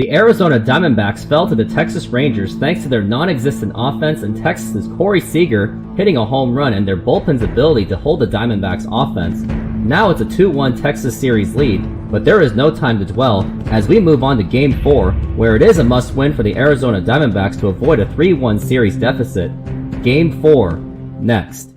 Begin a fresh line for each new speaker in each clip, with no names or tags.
The Arizona Diamondbacks fell to the Texas Rangers thanks to their non-existent offense and Texas's Corey Seager hitting a home run and their bullpen's ability to hold the Diamondbacks offense. Now it's a 2-1 Texas series lead, but there is no time to dwell as we move on to Game 4, where it is a must-win for the Arizona Diamondbacks to avoid a 3-1 series deficit. Game 4, next.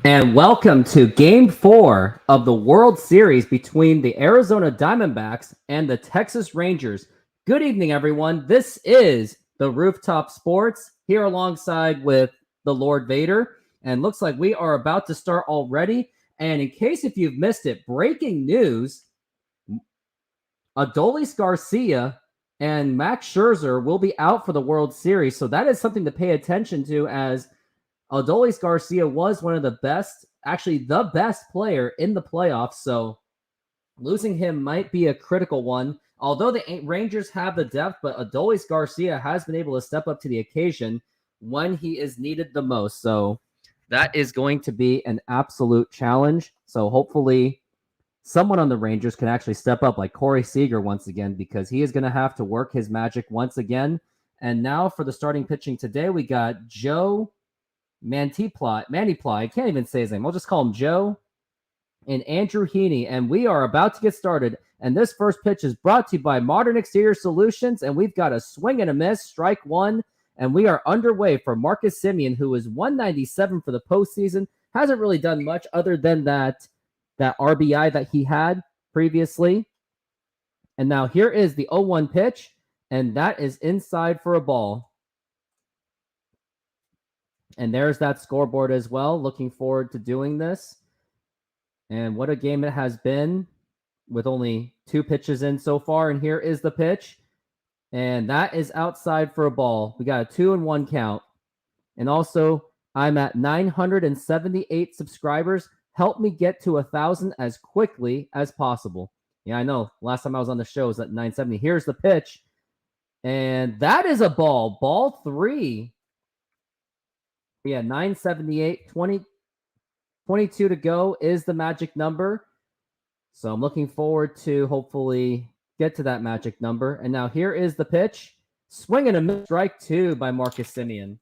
And welcome to Game 4 of the World Series between the Arizona Diamondbacks and the Texas Rangers. Good evening, everyone. This is the Rooftop Sports here alongside with the Lord Vader. And looks like we are about to start already. And in case if you've missed it, breaking news, Adolis Garcia and Max Scherzer will be out for the World Series. So that is something to pay attention to, as Adolis Garcia was one of the best, actually the best player in the playoffs. So losing him might be a critical one. Although the Rangers have the depth, but Adolis Garcia has been able to step up to the occasion when he is needed the most. So that is going to be an absolute challenge. So hopefully someone on the Rangers can actually step up, like Corey Seager once again, because he is going to have to work his magic once again. And now for the starting pitching today, we got Joe Mantiply. I can't even say his name. I'll just call him Joe, and Andrew Heaney. And we are about to get started. And this first pitch is brought to you by Modern Exterior Solutions. And we've got a swing and a miss, strike one. And we are underway for Marcus Semien, who is 197 for the postseason. Hasn't really done much other than that RBI that he had previously. And now here is the 0-1 pitch, and that is inside for a ball. And there's that scoreboard as well. Looking forward to doing this. And what a game it has been with only 2 pitches in so far. And here is the pitch, and that is outside for a ball. We got a 2-1 count. And also, I'm at 978 subscribers. Help me get to 1,000 as quickly as possible. Yeah, I know. Last time I was on the show was at 970. Here's the pitch. And that is a ball. Ball 3. Yeah, 978. 22 to go is the magic number. So I'm looking forward to hopefully get to that magic number. And now here is the pitch. Swing and a miss, strike 2 by Marcus Semien.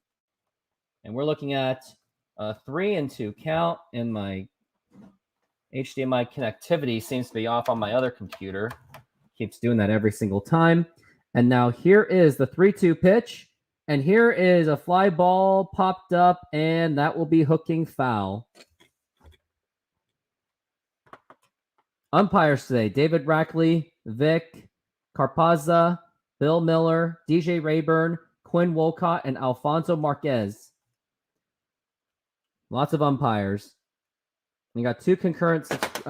And we're looking at a 3-2 count in my HDMI connectivity seems to be off on my other computer. Keeps doing that every single time. And now here is the 3-2 pitch. And here is a fly ball popped up, and that will be hooking foul. Umpires today: David Rackley, Vic Carpazza, Bill Miller, DJ Rayburn, Quinn Wolcott, and Alfonso Marquez. Lots of umpires. We got 2 concurrent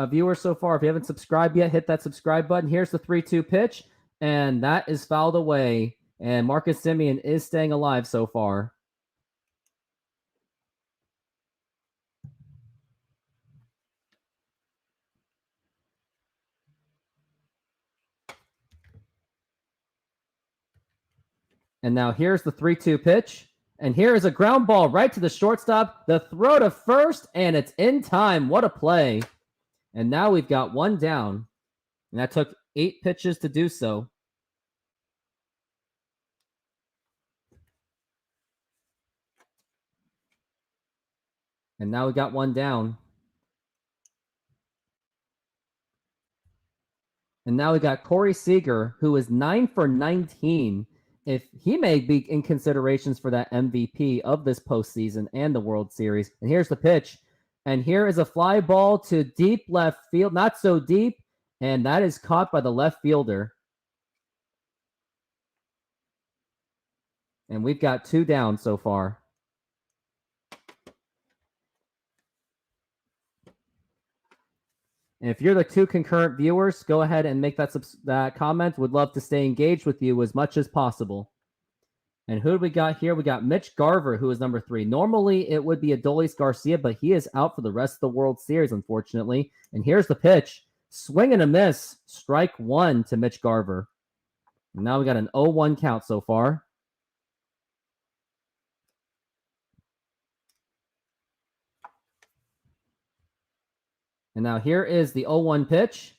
viewers so far. If you haven't subscribed yet, hit that subscribe button. Here's the 3-2 pitch, and that is fouled away. And Marcus Semien is staying alive so far. And now here's the 3-2 pitch. And here is a ground ball right to the shortstop. The throw to first, and it's in time. What a play. And now we've got 1 down. And that took 8 pitches to do so. And now we got 1 down. And now we got Corey Seager, who is 9 for 19. If he may be in considerations for that MVP of this postseason and the World Series. And here's the pitch. And here is a fly ball to deep left field. Not so deep. And that is caught by the left fielder. And we've got 2 down so far. And if you're the 2 concurrent viewers, go ahead and make that comment. Would love to stay engaged with you as much as possible. And who do we got here? We got Mitch Garver, who is number 3. Normally, it would be Adolis Garcia, but he is out for the rest of the World Series, unfortunately. And here's the pitch. Swing and a miss. Strike 1 to Mitch Garver. And now we got an 0-1 count so far. And now here is the 0-1 pitch.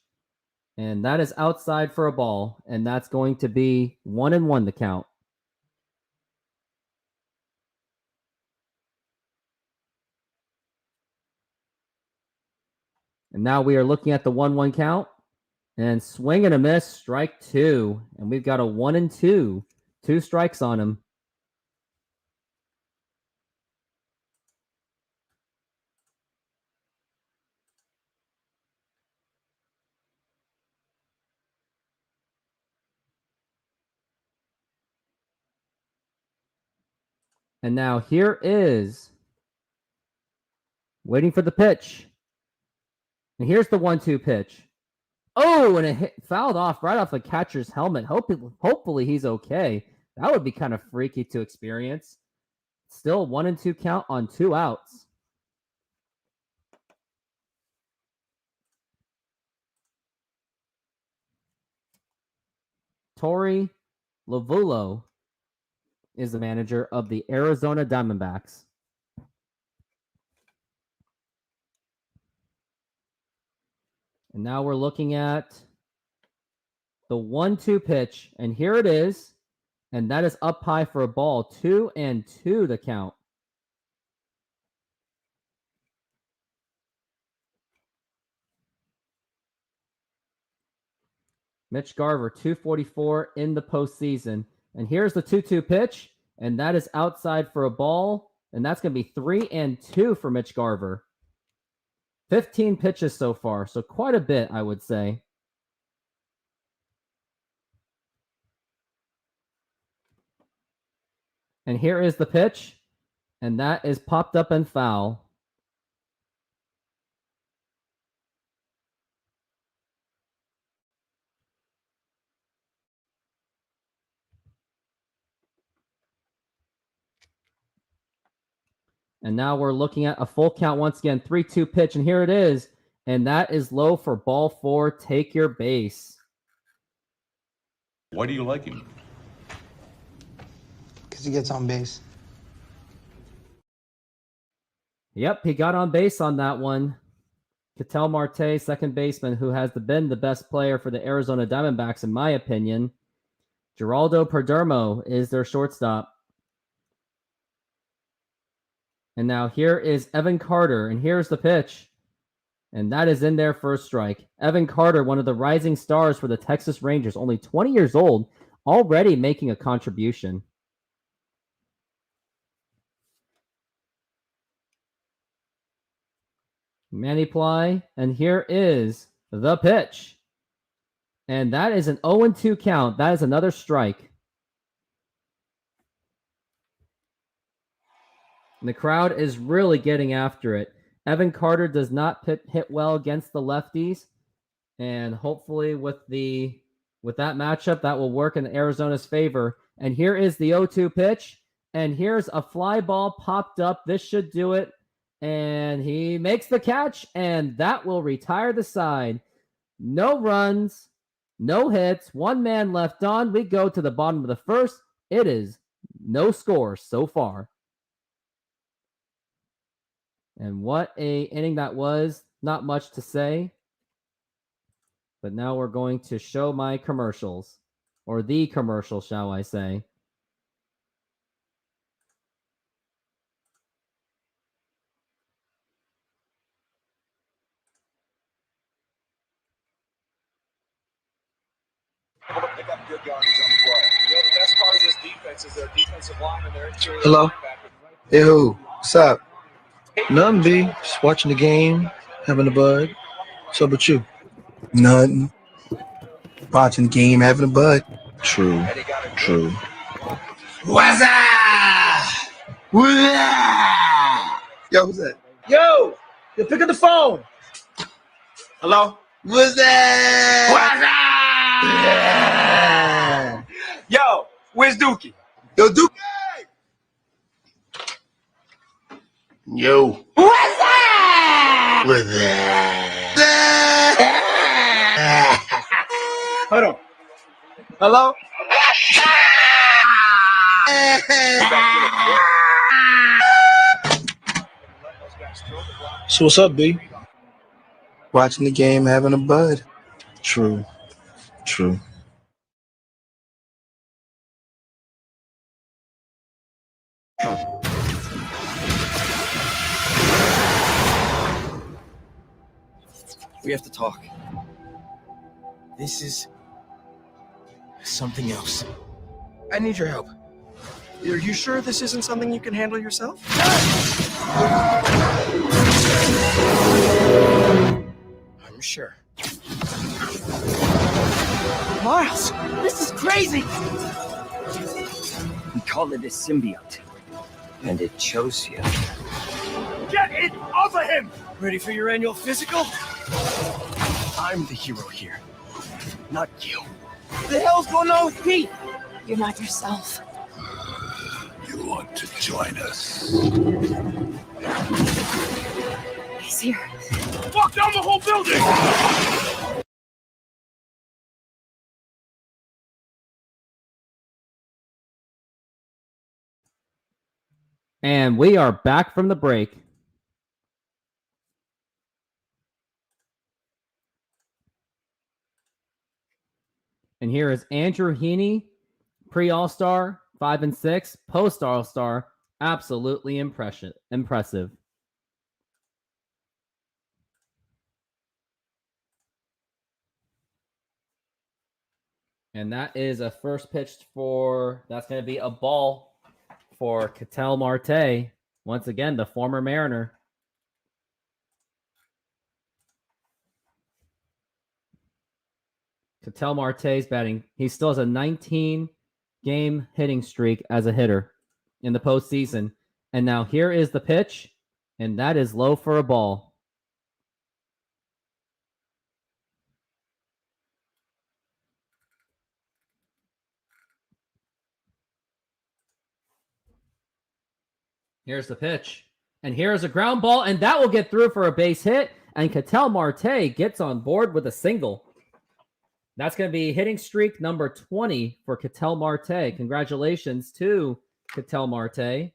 And that is outside for a ball. And that's going to be 1-1 the count. And now we are looking at the 1-1 count. And swing and a miss, strike 2. And we've got a 1-2. 2 strikes on him. And now here is waiting for the pitch. And here's the 1-2 pitch. Oh, and it fouled off right off the catcher's helmet. Hopefully he's okay. That would be kind of freaky to experience. Still 1-2 count on 2 outs. Torey Lovullo is the manager of the Arizona Diamondbacks. And now we're looking at the 1-2 pitch. And here it is. And that is up high for a ball. 2-2 the count. Mitch Garver, 244 in the postseason. And here's the 2-2 pitch. And that is outside for a ball. And that's going to be 3-2 for Mitch Garver. 15 pitches so far. So quite a bit, I would say. And here is the pitch. And that is popped up and foul. And now we're looking at a full count once again. 3-2 pitch. And here it is. And that is low for ball 4. Take your base.
Why do you like him?
Because he gets on base.
Yep, he got on base on that one. Ketel Marte, second baseman, who has been the best player for the Arizona Diamondbacks, in my opinion. Geraldo Perdomo is their shortstop. And now here is Evan Carter, and here's the pitch. And that is in there for a strike. Evan Carter, one of the rising stars for the Texas Rangers, only 20 years old, already making a contribution. Manny Ply, and here is the pitch. And that is an 0-2 count. That is another strike. And the crowd is really getting after it. Evan Carter does not hit well against the lefties. And hopefully with that matchup, that will work in Arizona's favor. And here is the 0-2 pitch. And here's a fly ball popped up. This should do it. And he makes the catch, and that will retire the side. No runs, no hits, 1 man left on. We go to the bottom of the first. It is no score so far. And what a inning that was. Not much to say. But now we're going to show my commercials. Or the commercial, shall I say.
They got good yardage on the play. You know, the best part of this defense is their defensive line and their interior
Hello?
linebacker.
Hey, who? What's up? Nothing, B. Just watching the game, having a bud. What's up with you? Nothing. Watching the game, having a bud. True. True. What's up? What's up? Yo, who's that? Yo, pick up the phone. Hello? What's that? What's up? Yeah.
Yo, where's Dookie?
Yo, Duke! Yo. What's that? What's that? Hold on. Hello? So what's up, B? Watching the game, having a bud. True. True.
We have to talk. This is something else. I need your help. Are you sure this isn't something you can handle yourself? I'm sure. Miles, this is crazy!
We call it a symbiote, and it chose you.
Get it off of him! Ready for your annual physical? I'm the hero here, not you. The hell's going on with Pete?
You're not yourself.
You want to join us?
He's here.
Walk down the whole building!
And we are back from the break. And here is Andrew Heaney, pre-All-Star, 5 and 6, post-All-Star, absolutely impressive. And that is a first pitch that's going to be a ball for Ketel Marte. Once again, the former Mariner. Ketel Marte's batting. He still has a 19-game hitting streak as a hitter in the postseason. And now here is the pitch, and that is low for a ball. Here's the pitch. And here's a ground ball, and that will get through for a base hit. And Ketel Marte gets on board with a single. That's going to be hitting streak number 20 for Ketel Marte. Congratulations to Ketel Marte.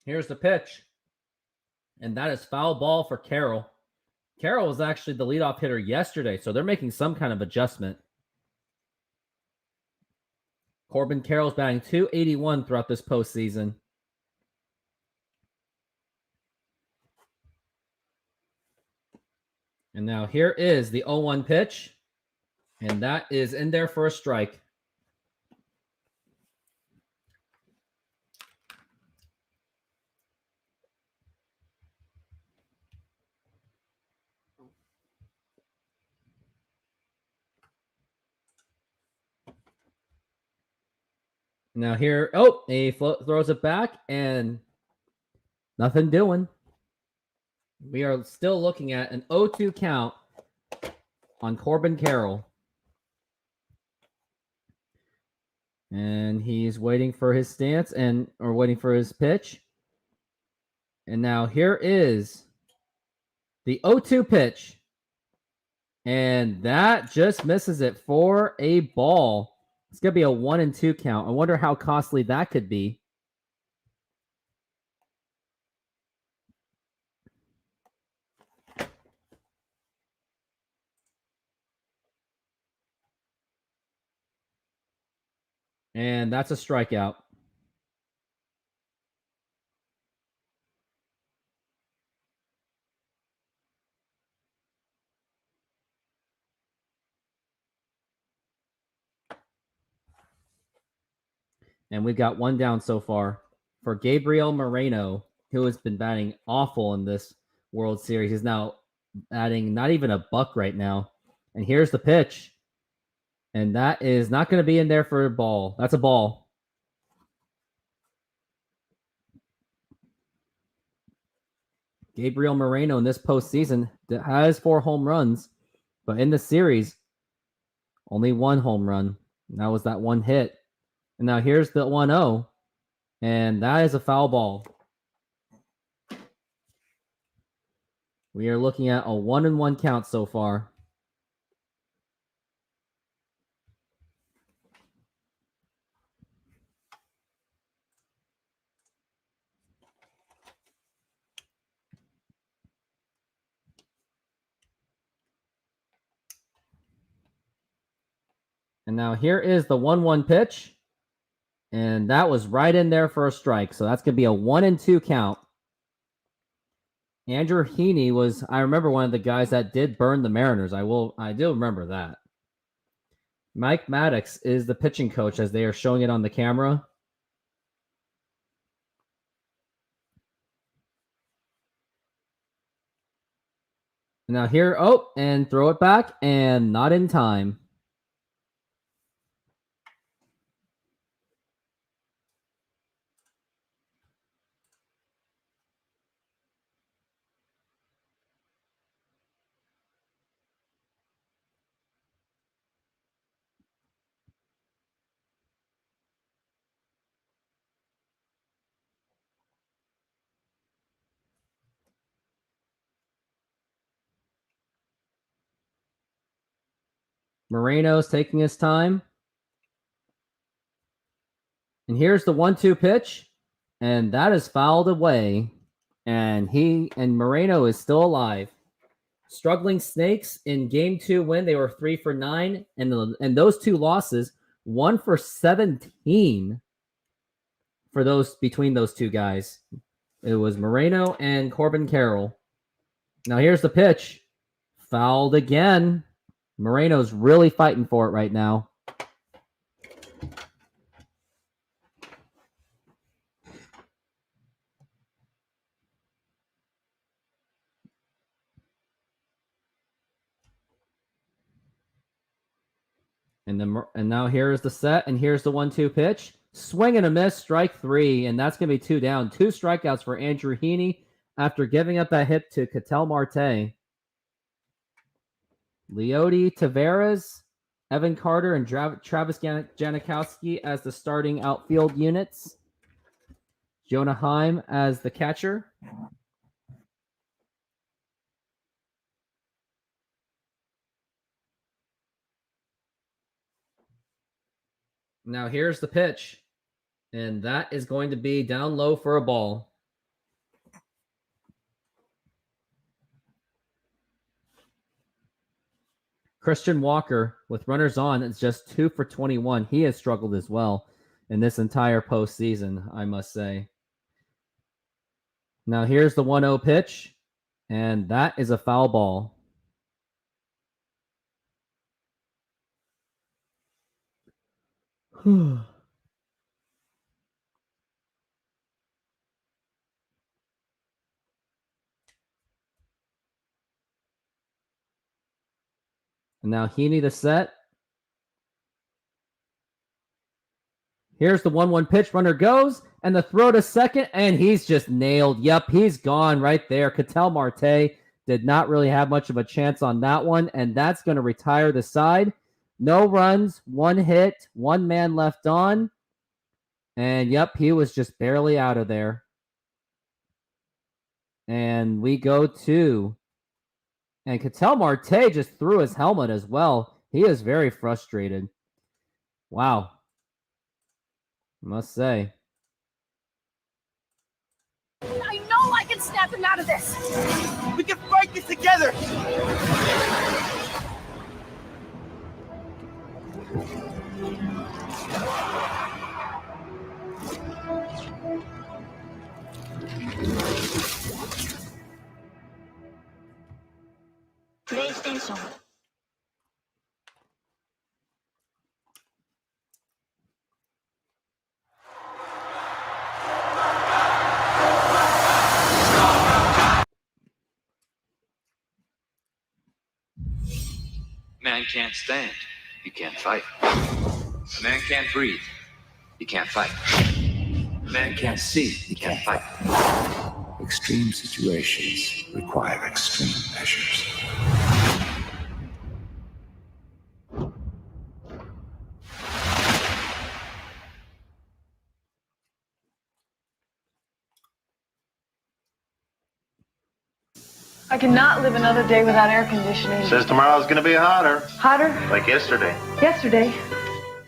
Here's the pitch. And that is foul ball for Carroll. Carroll was actually the leadoff hitter yesterday, so they're making some kind of adjustment. Corbin Carroll's batting .281 throughout this postseason. And now here is the 0-1 pitch. And that is in there for a strike. Now here, he throws it back and nothing doing. We are still looking at an 0-2 count on Corbin Carroll. And he's waiting for his stance or waiting for his pitch. And now here is the 0-2 pitch. And that just misses it for a ball. It's going to be a 1-2 count. I wonder how costly that could be. And that's a strikeout. And we've got one down so far for Gabriel Moreno, who has been batting awful in this World Series. He's now adding not even a buck right now. And here's the pitch. And that is not going to be in there for a ball. That's a ball. Gabriel Moreno in this postseason has 4 home runs, but in the series, only 1 home run. And that was that 1 hit. And now here's the 1-0, and that is a foul ball. We are looking at a 1-1 count so far. And now here is the 1-1 pitch. And that was right in there for a strike. So that's going to be a 1-2 count. Andrew Heaney was, I remember, one of the guys that did burn the Mariners. I do remember that. Mike Maddox is the pitching coach as they are showing it on the camera. Now here, and throw it back, and not in time. Moreno's taking his time. And here's the 1-2 pitch, and that is fouled away. And Moreno is still alive. Struggling Snakes in Game 2 win. They were 3 for 9, and those 2 losses, 1 for 17 for those between those 2 guys. It was Moreno and Corbin Carroll. Now here's the pitch. Fouled again. Moreno's really fighting for it right now. And now here is the set, and here's the 1-2 pitch. Swing and a miss, strike 3, and that's going to be 2 down. 2 strikeouts for Andrew Heaney after giving up that hit to Ketel Marte. Leody Taveras, Evan Carter, and Travis Janikowski as the starting outfield units. Jonah Heim as the catcher. Now here's the pitch, and that is going to be down low for a ball. Christian Walker, with runners on, it's just 2 for 21. He has struggled as well in this entire postseason, I must say. Now here's the 1-0 pitch, and that is a foul ball. And now Heaney the set. Here's the 1-1 pitch. Runner goes, and the throw to second, and he's just nailed. Yep, he's gone right there. Ketel Marte did not really have much of a chance on that one, and that's going to retire the side. No runs, 1 hit, 1 man left on. And yep, he was just barely out of there. And we go to... And Ketel Marte just threw his helmet as well. He is very frustrated. Wow. Must say.
I know I can snap him out of this.
We can fight this together.
PlayStation.
can't stand, you can't fight. A man can't breathe, you can't fight. A man can't see, you can't fight.
Extreme situations require extreme measures.
I cannot live another day without air conditioning.
Says tomorrow's gonna be hotter.
Hotter?
Like yesterday.
Yesterday.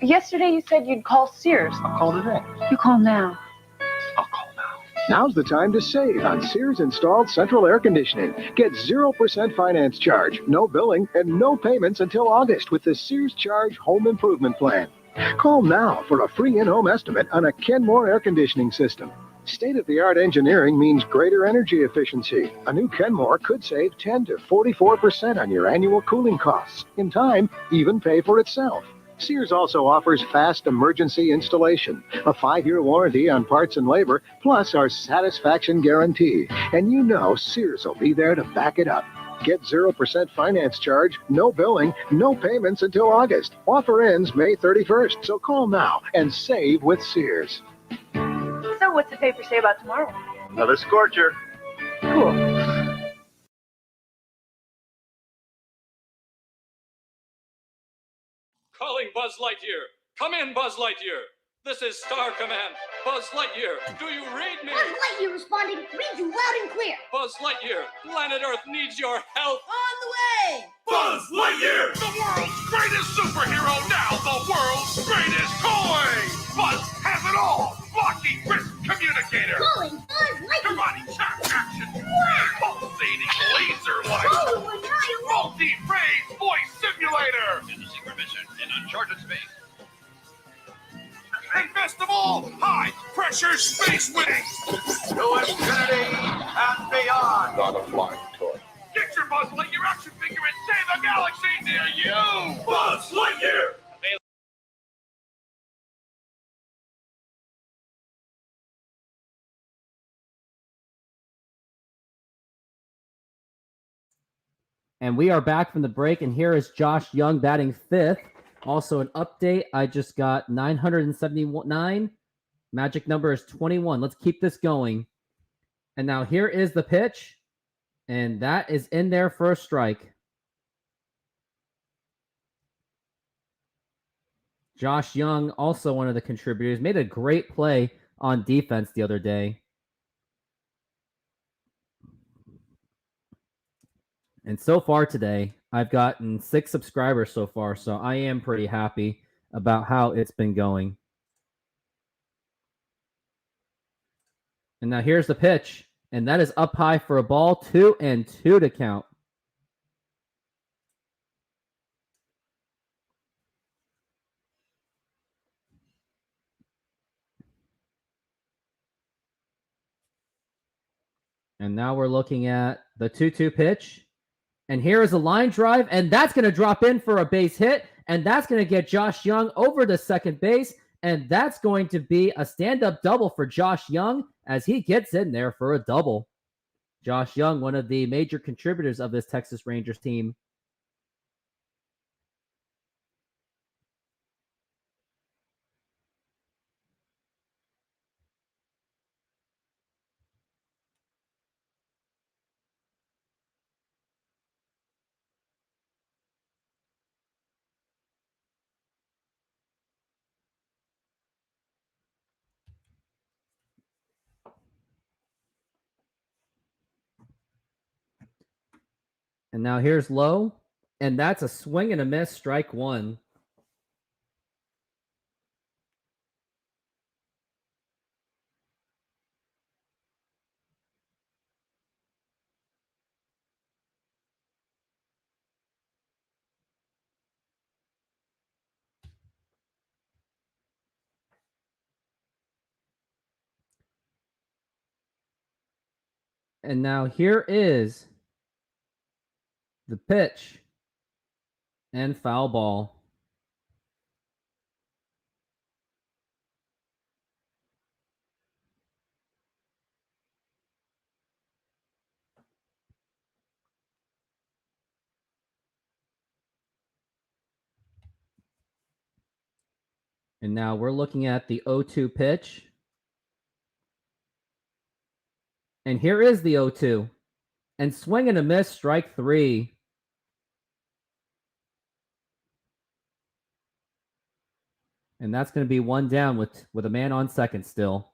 Yesterday you said you'd call Sears.
I'll call today.
You call now.
I'll call now.
Now's the time to save on Sears installed central air conditioning. Get 0% finance charge, no billing, and no payments until August with the Sears Charge Home Improvement Plan. Call now for a free in-home estimate on a Kenmore air conditioning system. State-of-the-art engineering means greater energy efficiency. A new Kenmore could save 10 to 44% on your annual cooling costs. In time, even pay for itself. Sears also offers fast emergency installation, a 5-year warranty on parts and labor, plus our satisfaction guarantee. And you know Sears will be there to back it up. Get 0% finance charge, no billing, no payments until August. Offer ends May 31st, so call now and save with Sears.
So what's the paper say about tomorrow?
Another scorcher.
Cool.
Calling Buzz Lightyear. Come in, Buzz Lightyear. This is Star Command. Buzz Lightyear, do you read me?
Buzz Lightyear responding. Read you loud and clear.
Buzz Lightyear, planet Earth needs your help.
On the way.
Buzz Lightyear, the world's greatest superhero, now the world's greatest toy! Buzz has it all! Blocking wrist communicator!
Calling Buzz Lightyear.
Karate chop action! Pulsating laser light!
Oh, annihilate.
Multi-phase voice simulator! In a secret mission in uncharted space. And best of all, high-pressure space wings!
To infinity and beyond.
Not a flying toy.
Get your Buzz Lightyear action figure and save a galaxy near you!
Buzz Lightyear!
And we are back from the break, and here is Josh Young batting fifth. Also, an update. I just got 979. Magic number is 21. Let's keep this going. And now here is the pitch, and that is in there for a strike. Josh Young, also one of the contributors, made a great play on defense the other day. And so far today, I've gotten 6 subscribers so far, so I am pretty happy about how it's been going. And now here's the pitch, and that is up high for a ball, 2-2 to count. And now we're looking at the 2-2 pitch. And here is a line drive, and that's going to drop in for a base hit, and that's going to get Josh Young over to second base, and that's going to be a stand-up double for Josh Young as he gets in there for a double. Josh Young, one of the major contributors of this Texas Rangers team. And now here's low, and that's a swing and a miss, strike one. And now here is the pitch and foul ball. And now we're looking at the 0-2 pitch. And here is the 0-2. And swing and a miss, strike 3. And that's going to be one down with a man on second still.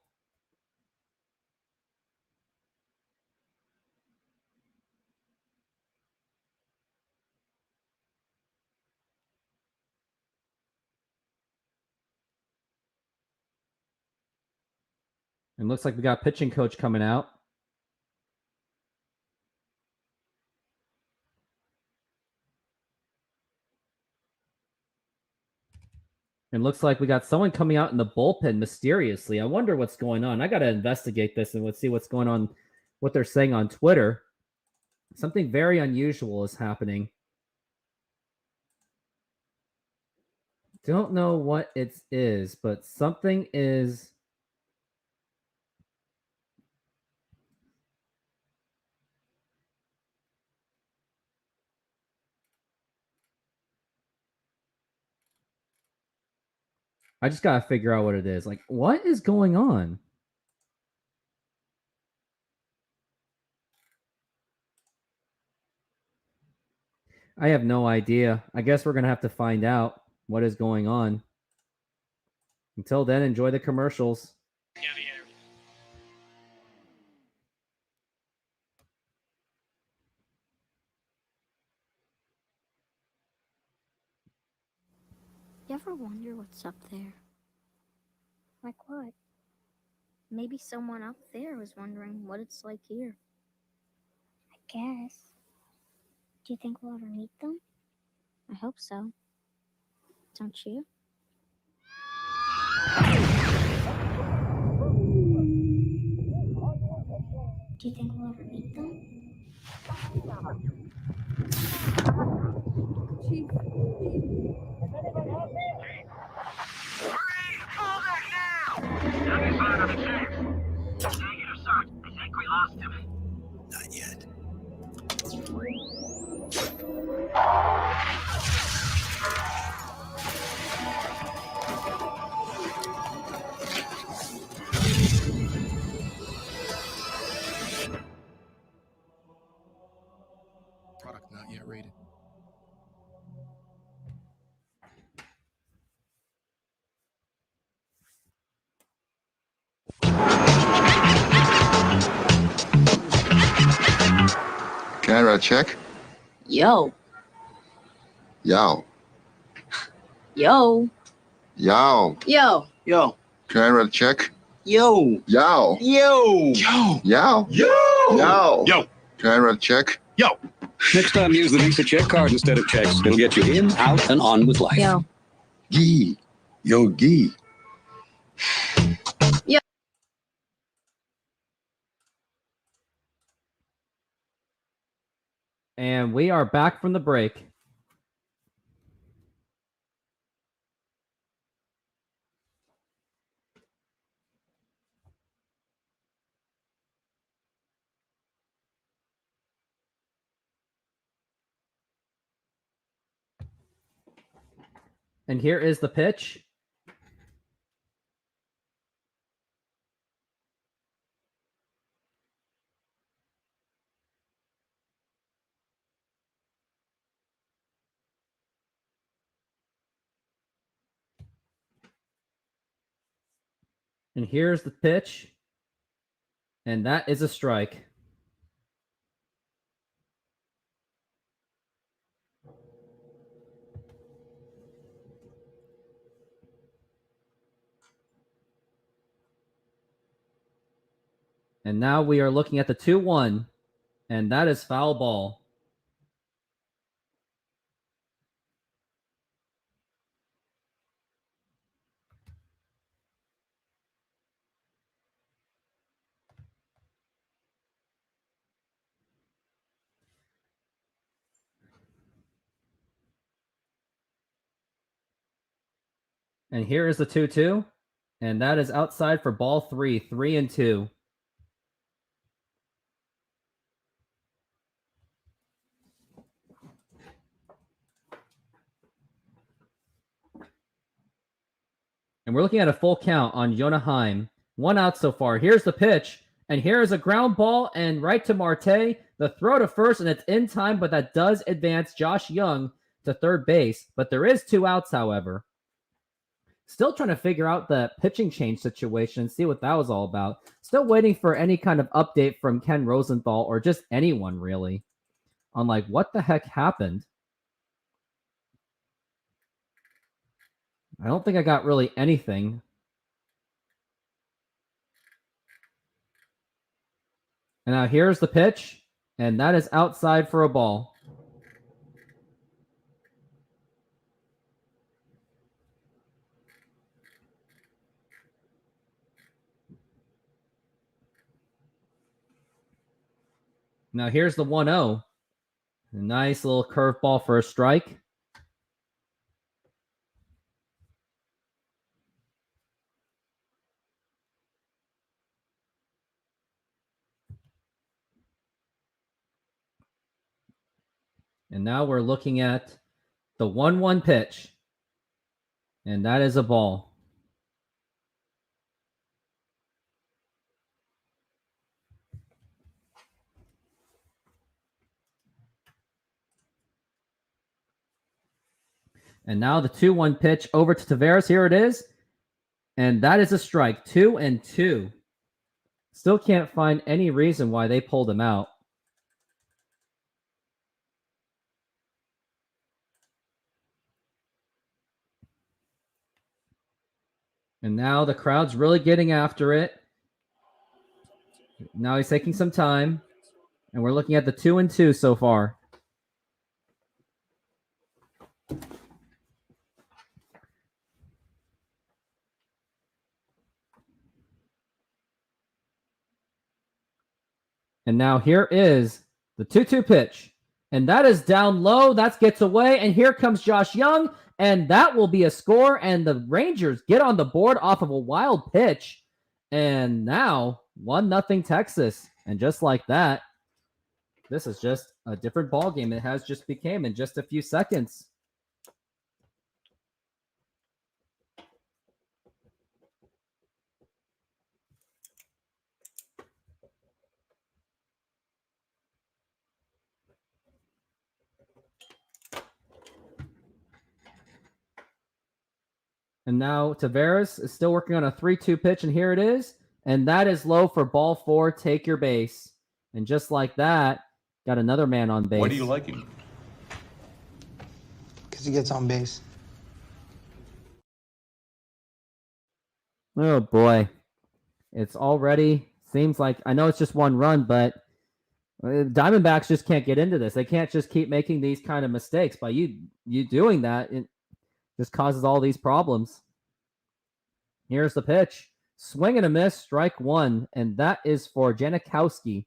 And looks like we got pitching coach coming out. And looks like we got someone coming out in the bullpen mysteriously. I wonder what's going on. I got to investigate this and let's see what's going on, what they're saying on Twitter. Something very unusual is happening. Don't know what it is, but something is. I just got to figure out what it is. Like, what is going on? I have no idea. I guess we're going to have to find out what is going on. Until then, enjoy the commercials.
You ever wonder what's up there? Like what? Maybe someone up there was wondering what it's like here. I guess. Do you think we'll ever meet them? I hope so. Don't you? Do you think we'll ever meet them? Chief.
Negative, sir. I think we lost him.
Not yet. Product not yet rated.
Camera check.
Yo.
Yow.
Yo.
Yow.
Yo.
Yo.
Camera check.
Yo.
Yow.
Yo.
Yow. Yow. Yow.
Yo.
Camera check.
Yo.
Next time, use the Visa check card instead of checks. It'll get you in, out, and on with life.
Yo.
Gee. Yo, gee.
Yo.
And we are back from the break. And here is the pitch. And here's the pitch. And that is a strike. And now we are looking at the 2-1. And that is foul ball. And here is the 2-2. And that is outside for ball 3, 3-2. And we're looking at a full count on Jonaheim. 1 out so far. Here's the pitch. And here's a ground ball and right to Marte. The throw to first, and it's in time, but that does advance Josh Young to third base. But there is 2 outs, however. Still trying to figure out the pitching change situation and see what that was all about. Still waiting for any kind of update from Ken Rosenthal or just anyone, really, on like what the heck happened. I don't think I got really anything. And now here's the pitch, and that is outside for a ball. Now here's the 1-0. A nice little curveball for a strike. And now we're looking at the 1-1 pitch. And that is a ball. And now the 2-1 pitch over to Taveras. Here it is. And that is a strike. 2-2. Still can't find any reason why they pulled him out. And now the crowd's really getting after it. Now he's taking some time. And we're looking at the 2-2 so far. And now here is the 2-2 pitch. And that is down low. That gets away. And here comes Josh Young. And that will be a score. And the Rangers get on the board off of a wild pitch. And now 1-0 Texas. And just like that, this is just a different ball game. It has just became in just a few seconds. And now Taveras is still working on a 3-2 pitch, and here it is. And that is low for ball 4. Take your base. And just like that, got another man on base.
Why do you like him?
Because he gets on base.
Oh, boy. It's already seems like, I know it's just 1 run, but Diamondbacks just can't get into this. They can't just keep making these kind of mistakes. By you doing that, it just causes all these problems. Here's the pitch. Swing and a miss, strike 1, and that is for Janikowski.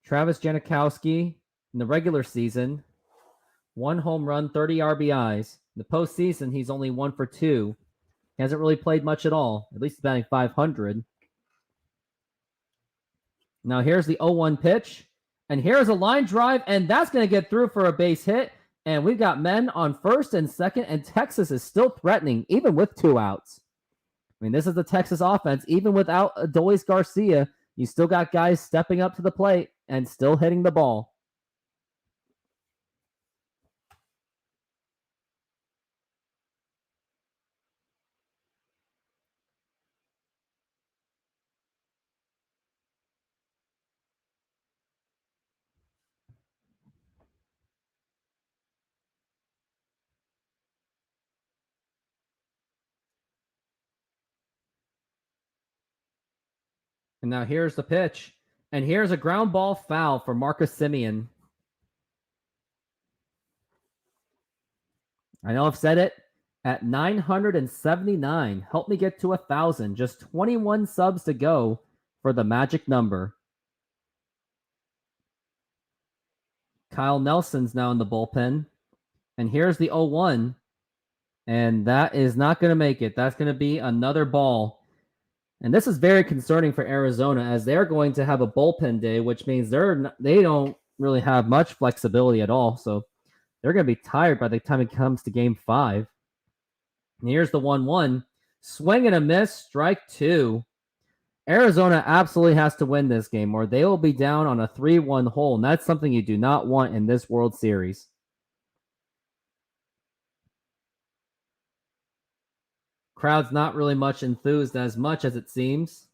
Travis Janikowski in the regular season, 1 home run, 30 RBIs. In the postseason, he's only 1 for 2. He hasn't really played much at all. At least batting .500. Now here's the 0-1 pitch, and here's a line drive, and that's going to get through for a base hit. And we've got men on first and second, and Texas is still threatening, even with 2 outs. I mean, this is the Texas offense. Even without Adolis Garcia, you still got guys stepping up to the plate and still hitting the ball. And now here's the pitch. And here's a ground ball foul for Marcus Semien. I know I've said it. At 979, help me get to 1,000. Just 21 subs to go for the magic number. Kyle Nelson's now in the bullpen. And here's the 0-1. And that is not going to make it. That's going to be another ball. And this is very concerning for Arizona, as they're going to have a bullpen day, which means they don't really have much flexibility at all. So they're going to be tired by the time it comes to Game 5. And here's the 1-1. Swing and a miss, strike 2. Arizona absolutely has to win this game or they will be down on a 3-1 hole, and that's something you do not want in this World Series. Crowd's not really much enthused as much as it seems.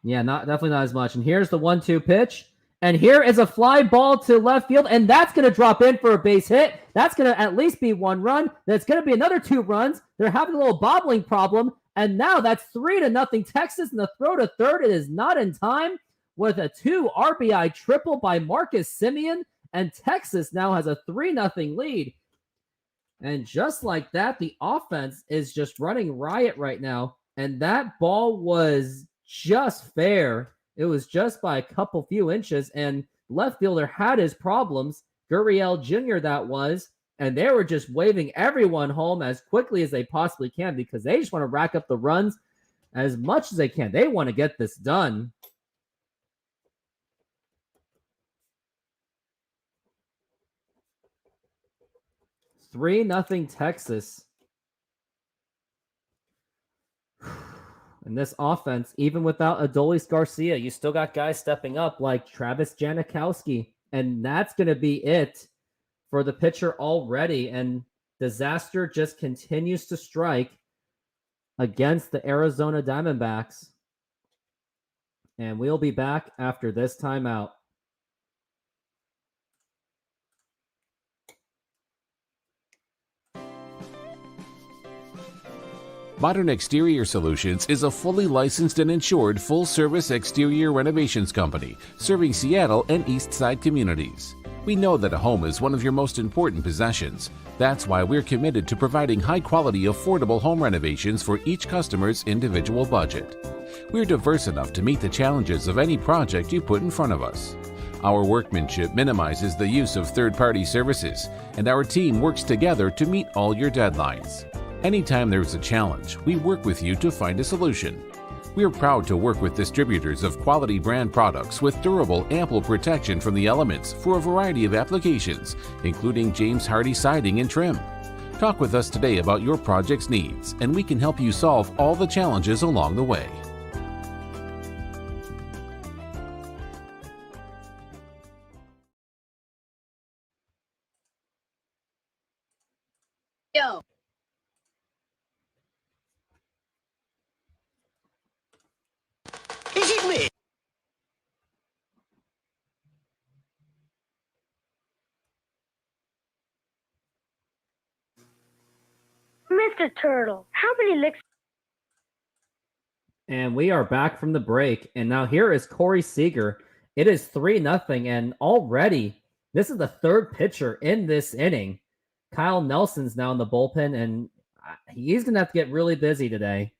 Yeah, definitely not as much. And here's the 1-2 pitch. And here is a fly ball to left field, and that's going to drop in for a base hit. That's going to at least be 1 run. That's going to be another 2 runs. They're having a little bobbling problem, and now that's 3-0 Texas, and the throw to third, it is not in time with a 2 RBI triple by Marcus Semien, and Texas now has a 3-0 lead. And just like that, the offense is just running riot right now, and that ball was just fair. It was just by a couple few inches, and left fielder had his problems. Gurriel Jr. that was, and they were just waving everyone home as quickly as they possibly can because they just want to rack up the runs as much as they can. They want to get this done. Three nothing Texas. And this offense, even without Adolis Garcia, you still got guys stepping up like Travis Janikowski. And that's going to be it for the pitcher already. And disaster just continues to strike against the Arizona Diamondbacks. And we'll be back after this timeout.
Modern Exterior Solutions is a fully licensed and insured full-service exterior renovations company serving Seattle and East Side communities. We know that a home is one of your most important possessions. That's why we're committed to providing high-quality, affordable home renovations for each customer's individual budget. We're diverse enough to meet the challenges of any project you put in front of us. Our workmanship minimizes the use of third-party services, and our team works together to meet all your deadlines. Anytime there's a challenge, we work with you to find a solution. We're proud to work with distributors of quality brand products with durable, ample protection from the elements for a variety of applications, including James Hardie siding and trim. Talk with us today about your project's needs, and we can help you solve all the challenges along the way.
Yo.
Is it me?
Mr. Turtle, how many licks?
And we are back from the break. And now here is Corey Seager. It is 3-0. And already, this is the third pitcher in this inning. Kyle Nelson's now in the bullpen, and he's going to have to get really busy today.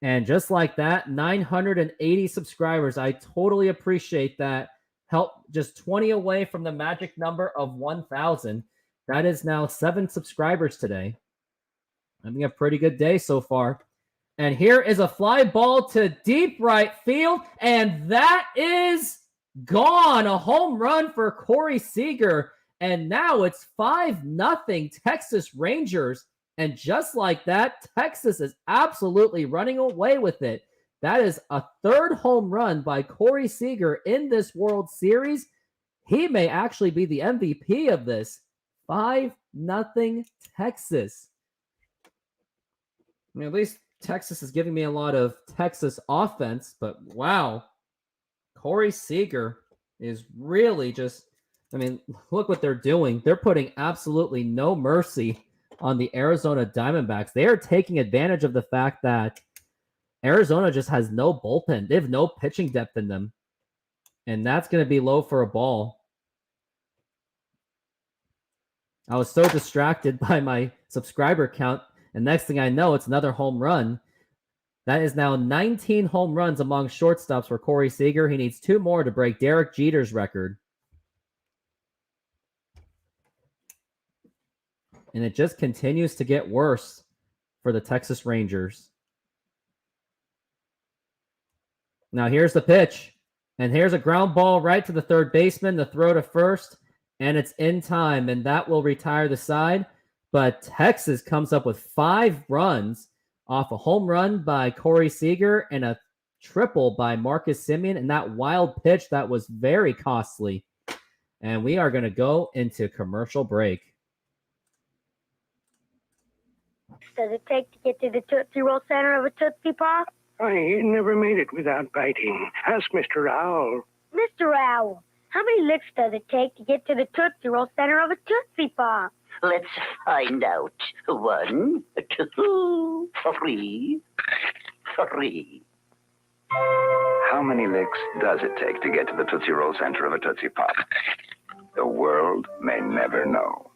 And just like that, 980 subscribers. I totally appreciate that. Help, just 20 away from the magic number of 1,000. That is now 7 subscribers today. Having a pretty good day so far. And here is a fly ball to deep right field, and that is gone. A home run for Corey Seager. And now it's 5-0 Texas Rangers. And just like that, Texas is absolutely running away with it. That is a third home run by Corey Seager in this World Series. He may actually be the MVP of this. 5-0 Texas. I mean, at least Texas is giving me a lot of Texas offense, but wow. Corey Seager is really just, I mean, look what they're doing. They're putting absolutely no mercy on the Arizona Diamondbacks. They are taking advantage of the fact that Arizona just has no bullpen. They have no pitching depth in them. And that's going to be low for a ball. I was so distracted by my subscriber count. And next thing I know, it's another home run. That is now 19 home runs among shortstops for Corey Seager. He needs 2 more to break Derek Jeter's record. And it just continues to get worse for the Texas Rangers. Now here's the pitch. And here's a ground ball right to the third baseman, the throw to first, and it's in time, and that will retire the side. but Texas comes up with 5 runs off a home run by Corey Seager and a triple by Marcus Semien, and that wild pitch that was very costly. And we are going to go into commercial break.
Does it take to get to the Tootsie Roll center of a Tootsie Pop?
I never made it without biting. Ask Mr. Owl.
Mr. Owl, how many licks does it take to get to the Tootsie Roll center of a Tootsie Pop?
Let's find out. 1, 2, 3, 3.
How many licks does it take to get to the Tootsie Roll center of a Tootsie Pop? The world may never know.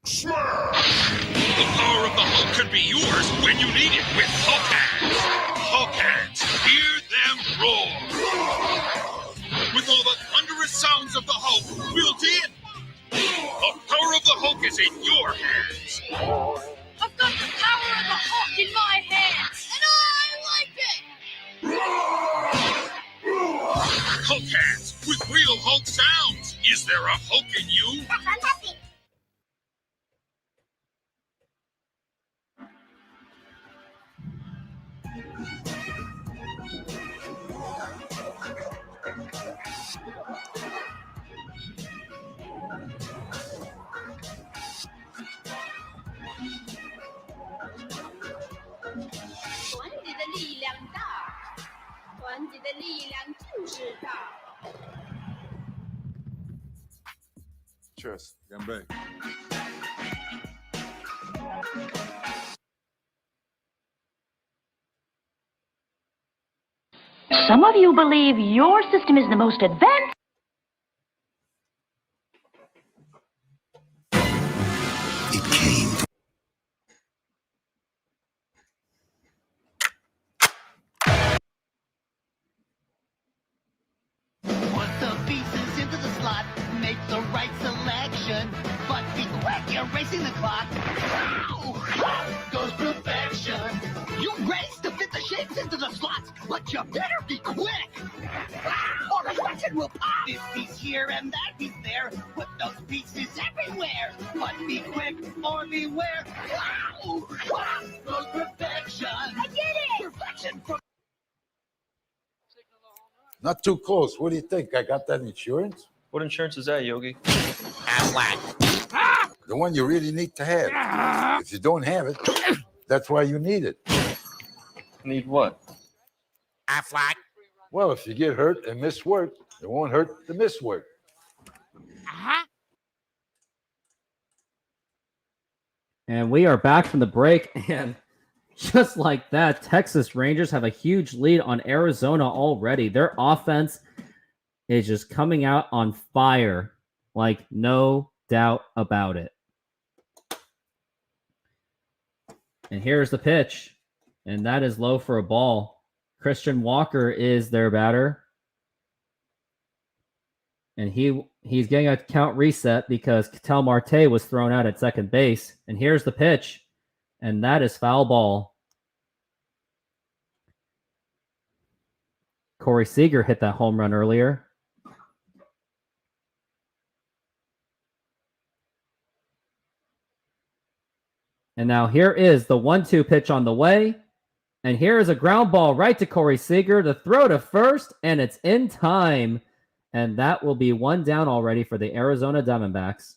The power of the Hulk can be yours when you need it with Hulk Hands. Hulk Hands, hear them roar. With all the thunderous sounds of the Hulk built in. The power of the Hulk is in your hands.
I've got the power of the Hulk in my hands, and I like it!
Hulk Hands with real Hulk sounds. Is there a Hulk in you?
Fantastic!
Cheers. 干杯。
Some of you believe your system is the most advanced.
Put the pieces into the slot, make the right selection. But be quick, you're racing the clock. Ow! Goes perfection. You race to fit the shapes into the slots, but you better be quick. Or the question will pop. This piece here and that piece there. Put those pieces everywhere. But be quick or beware. Ow! Goes perfection. I did it! Perfection from...
Not too close. What do you think? I got that insurance?
What insurance is that, Yogi?
The one you really need to have. If you don't have it, that's why you need it.
Need what?
Aflac. Well, if you get hurt and miss work, it won't hurt to miss work.
And we are back from the break, and just like that, Texas Rangers have a huge lead on Arizona already. Their offense is just coming out on fire, like no doubt about it. And here's the pitch, and that is low for a ball. Christian Walker is their batter. And he's getting a count reset because Ketel Marte was thrown out at second base. And here's the pitch, and that is foul ball. Corey Seager hit that home run earlier. And now here is the 1-2 pitch on the way. And here is a ground ball right to Corey Seager. The throw to first, and it's in time. And that will be one down already for the Arizona Diamondbacks.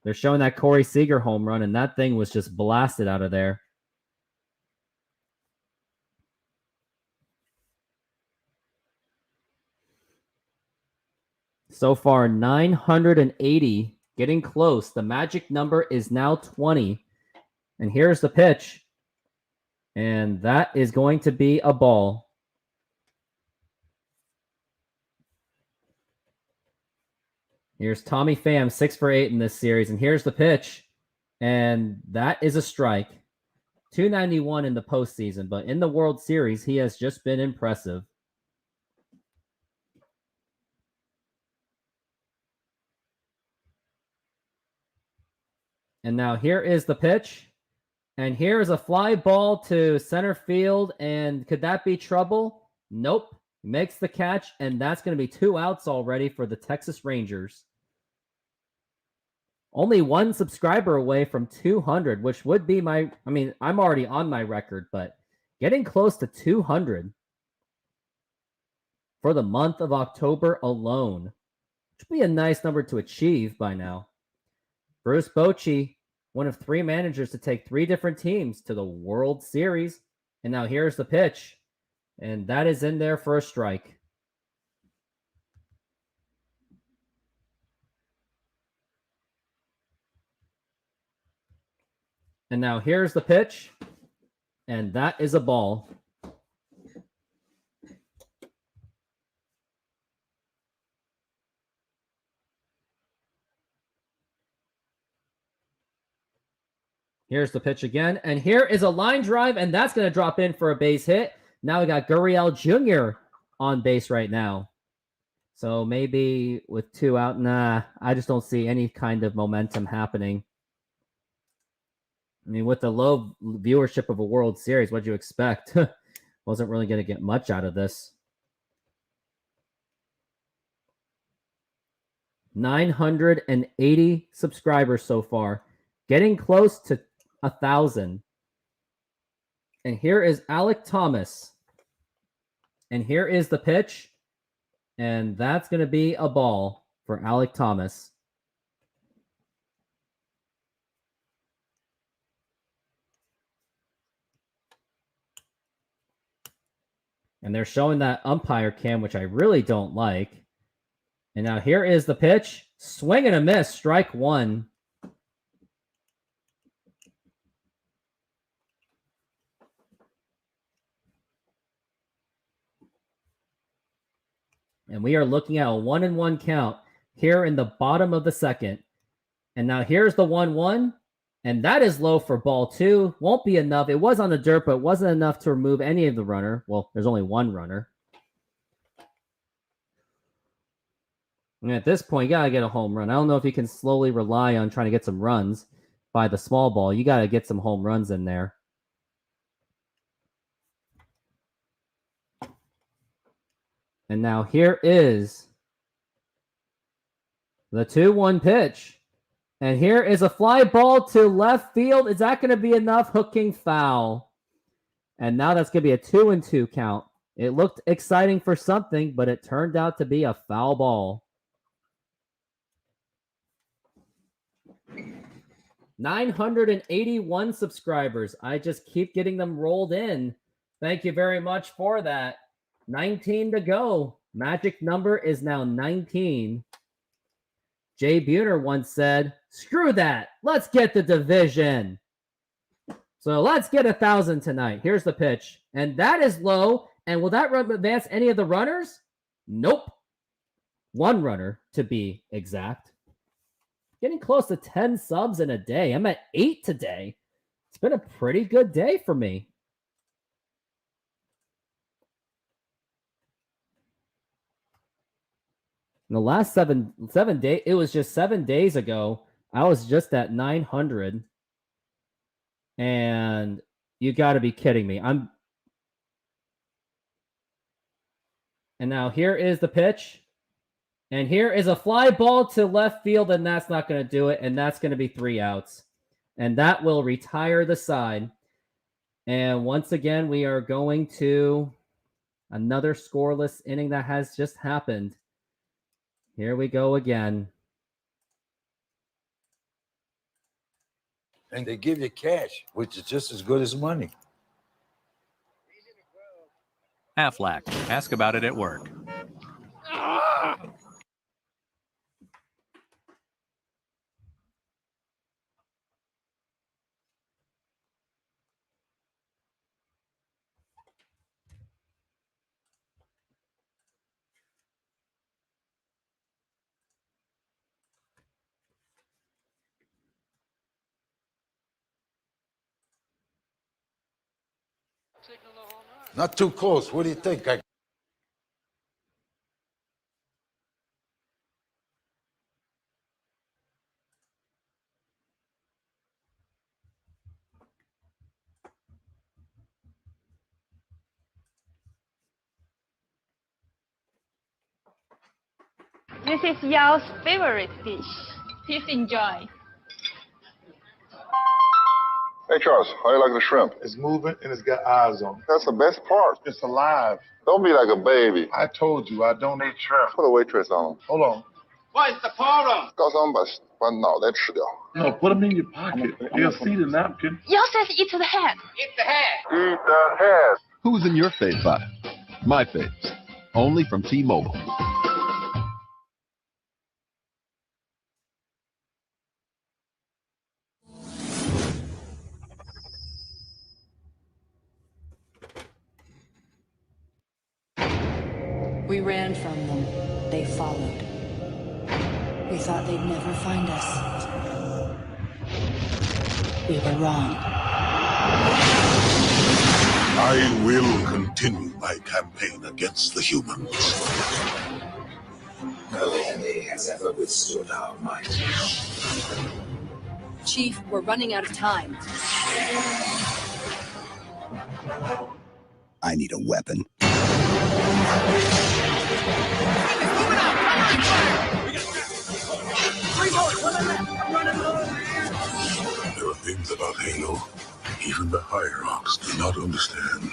They're showing that Corey Seager home run, and that thing was just blasted out of there. So far, 980, getting close. The magic number is now 20. And here's the pitch. And that is going to be a ball. Here's Tommy Pham, 6 for 8 in this series. And here's the pitch. And that is a strike. 291 in the postseason. But in the World Series, he has just been impressive. And now here is the pitch. And here is a fly ball to center field. And could that be trouble? Nope. Makes the catch. And that's going to be 2 outs already for the Texas Rangers. Only one subscriber away from 200, which would be my, I mean, I'm already on my record, but getting close to 200 for the month of October alone, which would be a nice number to achieve by now. Bruce Bochy, one of 3 managers to take 3 different teams to the World Series. And now here's the pitch. And that is in there for a strike. And now here's the pitch. And that is a ball. Here's the pitch again. And here is a line drive, and that's going to drop in for a base hit. Now we got Gurriel Jr. on base right now. So maybe with 2 out, nah, I just don't see any kind of momentum happening. I mean, with the low viewership of a World Series, what'd you expect? Wasn't really going to get much out of this. 980 subscribers so far. Getting close to 1,000. And here is Alek Thomas. And here is the pitch. And that's going to be a ball for Alek Thomas. And they're showing that umpire cam, which I really don't like. And now here is the pitch. Swing and a miss. Strike 1. And we are looking at a 1-1 count here in the bottom of the second. And now here's the 1-1. And that is low for ball 2. Won't be enough. It was on the dirt, but it wasn't enough to remove any of the runner. Well, there's only one runner. And at this point, you got to get a home run. I don't know if you can slowly rely on trying to get some runs by the small ball. You got to get some home runs in there. And now here is the 2-1 pitch. And here is a fly ball to left field. Is that going to be enough? Hooking foul. And now that's going to be a 2-2 count. It looked exciting for something, but it turned out to be a foul ball. 981 subscribers. I just keep getting them rolled in. Thank you very much for that. 19 to go. Magic number is now 19. Jay Buhner once said, screw that. Let's get the division. So let's get 1,000 tonight. Here's the pitch. And that is low. And will that run advance any of the runners? Nope. 1 runner to be exact. Getting close to 10 subs in a day. I'm at 8 today. It's been a pretty good day for me. In the last seven days, it was just 7 days ago, I was just at 900. And you got to be kidding me. And now here is the pitch. And here is a fly ball to left field, and that's not going to do it. And that's going to be 3 outs. And that will retire the side. And once again, we are going to another scoreless inning that has just happened. Here we go again.
And they give you cash, which is just as good as money.
Aflac. Ask about it at work.
Not too close. What do you think?
This is Yao's favorite dish. Please enjoy.
Hey, Charles, how you like the shrimp?
It's moving and it's got eyes on it.
That's the best part.
It's alive.
Don't be like a baby.
I told you I don't eat shrimp.
Put a waitress on them.
Hold on.
What's the problem?
告诉他们把脑袋吃掉。
No, put them in your pocket. They'll see the napkin.
Y'all says eat to the head.
Eat the head.
Eat the head.
Who's in your fave buy? My faves. Only from T-Mobile.
We ran from them. They followed. We thought they'd never find us. We were wrong.
I will continue my campaign against the humans.
No enemy has ever withstood our might.
Chief, we're running out of time.
I need a weapon.
There are things about Halo even the higher-ups do not understand.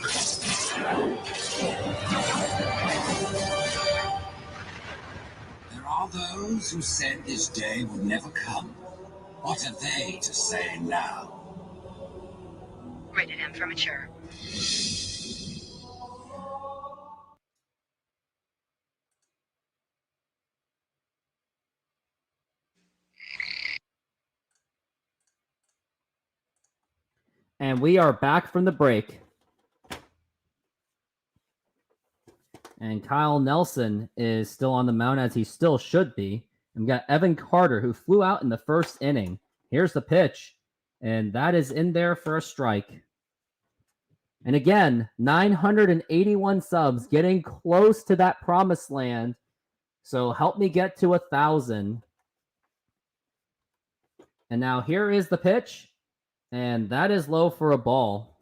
There are those who said this day would never come. What are they to say now?
Rated M for mature.
And we are back from the break. And Kyle Nelson is still on the mound, as he still should be. And we got Evan Carter, who flew out in the first inning. Here's the pitch. And that is in there for a strike. And again, 981 subs, getting close to that promised land. So help me get to 1,000. And now here is the pitch. And that is low for a ball.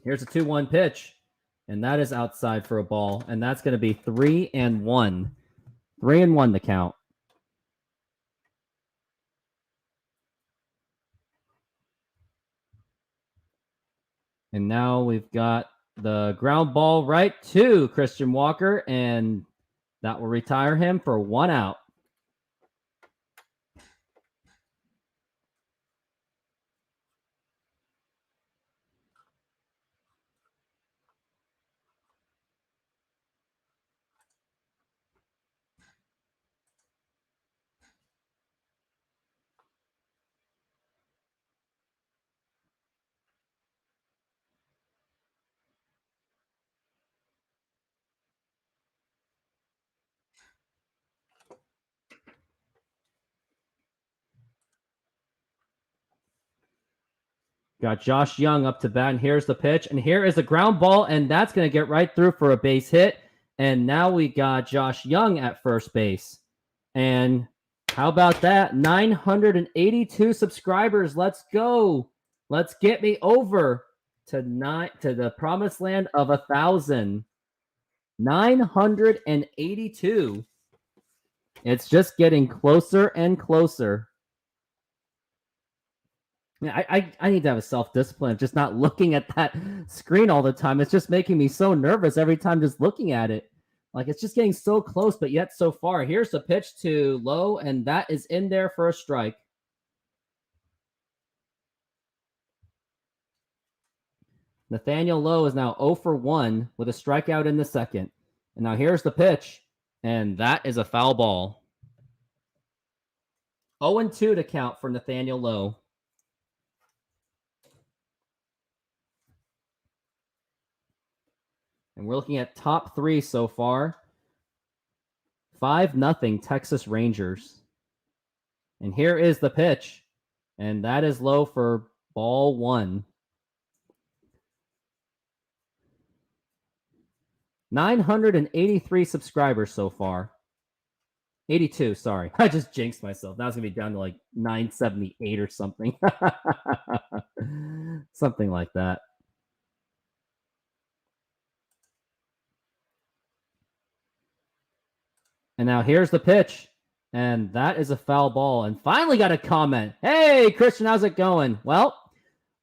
Here's a 2-1 pitch. And that is outside for a ball. And that's going to be 3-1. 3-1 the count. And now we've got the ground ball right to Christian Walker, and that will retire him for 1 out. Got Josh Young up to bat, and here's the pitch, and here is the ground ball, and that's going to get right through for a base hit. And now we got Josh Young at first base. And how about that? 982 subscribers. Let's go. Let's get me over to the promised land of 1,000. 982. It's just getting closer and closer. Yeah, I need to have a self-discipline of just not looking at that screen all the time. It's just making me so nervous every time just looking at it. Like, it's just getting so close, but yet so far. Here's the pitch to Lowe, and that is in there for a strike. Nathaniel Lowe is now 0 for 1 with a strikeout in the second. And now here's the pitch, and that is a foul ball. 0-2 to count for Nathaniel Lowe. And we're looking at top 3 so far. 5-0 Texas Rangers. And here is the pitch. And that is low for ball 1. 983 subscribers so far. 82, sorry. I just jinxed myself. Now it's going to be down to like 978 or something. Something like that. And now here's the pitch. And that is a foul ball. And finally got a comment. Hey, Christian, how's it going? Well,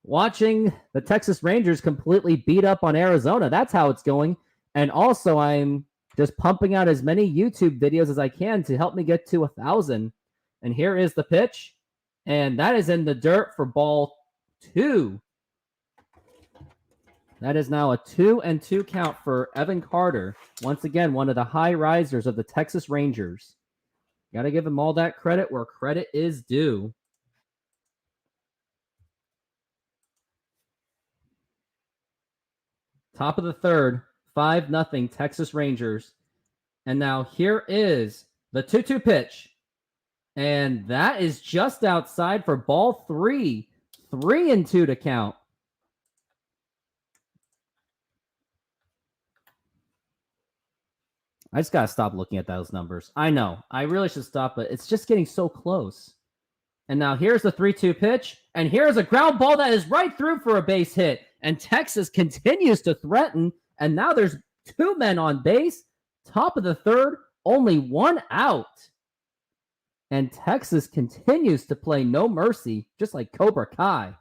watching the Texas Rangers completely beat up on Arizona. That's how it's going. And also, I'm just pumping out as many YouTube videos as I can to help me get to 1,000. And here is the pitch. And that is in the dirt for ball 2. That is now a 2-2 count for Evan Carter. Once again, one of the high risers of the Texas Rangers. Got to give him all that credit where credit is due. Top of the third, 5-0 Texas Rangers. And now here is the 2-2 pitch. And that is just outside for ball 3. 3-2 to count. I just got to stop looking at those numbers. I know. I really should stop, but it's just getting so close. And now here's the 3-2 pitch. And here's a ground ball that is right through for a base hit. And Texas continues to threaten. And now there's 2 men on base. Top of the third, only 1 out. And Texas continues to play no mercy, just like Cobra Kai.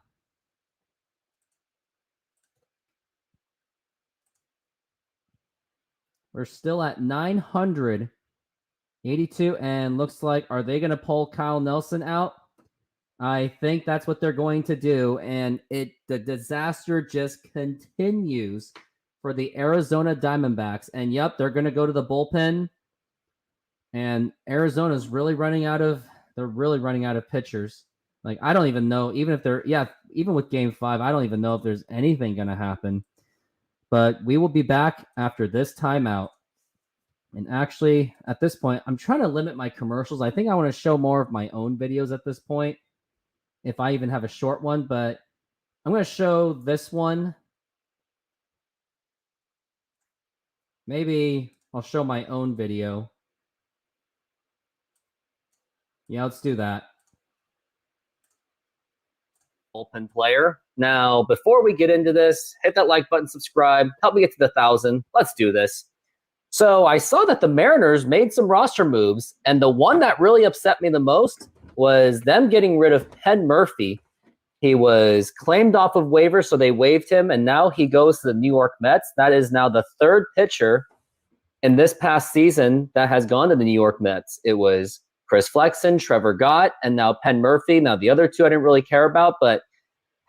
We're still at 982, and looks like, are they going to pull Kyle Nelson out? I think that's what they're going to do, and the disaster just continues for the Arizona Diamondbacks. And yep, they're going to go to the bullpen, and Arizona's really running out of pitchers. Like, I don't even know, even with Game 5, I don't even know if there's anything going to happen. But we will be back after this timeout. And actually, at this point, I'm trying to limit my commercials. I think I want to show more of my own videos at this point, if I even have a short one. But I'm going to show this one. Maybe I'll show my own video. Yeah, let's do that. Bullpen player. Now, before we get into this, hit that like button, subscribe, help me get to the 1,000. Let's do this. So I saw that the Mariners made some roster moves, and the one that really upset me the most was them getting rid of Penn Murphy. He was claimed off of waivers, so they waived him, and now he goes to the New York Mets. That is now the 3rd pitcher in this past season that has gone to the New York Mets. It was Chris Flexen, Trevor Gott, and now Penn Murphy. Now, the other 2 I didn't really care about, but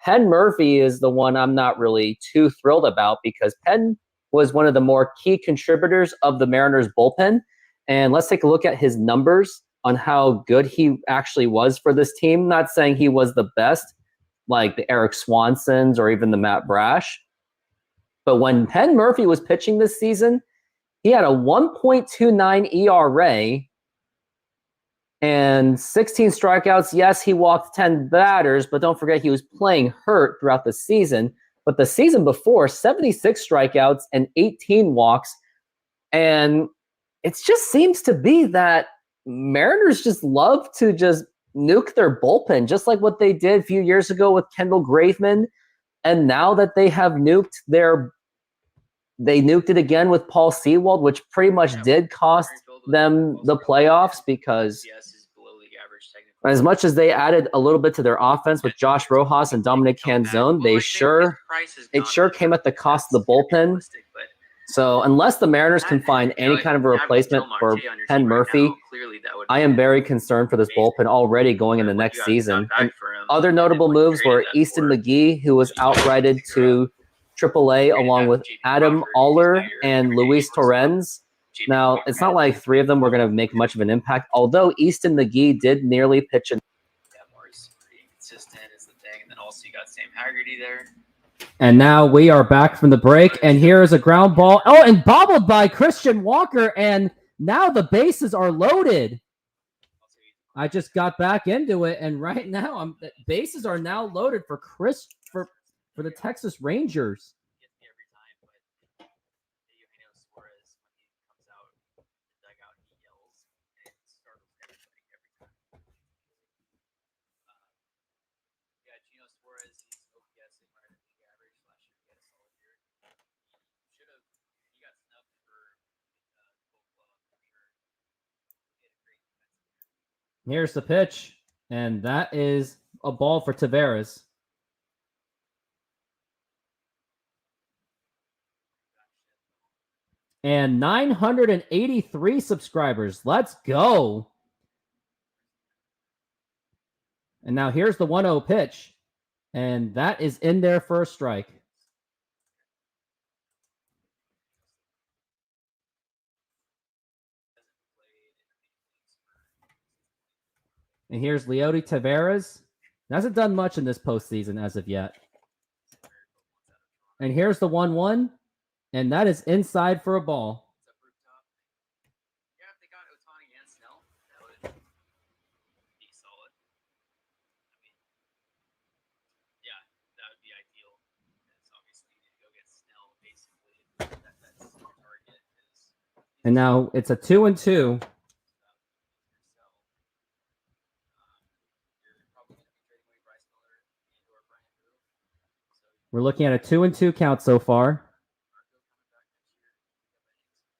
Penn Murphy is the one I'm not really too thrilled about, because Penn was one of the more key contributors of the Mariners bullpen. And let's take a look at his numbers on how good he actually was for this team. Not saying he was the best, like the Eric Swansons or even the Matt Brash. But when Penn Murphy was pitching this season, he had a 1.29 ERA and 16 strikeouts. Yes, he walked 10 batters, but don't forget he was playing hurt throughout the season. But the season before, 76 strikeouts and 18 walks. And it just seems to be that Mariners just love to just nuke their bullpen, just like what they did a few years ago with Kendall Graveman. And now that they have nuked they nuked it again with Paul Sewald, which pretty much did cost them the playoffs, because as much as they added a little bit to their offense with Josh Rojas and Dominic Canzone, it sure came at the cost of the bullpen. So unless the Mariners can find any kind of a replacement for Penn Murphy, I am very concerned for this bullpen already going in the next season. And other notable moves were Easton McGee, who was outrighted to AAA along with Adam Aller and Luis Torrens. Now, it's not like 3 of them were going to make much of an impact, although Easton McGee did nearly pitch in.
Yeah, Morris pretty inconsistent is the thing. And then also you got Sam Haggerty there.
And now we are back from the break, and here is a ground ball. Oh, and bobbled by Christian Walker, and now the bases are loaded. I just got back into it, and right now bases are now loaded for the Texas Rangers. Here's the pitch, and that is a ball for Tavares. And 983 subscribers. Let's go. And now here's the 1-0 pitch. And that is in there for a strike. And here's Leody Tavares. Hasn't done much in this postseason as of yet. And here's the 1-1. And that is inside for a ball.
Yeah, if they got Otani and Snell, that would be solid. I mean, yeah, that would be ideal. Because obviously you need to go get Snell, basically. That's your target.
And now it's a 2-2. We're looking at a 2-2 count so far.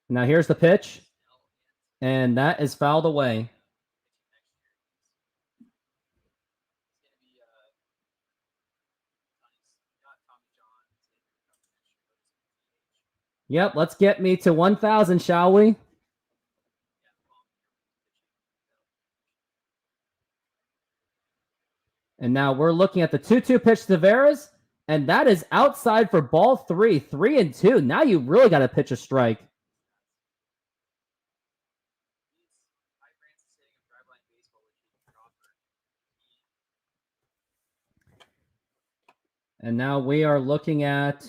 Now here's the pitch. And that is fouled away. Yep, let's get me to 1,000, shall we? And now we're looking at the 2-2 pitch to Tavares, and that is outside for ball 3, 3-2. Now you really got to pitch a strike. And now we are looking at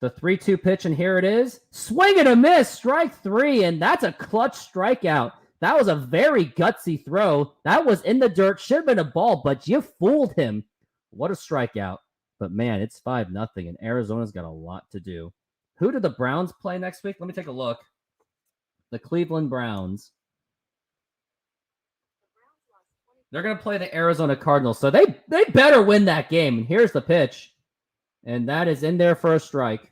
the 3-2 pitch, and here it is. Swing and a miss, strike 3, and that's a clutch strikeout. That was a very gutsy throw. That was in the dirt. Should have been a ball, but you fooled him. What a strikeout. But man, it's 5-0, and Arizona's got a lot to do. Who do the Browns play next week? Let me take a look. The Cleveland Browns. They're going to play the Arizona Cardinals, so they better win that game. And here's the pitch. And that is in there for a strike.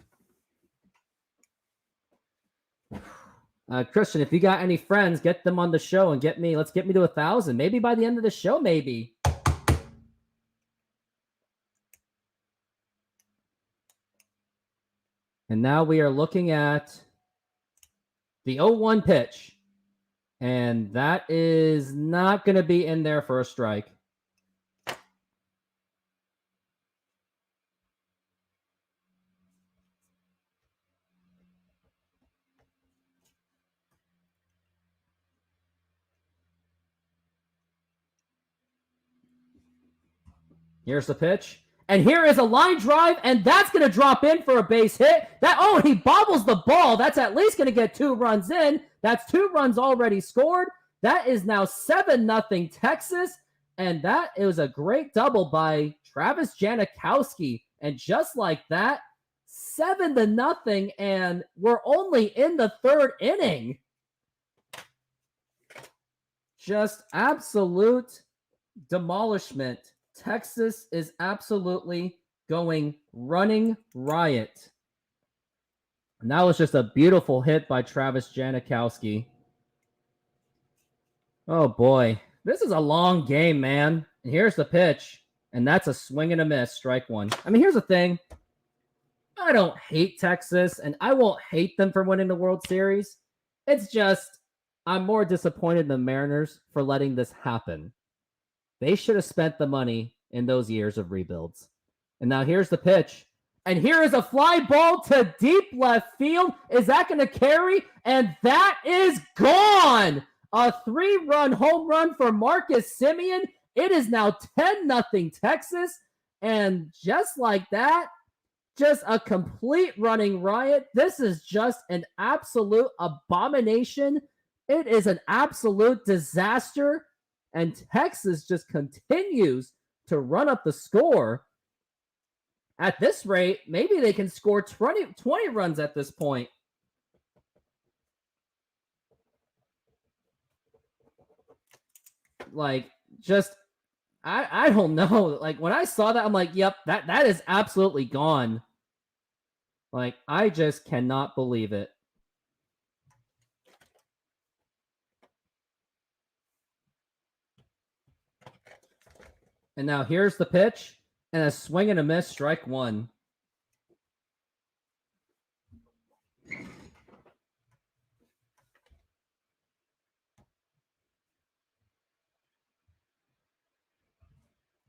Christian, if you got any friends, get them on the show and let's get me to 1,000. Maybe by the end of the show, maybe. And now we are looking at the 0-1 pitch. And that is not going to be in there for a strike. Here's the pitch. And here is a line drive, and that's going to drop in for a base hit. He bobbles the ball. That's at least going to get 2 runs in. That's 2 runs already scored. That is now 7-0 Texas. And that is a great double by Travis Janikowski. And just like that, 7-0, and we're only in the 3rd inning. Just absolute demolishment. Texas is absolutely going running riot. And that was just a beautiful hit by Travis Janikowski. Oh boy, this is a long game, man. And here's the pitch, and that's a swing and a miss, strike 1. I mean, here's the thing. I don't hate Texas, and I won't hate them for winning the World Series. It's just I'm more disappointed in the Mariners for letting this happen. They should have spent the money in those years of rebuilds. And now here's the pitch. And here is a fly ball to deep left field. Is that going to carry? And that is gone. A 3-run home run for Marcus Semien. It is now 10-0 Texas. And just like that, just a complete running riot. This is just an absolute abomination. It is an absolute disaster. And Texas just continues to run up the score. At this rate, maybe they can score 20 runs at this point. Like, just, I don't know. Like, when I saw that, I'm like, yep, that is absolutely gone. Like, I just cannot believe it. And now here's the pitch. And a swing and a miss, strike one.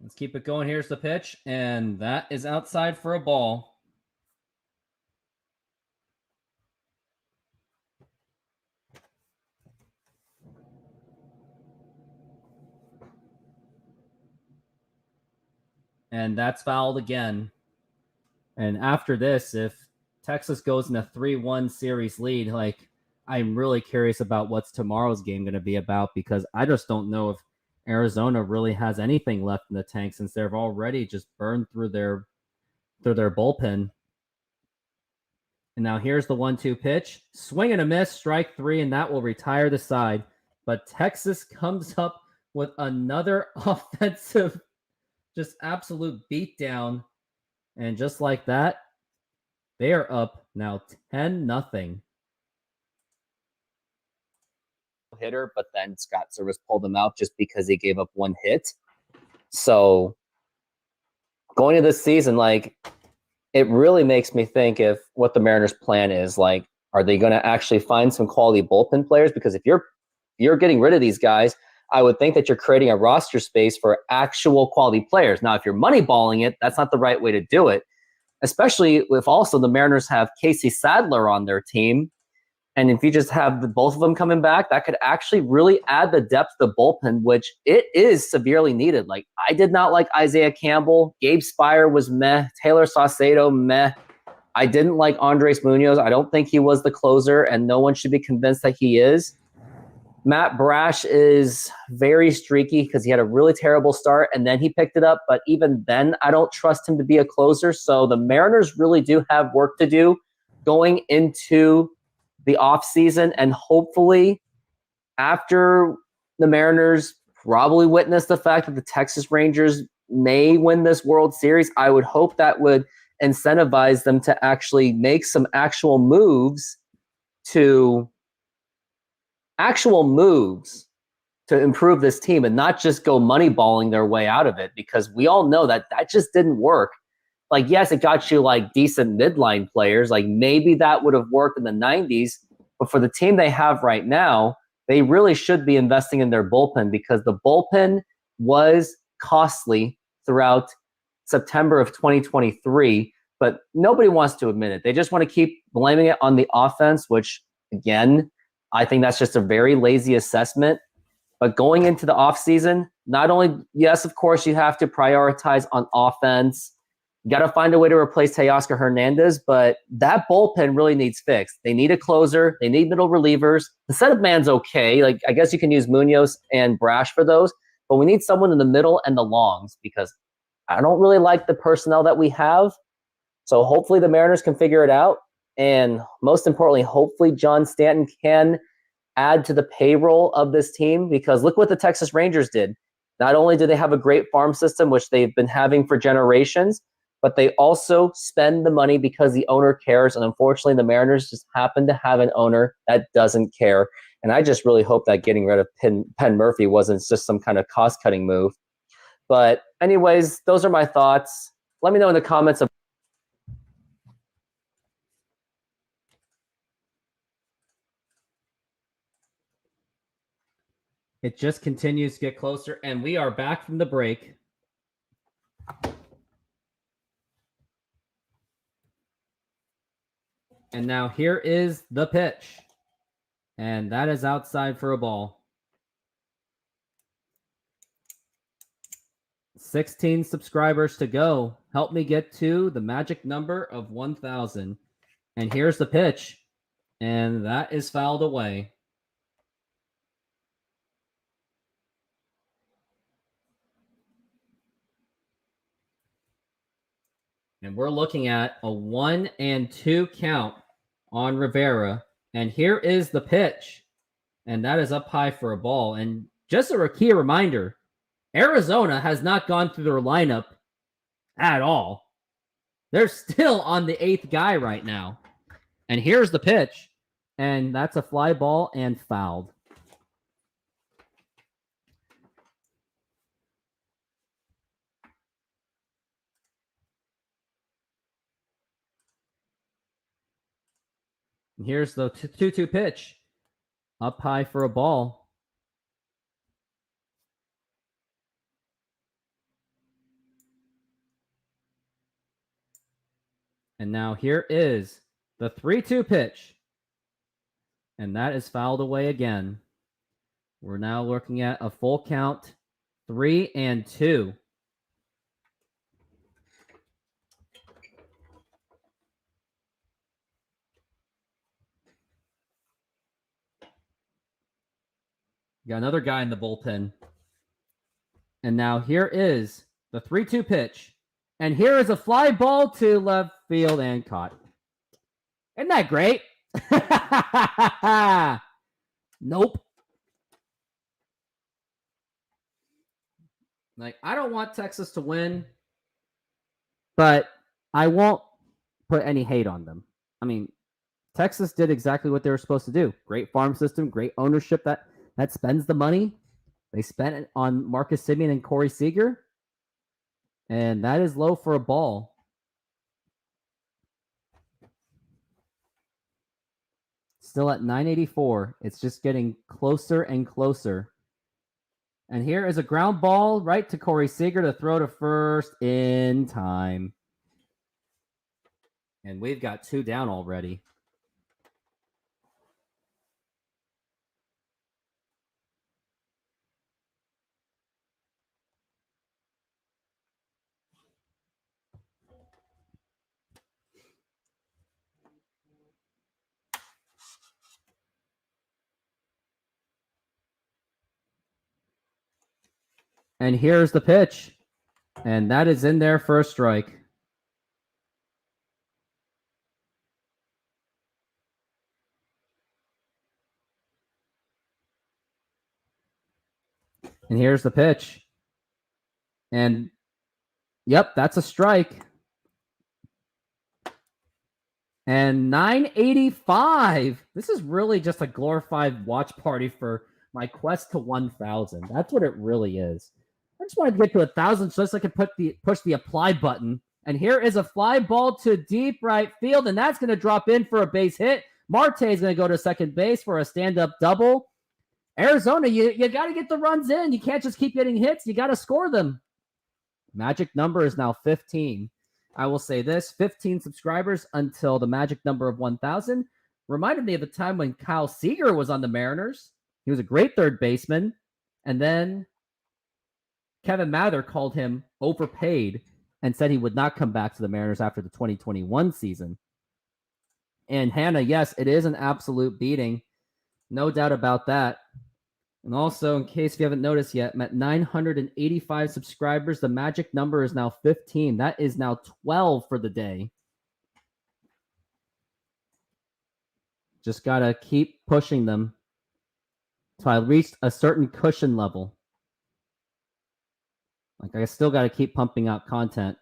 Let's keep it going. Here's the pitch. And that is outside for a ball. And that's fouled again. And after this, if Texas goes in a 3-1 series lead, like, I'm really curious about what's tomorrow's game going to be about, because I just don't know if Arizona really has anything left in the tank, since they've already just burned through their bullpen. And now here's the 1-2 pitch. Swing and a miss, strike three, and that will retire the side. But Texas comes up with another offensive, just absolute beatdown. And just like that, they are up now 10-0.
Hitter, but then Scott Service pulled him out just because he gave up one hit. So going into this season, like, it really makes me think if what the Mariners' plan is. Like, are they going to actually find some quality bullpen players? Because if you're getting rid of these guys, I would think that you're creating a roster space for actual quality players. Now, if you're moneyballing it, that's not the right way to do it, especially if also the Mariners have Casey Sadler on their team. And if you just have both of them coming back, that could actually really add the depth to the bullpen, which it is severely needed. Like, I did not like Isaiah Campbell. Gabe Spire was meh. Taylor Saucedo, meh. I didn't like Andres Munoz. I don't think he was the closer, and no one should be convinced that he is. Matt Brash is very streaky because he had a really terrible start, and then he picked it up. But even then, I don't trust him to be a closer. So the Mariners really do have work to do going into the offseason, and hopefully after the Mariners probably witness the fact that the Texas Rangers may win this World Series, I would hope that would incentivize them to actually make some actual moves to improve this team, and not just go moneyballing their way out of it, because we all know that just didn't work. Like, yes, it got you like decent midline players. Like, maybe that would have worked in the 90s, but for the team they have right now, they really should be investing in their bullpen, because the bullpen was costly throughout September of 2023, but nobody wants to admit it. They just want to keep blaming it on the offense, which, again, I think that's just a very lazy assessment. But going into the offseason, not only, yes, of course, you have to prioritize on offense. You got to find a way to replace Teoscar Hernandez, but that bullpen really needs fixed. They need a closer. They need middle relievers. The setup man's okay. Like, I guess you can use Munoz and Brash for those, but we need someone in the middle and the longs, because I don't really like the personnel that we have. So hopefully the Mariners can figure it out. And most importantly, hopefully John Stanton can add to the payroll of this team, because look what the Texas Rangers did. Not only do they have a great farm system, which they've been having for generations, but they also spend the money because the owner cares. And unfortunately, the Mariners just happen to have an owner that doesn't care. And I just really hope that getting rid of Penn Murphy wasn't just some kind of cost-cutting move. But anyways, those are my thoughts. Let me know in the comments.
It just continues to get closer, and we are back from the break. And now here is the pitch. And that is outside for a ball. 16 subscribers to go. Help me get to the magic number of 1,000. And here's the pitch. And that is fouled away. And we're looking at a 1-2 count on Rivera. And here is the pitch. And that is up high for a ball. And just a key reminder, Arizona has not gone through their lineup at all. They're still on the 8th guy right now. And here's the pitch. And that's a fly ball and fouled. Here's the 2-2 pitch. Up high for a ball. And now here is the 3-2 pitch. And that is fouled away again. We're now looking at a full count, 3-2. Got another guy in the bullpen. And now here is the 3-2 pitch. And here is a fly ball to left field and caught. Isn't that great? Nope. Like, I don't want Texas to win, but I won't put any hate on them. I mean, Texas did exactly what they were supposed to do. Great farm system, great ownership that spends the money. They spent it on Marcus Semien and Corey Seager. And that is low for a ball. Still at 984. It's just getting closer and closer. And here is a ground ball right to Corey Seager to throw to first in time. And we've got 2 down already. And here's the pitch. And that is in there for a strike. And here's the pitch. And, yep, that's a strike. And 985. This is really just a glorified watch party for my quest to 1,000. That's what it really is. I just wanted to get to 1,000 so I could push the apply button. And here is a fly ball to deep right field, and that's going to drop in for a base hit. Marte is going to go to second base for a stand-up double. Arizona, you got to get the runs in. You can't just keep getting hits. You got to score them. Magic number is now 15. I will say this, 15 subscribers until the magic number of 1,000. Reminded me of the time when Kyle Seager was on the Mariners. He was a great third baseman. And then Kevin Mather called him overpaid and said he would not come back to the Mariners after the 2021 season. And Hannah, yes, it is an absolute beating. No doubt about that. And also, in case you haven't noticed yet, I'm at 985 subscribers. The magic number is now 15. That is now 12 for the day. Just got to keep pushing them until I reached a certain cushion level. Like, I still got to keep pumping out content.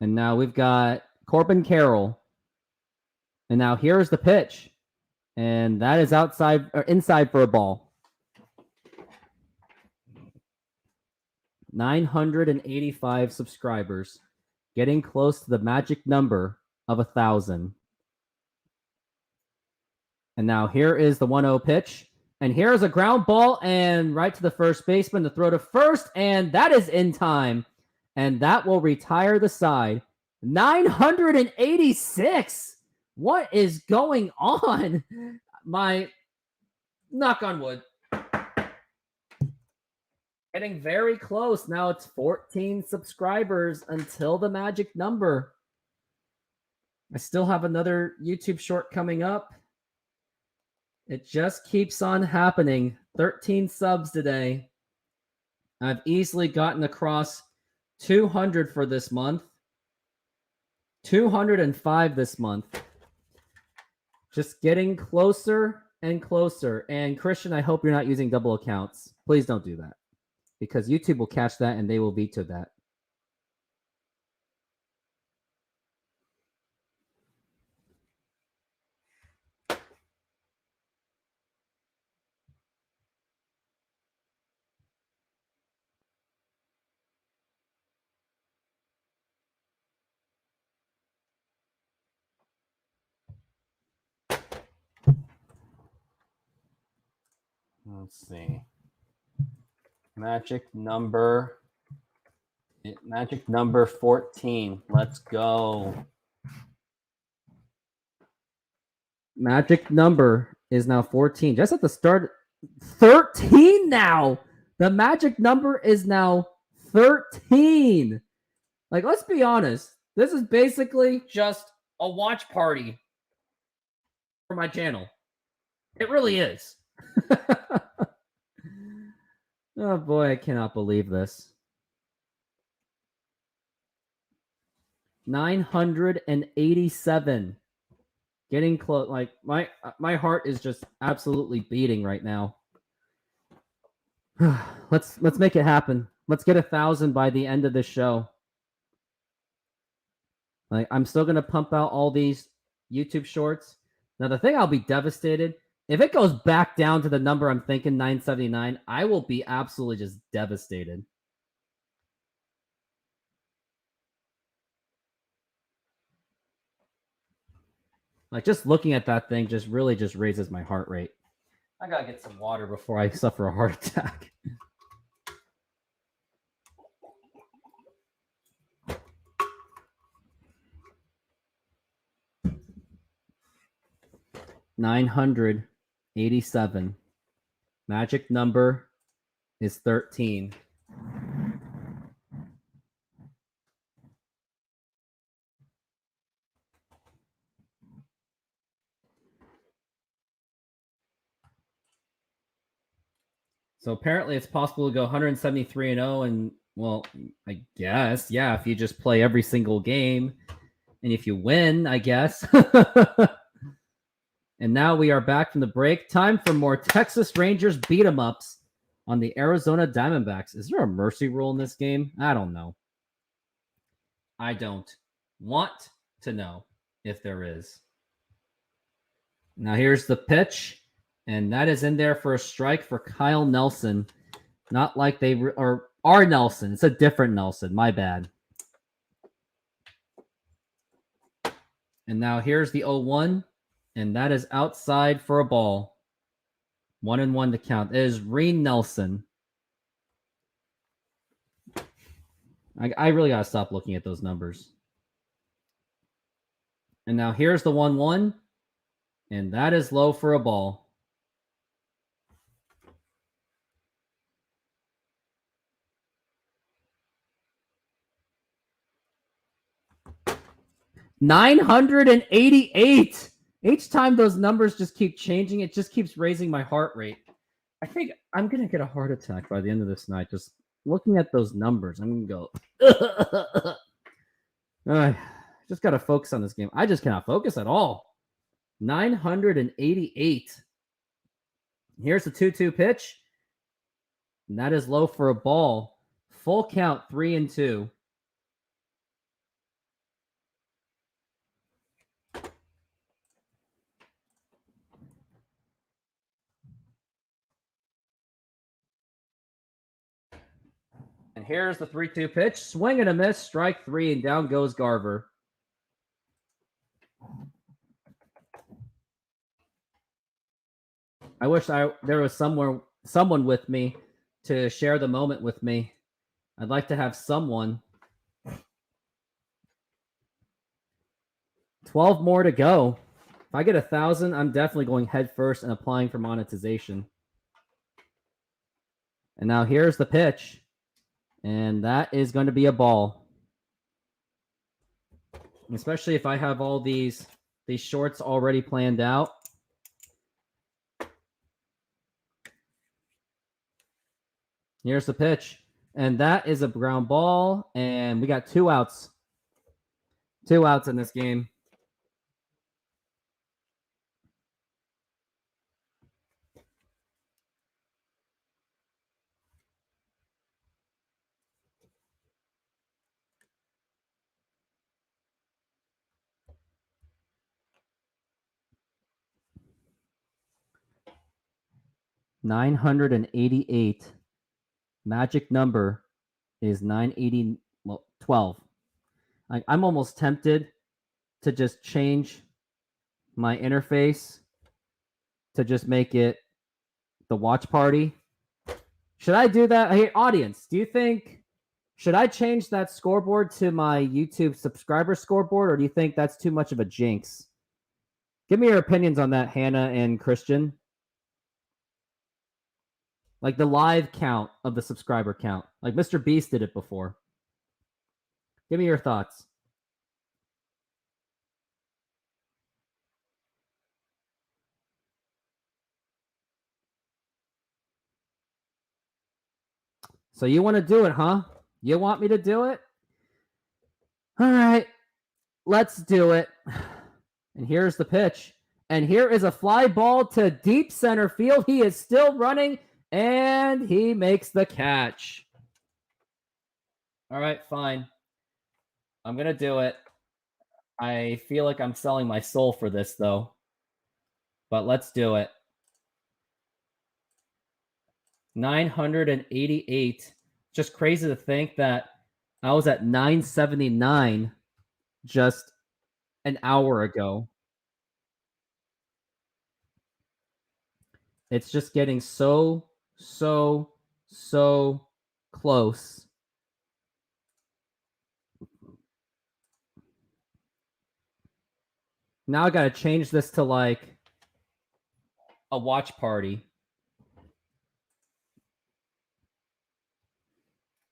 And now we've got Corbin Carroll. And now here's the pitch. And that is outside or inside for a ball. 985 subscribers. Getting close to the magic number of 1,000. And now here is the 1-0 pitch. And here's a ground ball and right to the first baseman to throw to first. And that is in time. And that will retire the side. 986. What is going on? My knock on wood. Getting very close. Now it's 14 subscribers until the magic number. I still have another YouTube short coming up. It just keeps on happening. 13 subs today. I've easily gotten across 200 for this month. 205 this month. Just getting closer and closer. And Christian, I hope you're not using double accounts. Please don't do that. Because YouTube will catch that and they will veto that.
Let's see. Magic number 14. Let's go.
Magic number is now 14. Just at the start, 13 now. The magic number is now 13. Like, let's be honest. This is basically just a watch party for my channel. It really is. Oh boy, I cannot believe this. 987. Getting close. Like my heart is just absolutely beating right now. Let's make it happen. Let's get 1,000 by the end of the show. Like, I'm still gonna pump out all these YouTube shorts. Now the thing, I'll be devastated if it goes back down to the number I'm thinking, 979. I will be absolutely just devastated. Like, just looking at that thing just really just raises my heart rate. I gotta get some water before I suffer a heart attack. $987. Magic number is 13. So apparently it's possible to go 173-0, and well, I guess, yeah, if you just play every single game and if you win, I guess. And now we are back from the break. Time for more Texas Rangers beat 'em ups on the Arizona Diamondbacks. Is there a mercy rule in this game? I don't know. I don't want to know if there is. Now here's the pitch, and that is in there for a strike for Kyle Nelson. Not like they are Nelson. It's a different Nelson. My bad. And now here's the 0-1, and that is outside for a ball. 1-1 to count. It is Reen Nelson. I really got to stop looking at those numbers. And now here's the 1-1, and that is low for a ball. $988. Each time those numbers just keep changing, it just keeps raising my heart rate. I think I'm going to get a heart attack by the end of this night. Just looking at those numbers, I'm going to go, just got to focus on this game. I just cannot focus at all. 988. Here's the 2-2 pitch. And that is low for a ball. Full count, 3-2. And here's the 3-2 pitch. Swing and a miss. Strike 3, and down goes Garver. I wish there was someone with me to share the moment with me. I'd like to have someone. 12 more to go. If I get 1,000, I'm definitely going head first and applying for monetization. And now here's the pitch. And that is going to be a ball. Especially if I have all these shorts already planned out. Here's the pitch. And that is a ground ball. And we got 2 outs. 2 outs in this game. $988. Magic number is 12. I'm almost tempted to just change my interface to just make it the watch party. Should I do that? Hey, audience, do you think, should I change that scoreboard to my YouTube subscriber scoreboard, or do you think that's too much of a jinx? Give me your opinions on that, Hannah and Christian. Like the live count of the subscriber count. Like Mr. Beast did it before. Give me your thoughts. So you want to do it, huh? You want me to do it? All right, let's do it. And here's the pitch. And here is a fly ball to deep center field. He is still running, and he makes the catch. All right, fine. I'm going to do it. I feel like I'm selling my soul for this, though. But let's do it. 988. Just crazy to think that I was at 979 just an hour ago. It's just getting so close. Now I gotta change this to like a watch party.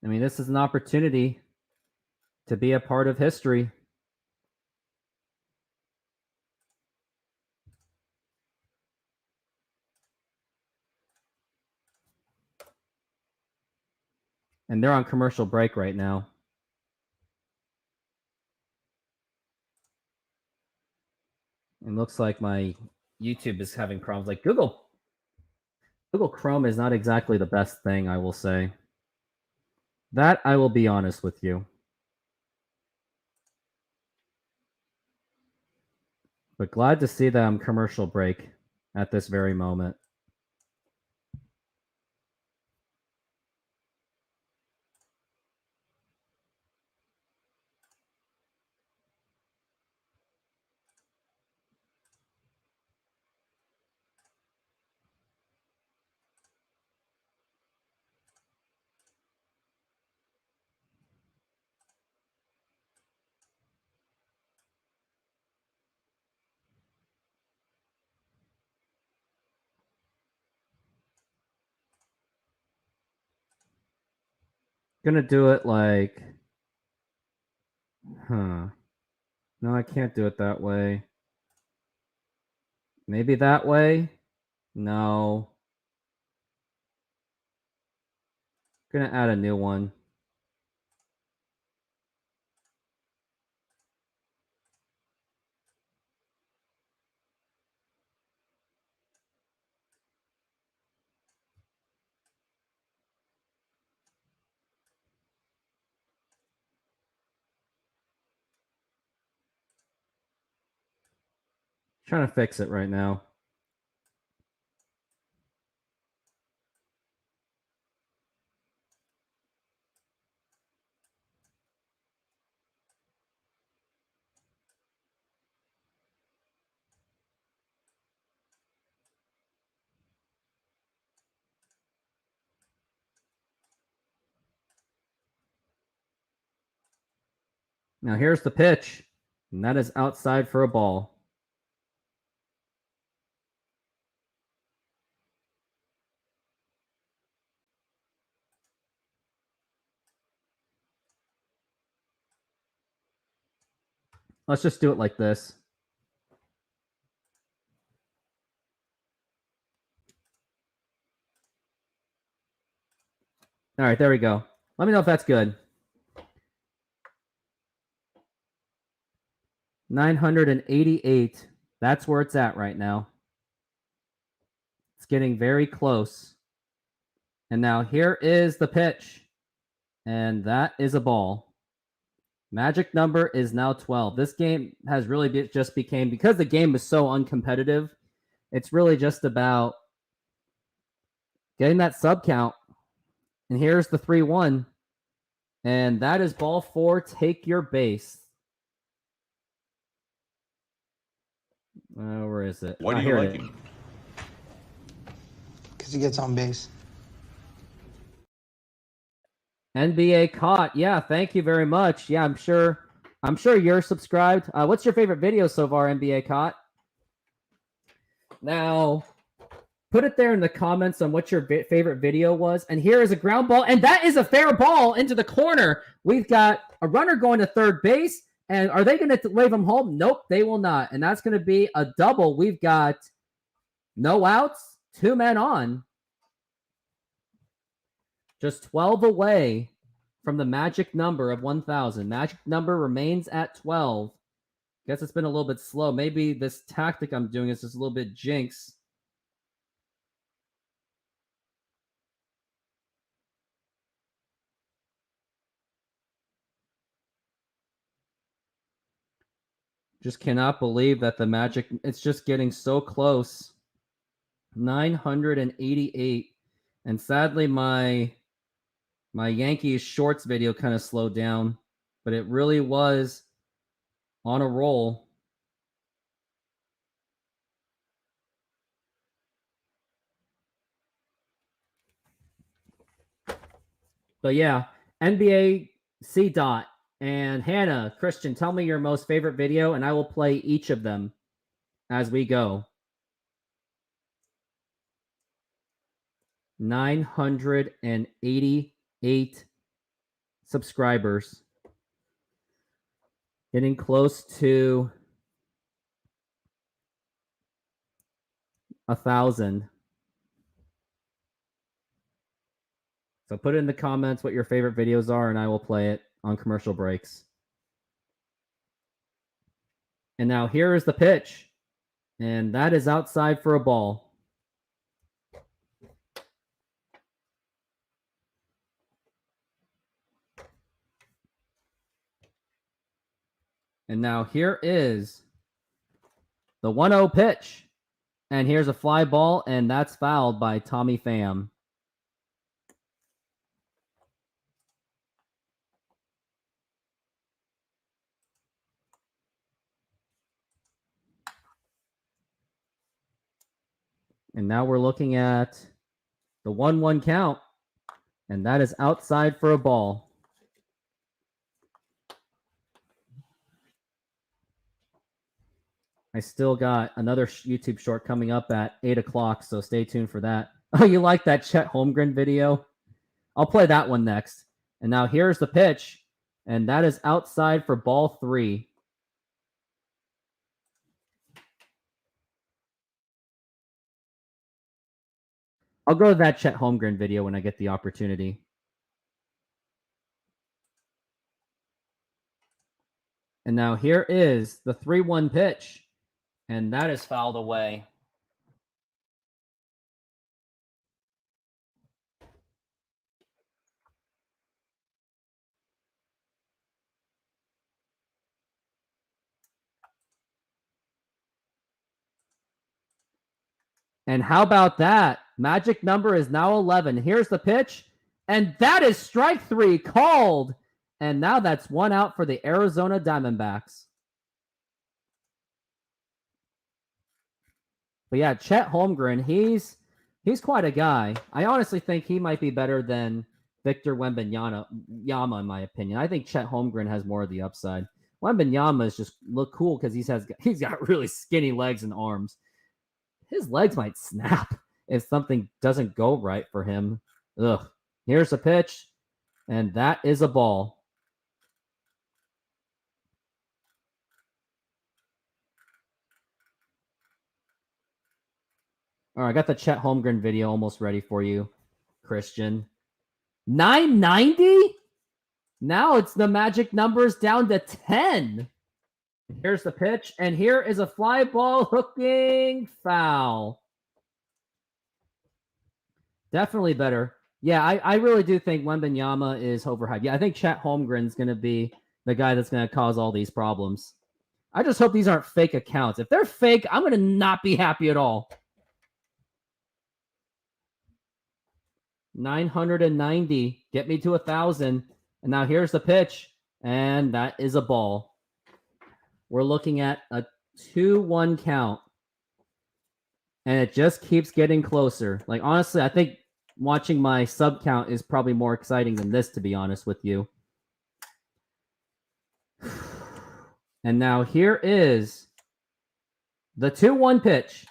I mean, this is an opportunity to be a part of history. And they're on commercial break right now. It looks like my YouTube is having problems. Like Google Chrome is not exactly the best thing, I will say. That I will be honest with you. But glad to see that I'm commercial break at this very moment. Gonna do it like, no, I can't do it that way. Maybe that way? No. Gonna add a new one. Trying to fix it right now. Now here's the pitch, and that is outside for a ball. Let's just do it like this. All right, there we go. Let me know if that's good. 988. That's where it's at right now. It's getting very close. And now here is the pitch. And that is a ball. Magic number is now 12. This game has really just became, because the game is so uncompetitive, it's really just about getting that sub count. And here's the 3-1. And that is ball 4. Take your base. Where is it?
Why do you
here
like
it
him? because he gets on base.
NBA caught. Yeah, thank you very much. Yeah, I'm sure you're subscribed. What's your favorite video so far, NBA caught? Now, put it there in the comments on what your favorite video was. And here is a ground ball, and that is a fair ball into the corner. We've got a runner going to third base, and are they going to wave him home? Nope, they will not. And that's going to be a double. We've got no outs, 2 men on. Just 12 away from the magic number of 1,000. Magic number remains at 12. Guess it's been a little bit slow. Maybe this tactic I'm doing is just a little bit jinx. Just cannot believe that the magic, it's just getting so close. 988. And sadly, my Yankees shorts video kind of slowed down, but it really was on a roll. But yeah, NBA C. Dot and Hannah, Christian, tell me your most favorite video, and I will play each of them as we go. 988 subscribers. Getting close to 1,000. So put it in the comments what your favorite videos are, and I will play it on commercial breaks. And now here is the pitch. And that is outside for a ball. And now here is the 1-0 pitch. And here's a fly ball, and that's fouled by Tommy Pham. And now we're looking at the 1-1 count, and that is outside for a ball. I still got another YouTube short coming up at 8 o'clock, so stay tuned for that. Oh, you like that Chet Holmgren video? I'll play that one next. And now here's the pitch, and that is outside for ball 3. I'll go to that Chet Holmgren video when I get the opportunity. And now here is the 3-1 pitch. And that is fouled away. And how about that? Magic number is now 11. Here's the pitch. And that is strike 3 called. And now that's 1 out for the Arizona Diamondbacks. But yeah, Chet Holmgren, he's quite a guy. I honestly think he might be better than Victor Wembanyama, in my opinion. I think Chet Holmgren has more of the upside. Wembanyama is just look cool because he's got really skinny legs and arms. His legs might snap if something doesn't go right for him. Ugh. Here's a pitch, and that is a ball. All right, I got the Chet Holmgren video almost ready for you, Christian. 990? Now it's the magic numbers down to 10. Here's the pitch, and here is a fly ball hooking foul. Definitely better. Yeah, I really do think Wembanyama is overhyped. Yeah, I think Chet Holmgren's going to be the guy that's going to cause all these problems. I just hope these aren't fake accounts. If they're fake, I'm going to not be happy at all. 990. Get me to 1,000. And now here's the pitch. And that is a ball. We're looking at a 2-1 count. And it just keeps getting closer. Like, honestly, I think watching my sub count is probably more exciting than this, to be honest with you. And now here is the 2-1 pitch.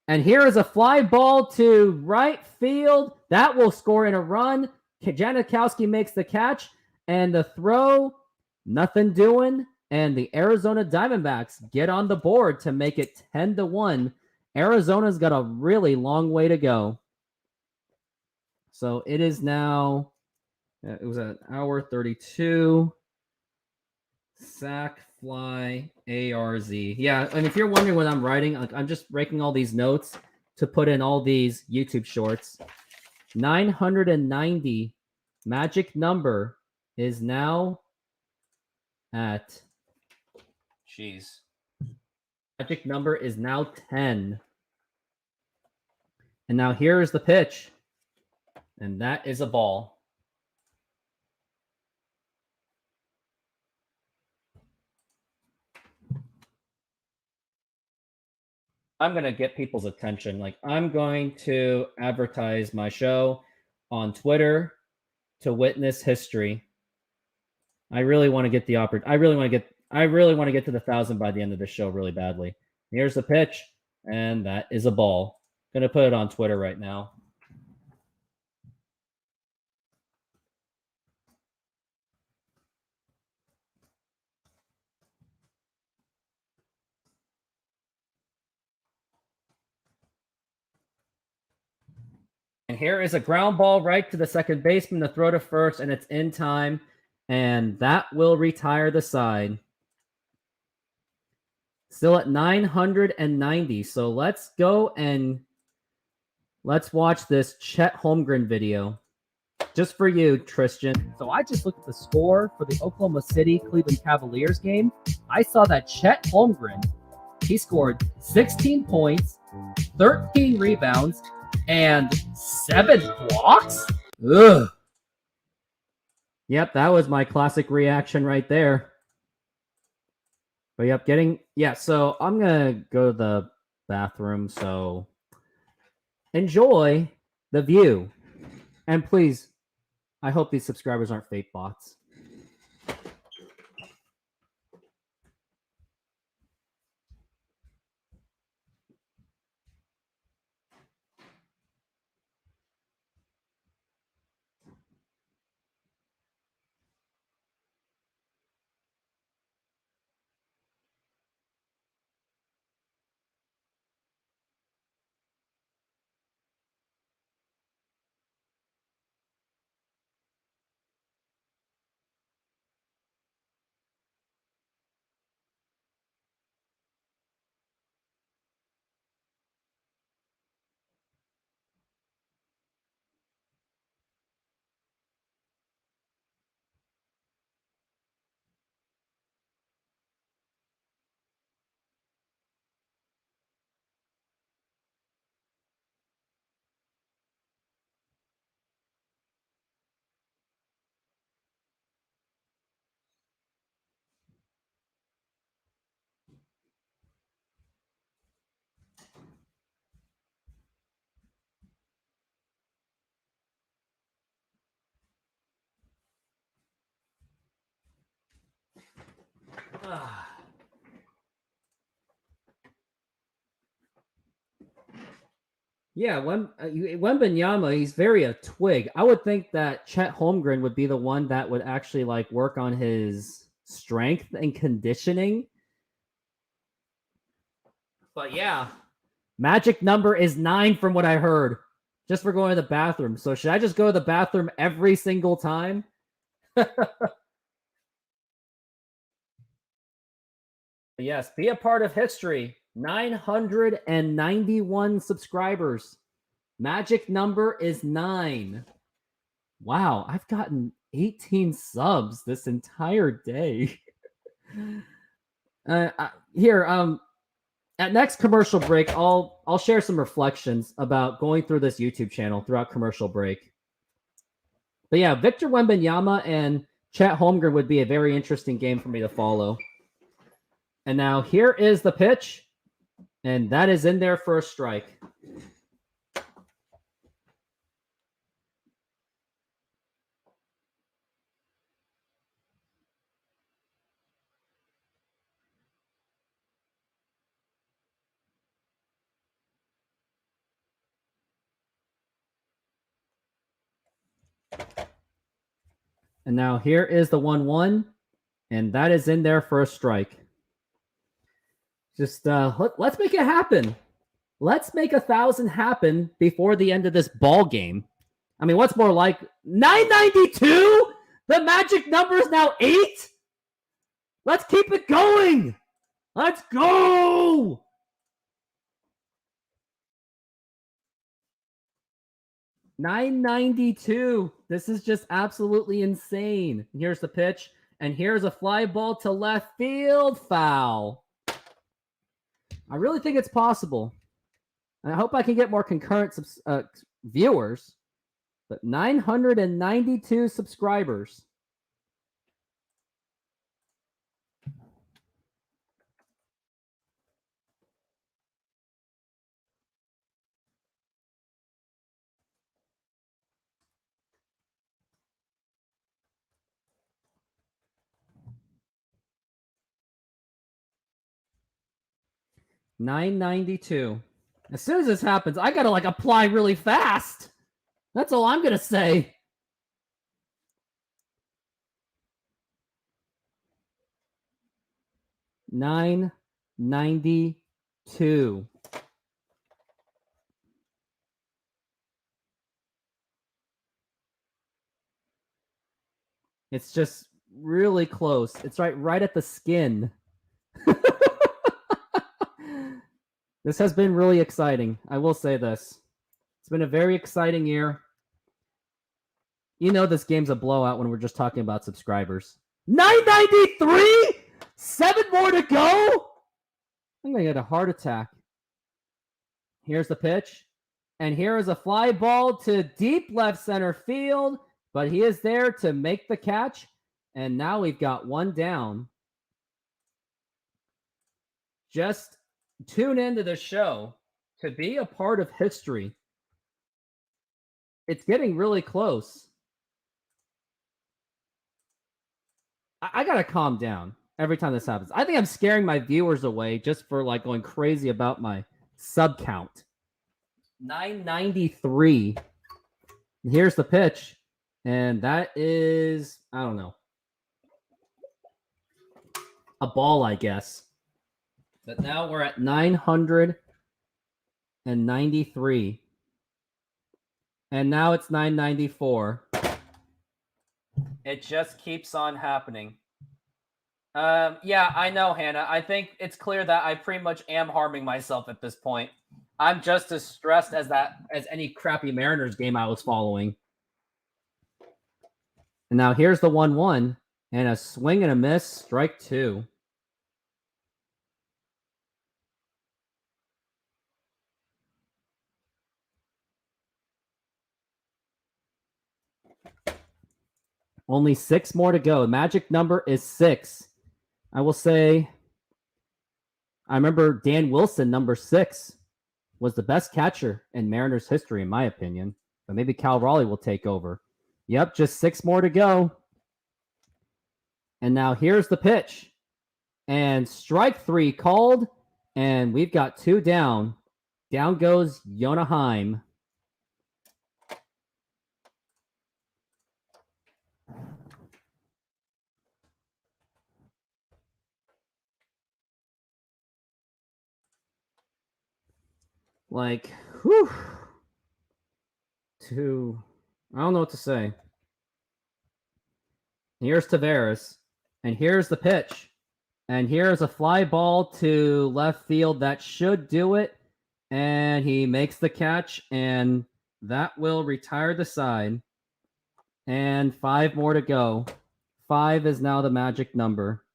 And here is a fly ball to right field. That will score in a run. Janikowski makes the catch. And the throw, nothing doing. And the Arizona Diamondbacks get on the board to make it 10-1. Arizona's got a really long way to go. So it is now, it was an hour 32. Sack, fly, ARZ. Yeah, and if you're wondering what I'm writing, like, I'm just breaking all these notes to put in all these YouTube shorts. 990 magic number is now at, jeez. Magic number is now 10. And now here is the pitch. And that is a ball. I'm going to get people's attention. Like, I'm going to advertise my show on Twitter to witness history. I really want to get the I really want to get to the 1,000 by the end of the show really badly. Here's the pitch, and that is a ball. Going to put it on Twitter right now. And here is a ground ball right to the second baseman, the throw to first, and it's in time. And that will retire the side. Still at 990. So let's go and let's watch this Chet Holmgren video. Just for you, Tristan. So I just looked at the score for the Oklahoma City Cleveland Cavaliers game. I saw that Chet Holmgren, he scored 16 points, 13 rebounds, and 7 blocks? Ugh. Yep, that was my classic reaction right there. But yep, so I'm going to go to the bathroom, so enjoy the view. And please, I hope these subscribers aren't fake bots. Yeah, Wembanyama, he's very a twig. I would think that Chet Holmgren would be the one that would actually like work on his strength and conditioning. But yeah, magic number is 9 from what I heard, just for going to the bathroom. So should I just go to the bathroom every single time? Yes, be a part of history. 991 subscribers. Magic number is 9. Wow, I've gotten 18 subs this entire day. Here, at next commercial break, I'll share some reflections about going through this YouTube channel throughout commercial break. But yeah, Victor Wembanyama and Chet Holmgren would be a very interesting game for me to follow. And now here is the pitch. And that is in there for a strike. And now here is the 1-1, and that is in there for a strike. Just let's make it happen. Let's make 1,000 happen before the end of this ball game. I mean, what's more like 992? The magic number is now 8? Let's keep it going. Let's go. $992. This is just absolutely insane. Here's the pitch, and here's a fly ball to left field. Foul. I really think it's possible. I hope I can get more concurrent viewers. But 992 subscribers. $992. As soon as this happens, I gotta apply really fast. That's all I'm gonna say. $992. It's just really close. It's right at the skin. This has been really exciting. I will say this. It's been a very exciting year. You know this game's a blowout when we're just talking about subscribers. 993? 7 more to go? I'm going to get a heart attack. Here's the pitch. And here is a fly ball to deep left center field. But he is there to make the catch. And now we've got one down. Just tune into the show to be a part of history. It's getting really close. I gotta calm down every time this happens. I think I'm scaring my viewers away just for going crazy about my sub count. 993. Here's the pitch. And that is, I don't know, a ball, I guess. But now we're at 993. And now it's 994. It just keeps on happening. Yeah, I know, Hannah. I think it's clear that I pretty much am harming myself at this point. I'm just as stressed as any crappy Mariners game I was following. And now here's the 1-1 and a swing and a miss, strike 2. Only 6 more to go. The magic number is 6. I will say, I remember Dan Wilson, number 6, was the best catcher in Mariners history, in my opinion. But maybe Cal Raleigh will take over. Yep, just 6 more to go. And now here's the pitch. And strike 3 called. And we've got 2 down. Down goes Yona Heim. Whew. I don't know what to say. Here's Taveras. And here's the pitch. And here's a fly ball to left field that should do it. And he makes the catch, and that will retire the side. And 5 more to go. 5 is now the magic number.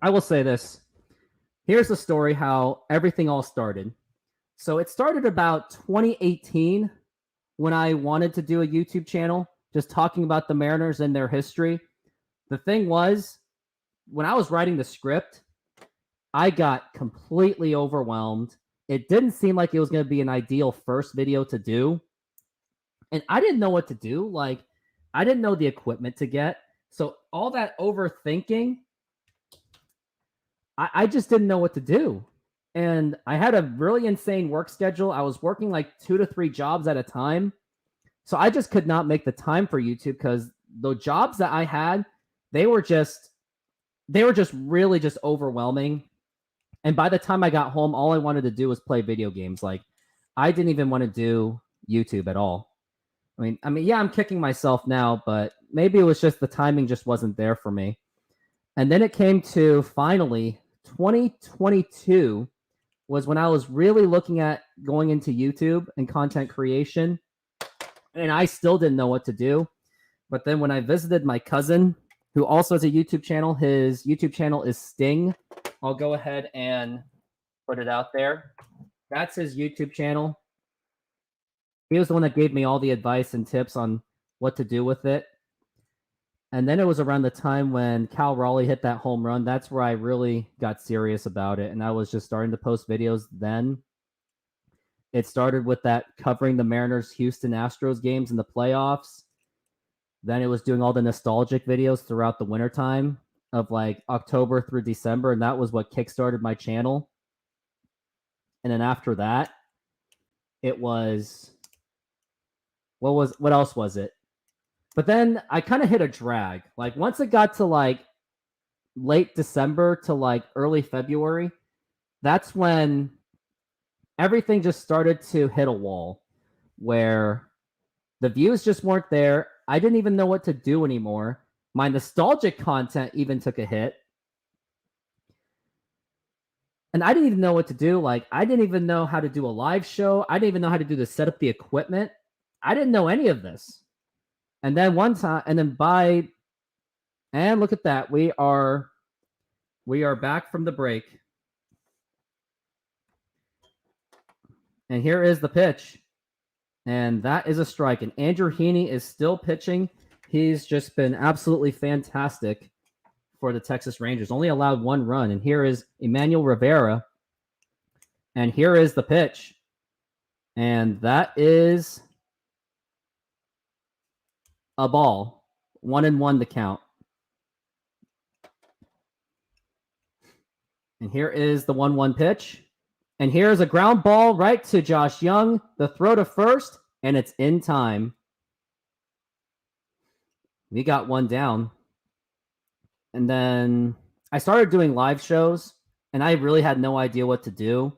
I will say this. here's the story how everything all started. So it started about 2018 when I wanted to do a YouTube channel just talking about the Mariners and their history. The thing was, when I was writing the script, I got completely overwhelmed. It didn't seem like it was going to be an ideal first video to do. And I didn't know what to do. Like, I didn't know the equipment to get. So all that overthinking, I just didn't know what to do. And I had a really insane work schedule. I was working like 2 to 3 jobs at a time. So I just could not make the time for YouTube because the jobs that I had, they were just really just overwhelming. And by the time I got home, all I wanted to do was play video games. Like, I didn't even want to do YouTube at all. I mean, yeah, I'm kicking myself now, but maybe it was just the timing just wasn't there for me. And then it came to finally 2022 was when I was really looking at going into YouTube and content creation. And I still didn't know what to do. But then when I visited my cousin, who also has a YouTube channel, his YouTube channel is Sting. I'll go ahead and put it out there. That's his YouTube channel. He was the one that gave me all the advice and tips on what to do with it. And then it was around the time when Cal Raleigh hit that home run. That's where I really got serious about it. And I was just starting to post videos then. It started with that covering the Mariners Houston Astros games in the playoffs. Then it was doing all the nostalgic videos throughout the wintertime of like October through December. And that was what kickstarted my channel. And then after that, it was, what else was it? But then I kind of hit a drag. Like once it got to like late December to like early February, that's when everything just started to hit a wall where the views just weren't there. I didn't even know what to do anymore. My nostalgic content even took a hit. And I didn't even know what to do. Like, I didn't even know how to do a live show. I didn't even know how to do set up the equipment. I didn't know any of this. And then one time, and look at that. We are back from the break. And here is the pitch. And that is a strike. And Andrew Heaney is still pitching. He's just been absolutely fantastic for the Texas Rangers. Only allowed 1 run. And here is Emmanuel Rivera. And here is the pitch. And that is a ball. 1-1 to count. And here is the 1-1 pitch. And here's a ground ball right to Josh Young. The throw to first, and it's in time. We got 1 down. And then I started doing live shows, and I really had no idea what to do.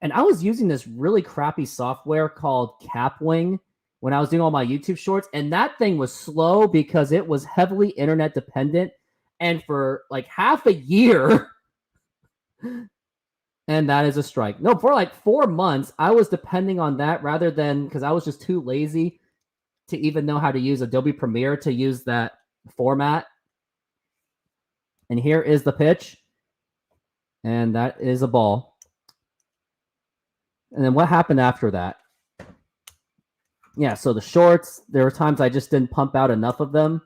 And I was using this really crappy software called Capwing when I was doing all my YouTube shorts, and that thing was slow because it was heavily internet dependent. And for like half a year, and that is a strike. No, for like 4 months, I was depending on that rather than because I was just too lazy to even know how to use Adobe Premiere to use that format. And here is the pitch. And that is a ball. And then what happened after that? Yeah, so the shorts, there were times I just didn't pump out enough of them.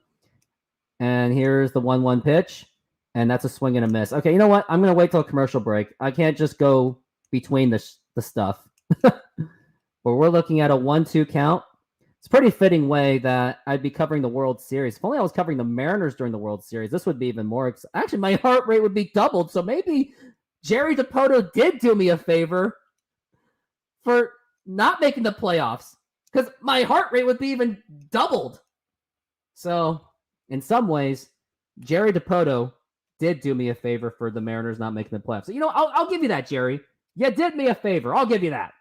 And here's the 1-1 pitch. And that's a swing and a miss. Okay, you know what? I'm going to wait till a commercial break. I can't just go between the stuff. But we're looking at a 1-2 count. It's a pretty fitting way that I'd be covering the World Series. If only I was covering the Mariners during the World Series, this would be even more. Actually, my heart rate would be doubled. So maybe Jerry DiPoto did do me a favor for not making the playoffs because my heart rate would be even doubled. So in some ways, Jerry DiPoto did do me a favor for the Mariners not making the playoffs. So, you know, I'll give you that, Jerry. You did me a favor. I'll give you that.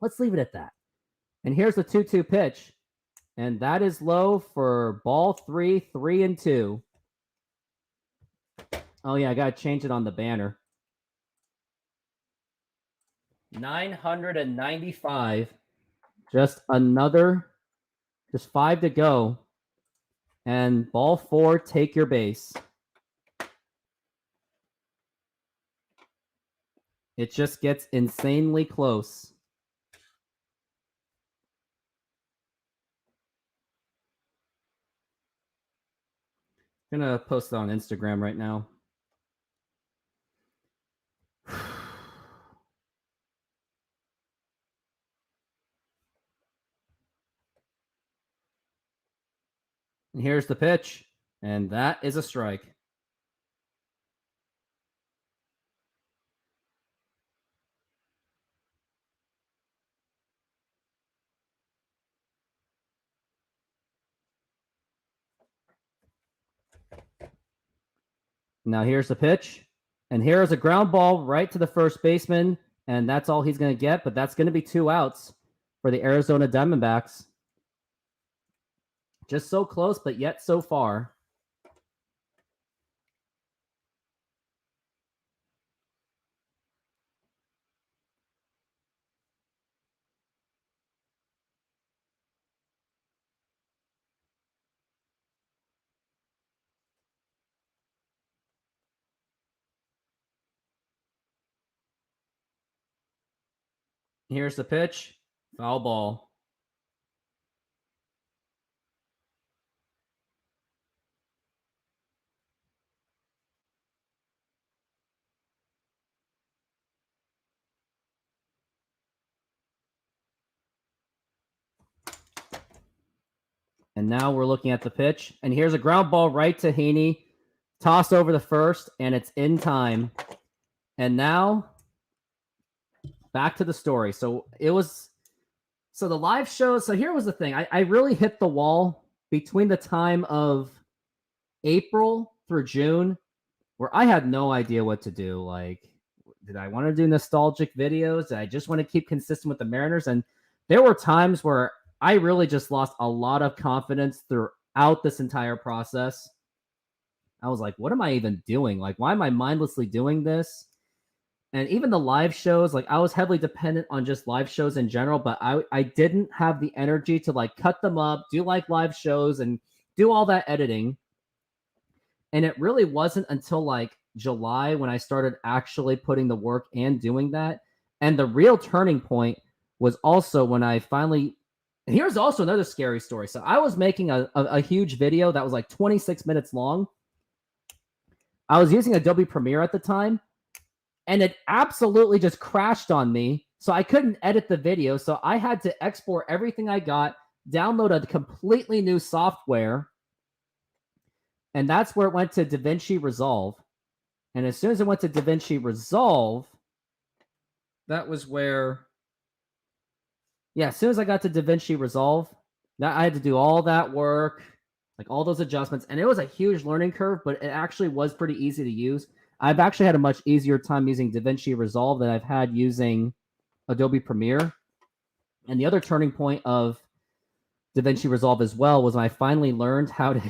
Let's leave it at that. And here's the 2-2 pitch. And that is low for ball 3, 3-2. Oh, yeah, I got to change it on the banner. 995. Just 5 to go. And ball 4, take your base. It just gets insanely close. I'm gonna post it on Instagram right now. And here's the pitch, and that is a strike. Now here's the pitch, and here is a ground ball right to the first baseman, and that's all he's going to get, but that's going to be 2 outs for the Arizona Diamondbacks. Just so close, but yet so far. Here's the pitch, foul ball. And now we're looking at the pitch. And here's a ground ball right to Heaney. Tossed over the first, and it's in time. And now, back to the story. So the live show. So here was the thing. I really hit the wall between the time of April through June, where I had no idea what to do. Like, did I want to do nostalgic videos? Did I just want to keep consistent with the Mariners? And there were times where I really just lost a lot of confidence throughout this entire process. I was like, what am I even doing? Like, why am I mindlessly doing this? And even the live shows, like I was heavily dependent on just live shows in general, but I didn't have the energy to like cut them up, do like live shows and do all that editing. And it really wasn't until like July when I started actually putting the work and doing that. And the real turning point was also when I finally, and here's also another scary story. So I was making a huge video that was like 26 minutes long. I was using Adobe Premiere at the time, and it absolutely just crashed on me. So I couldn't edit the video. So I had to export everything I got, download a completely new software. And that's where it went to DaVinci Resolve. And as soon as it went to DaVinci Resolve, that was where, yeah, as soon as I got to DaVinci Resolve, that I had to do all that work, like all those adjustments. And it was a huge learning curve, but it actually was pretty easy to use. I've actually had a much easier time using DaVinci Resolve than I've had using Adobe Premiere. And the other turning point of DaVinci Resolve as well was when I finally learned how to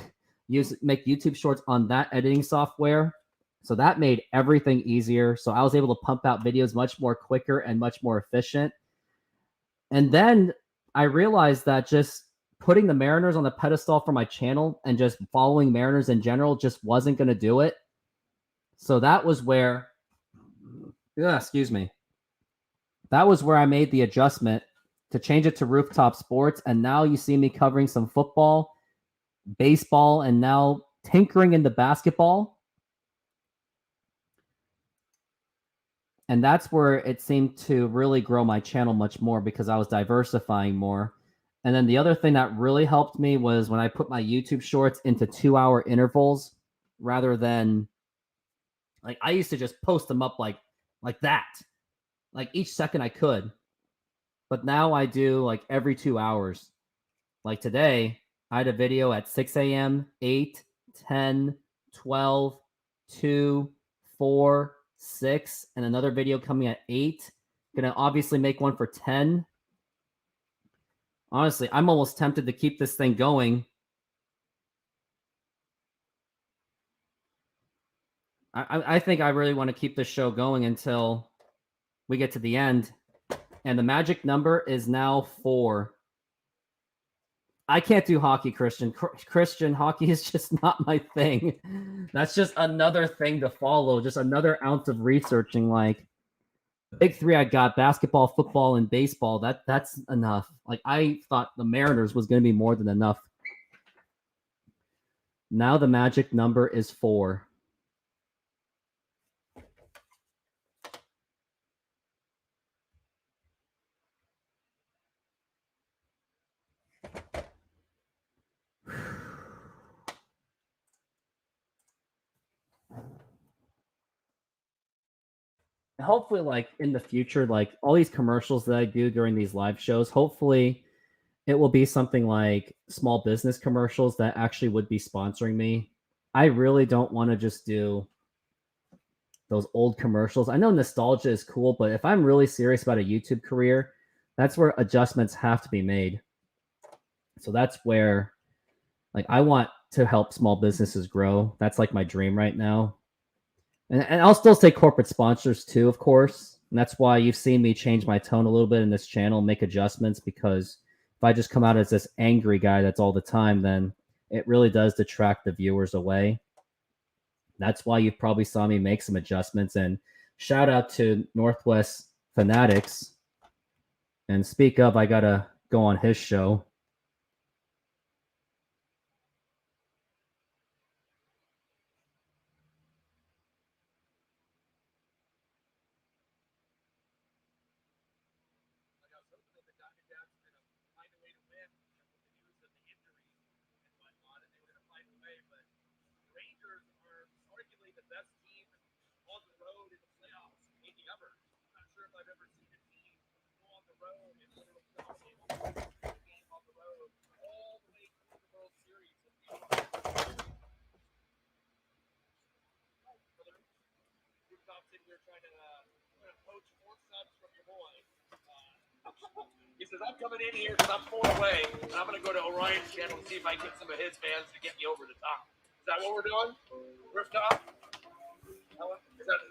make YouTube shorts on that editing software. So that made everything easier. So I was able to pump out videos much more quicker and much more efficient. And then I realized that just putting the Mariners on the pedestal for my channel and just following Mariners in general just wasn't going to do it. So that was where, excuse me. That was where I made the adjustment to change it to Rooftop Sports. And now you see me covering some football, baseball, and now tinkering into basketball. And that's where it seemed to really grow my channel much more because I was diversifying more. And then the other thing that really helped me was when I put my YouTube shorts into 2-hour intervals rather than, like, I used to just post them up like that, like each second I could. But now I do like every 2 hours. Like today, I had a video at 6 a.m., 8, 10, 12, 2, 4, 6, and another video coming at 8. Gonna obviously make one for 10. Honestly, I'm almost tempted to keep this thing going. I think I really want to keep this show going until we get to the end. And the magic number is now 4. I can't do hockey, Christian. Christian, hockey is just not my thing. That's just another thing to follow. Just another ounce of researching. Like, The big three I got: basketball, football, and baseball. That's enough. Like I thought the Mariners was going to be more than enough. Now the magic number is 4. Hopefully, like in the future, like all these commercials that I do during these live shows, hopefully it will be something like small business commercials that actually would be sponsoring me. I really don't want to just do those old commercials. I know nostalgia is cool, but if I'm really serious about a YouTube career, that's where adjustments have to be made. So that's where like I want to help small businesses grow. That's like my dream right now. And I'll still say corporate sponsors too, of course. And that's why you've seen me change my tone a little bit in this channel, make adjustments, because if I just come out as this angry guy that's all the time, then it really does detract the viewers away. That's why you probably saw me make some adjustments. And shout out to Northwest Fanatics. And speak of, I got to go on his show.
He says, I'm coming in here because I'm 4 away, and I'm going to go to Orion's channel and see if I can get some of his fans to get me over the top. Is that what we're doing? Rooftop?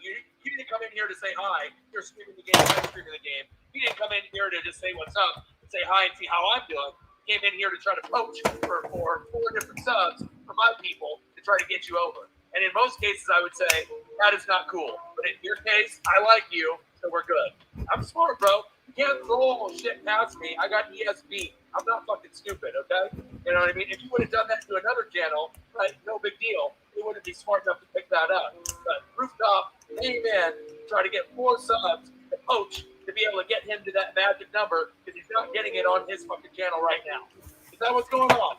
You didn't come in here to say hi. You're streaming the game. I'm streaming the game. You didn't come in here to just say what's up and say hi and see how I'm doing. You came in here to try to poach for 4 different subs for my people to try to get you over. And in most cases, I would say, that is not cool. But in your case, I like you, so we're good. I'm smart, bro. You can't throw shit past me. I got ESB. I'm not fucking stupid, okay? You know what I mean? If you would have done that to another channel, right, no big deal. You wouldn't be smart enough to pick that up. But Rooftop came in, try to get 4 subs to poach to be able to get him to that magic number because he's not getting it on his fucking channel right now. Is that what's going on?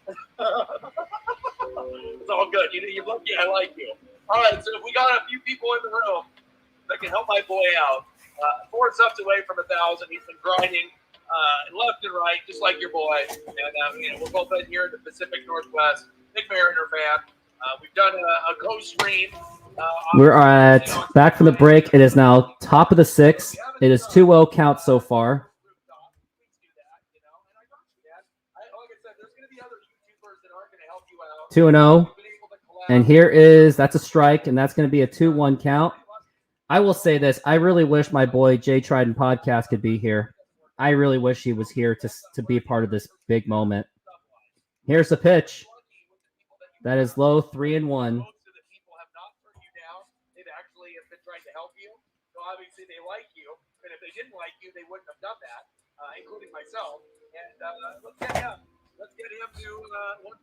It's all good. You're lucky I like you. All right, so we got a few people in the room that can help my boy out. 4 subs away from 1,000. He's been grinding left and right, just like your boy. And we're both in here in the Pacific Northwest. Big Mariner fan. We've done a co-stream.
We're at back from the break. It is now top of the 6th. It is 2-0 count so far. 2-0. And here is, that's a strike, and that's going to be a 2-1 count. I will say this. I really wish my boy Jay Trident Podcast could be here. I really wish he was here to be part of this big moment. Here's the pitch. That is low, 3-1.
They've actually have been trying to help you. So obviously they like you. And if they didn't like you, they wouldn't have done that, including myself. And let's get him. Let's get him to 1,000.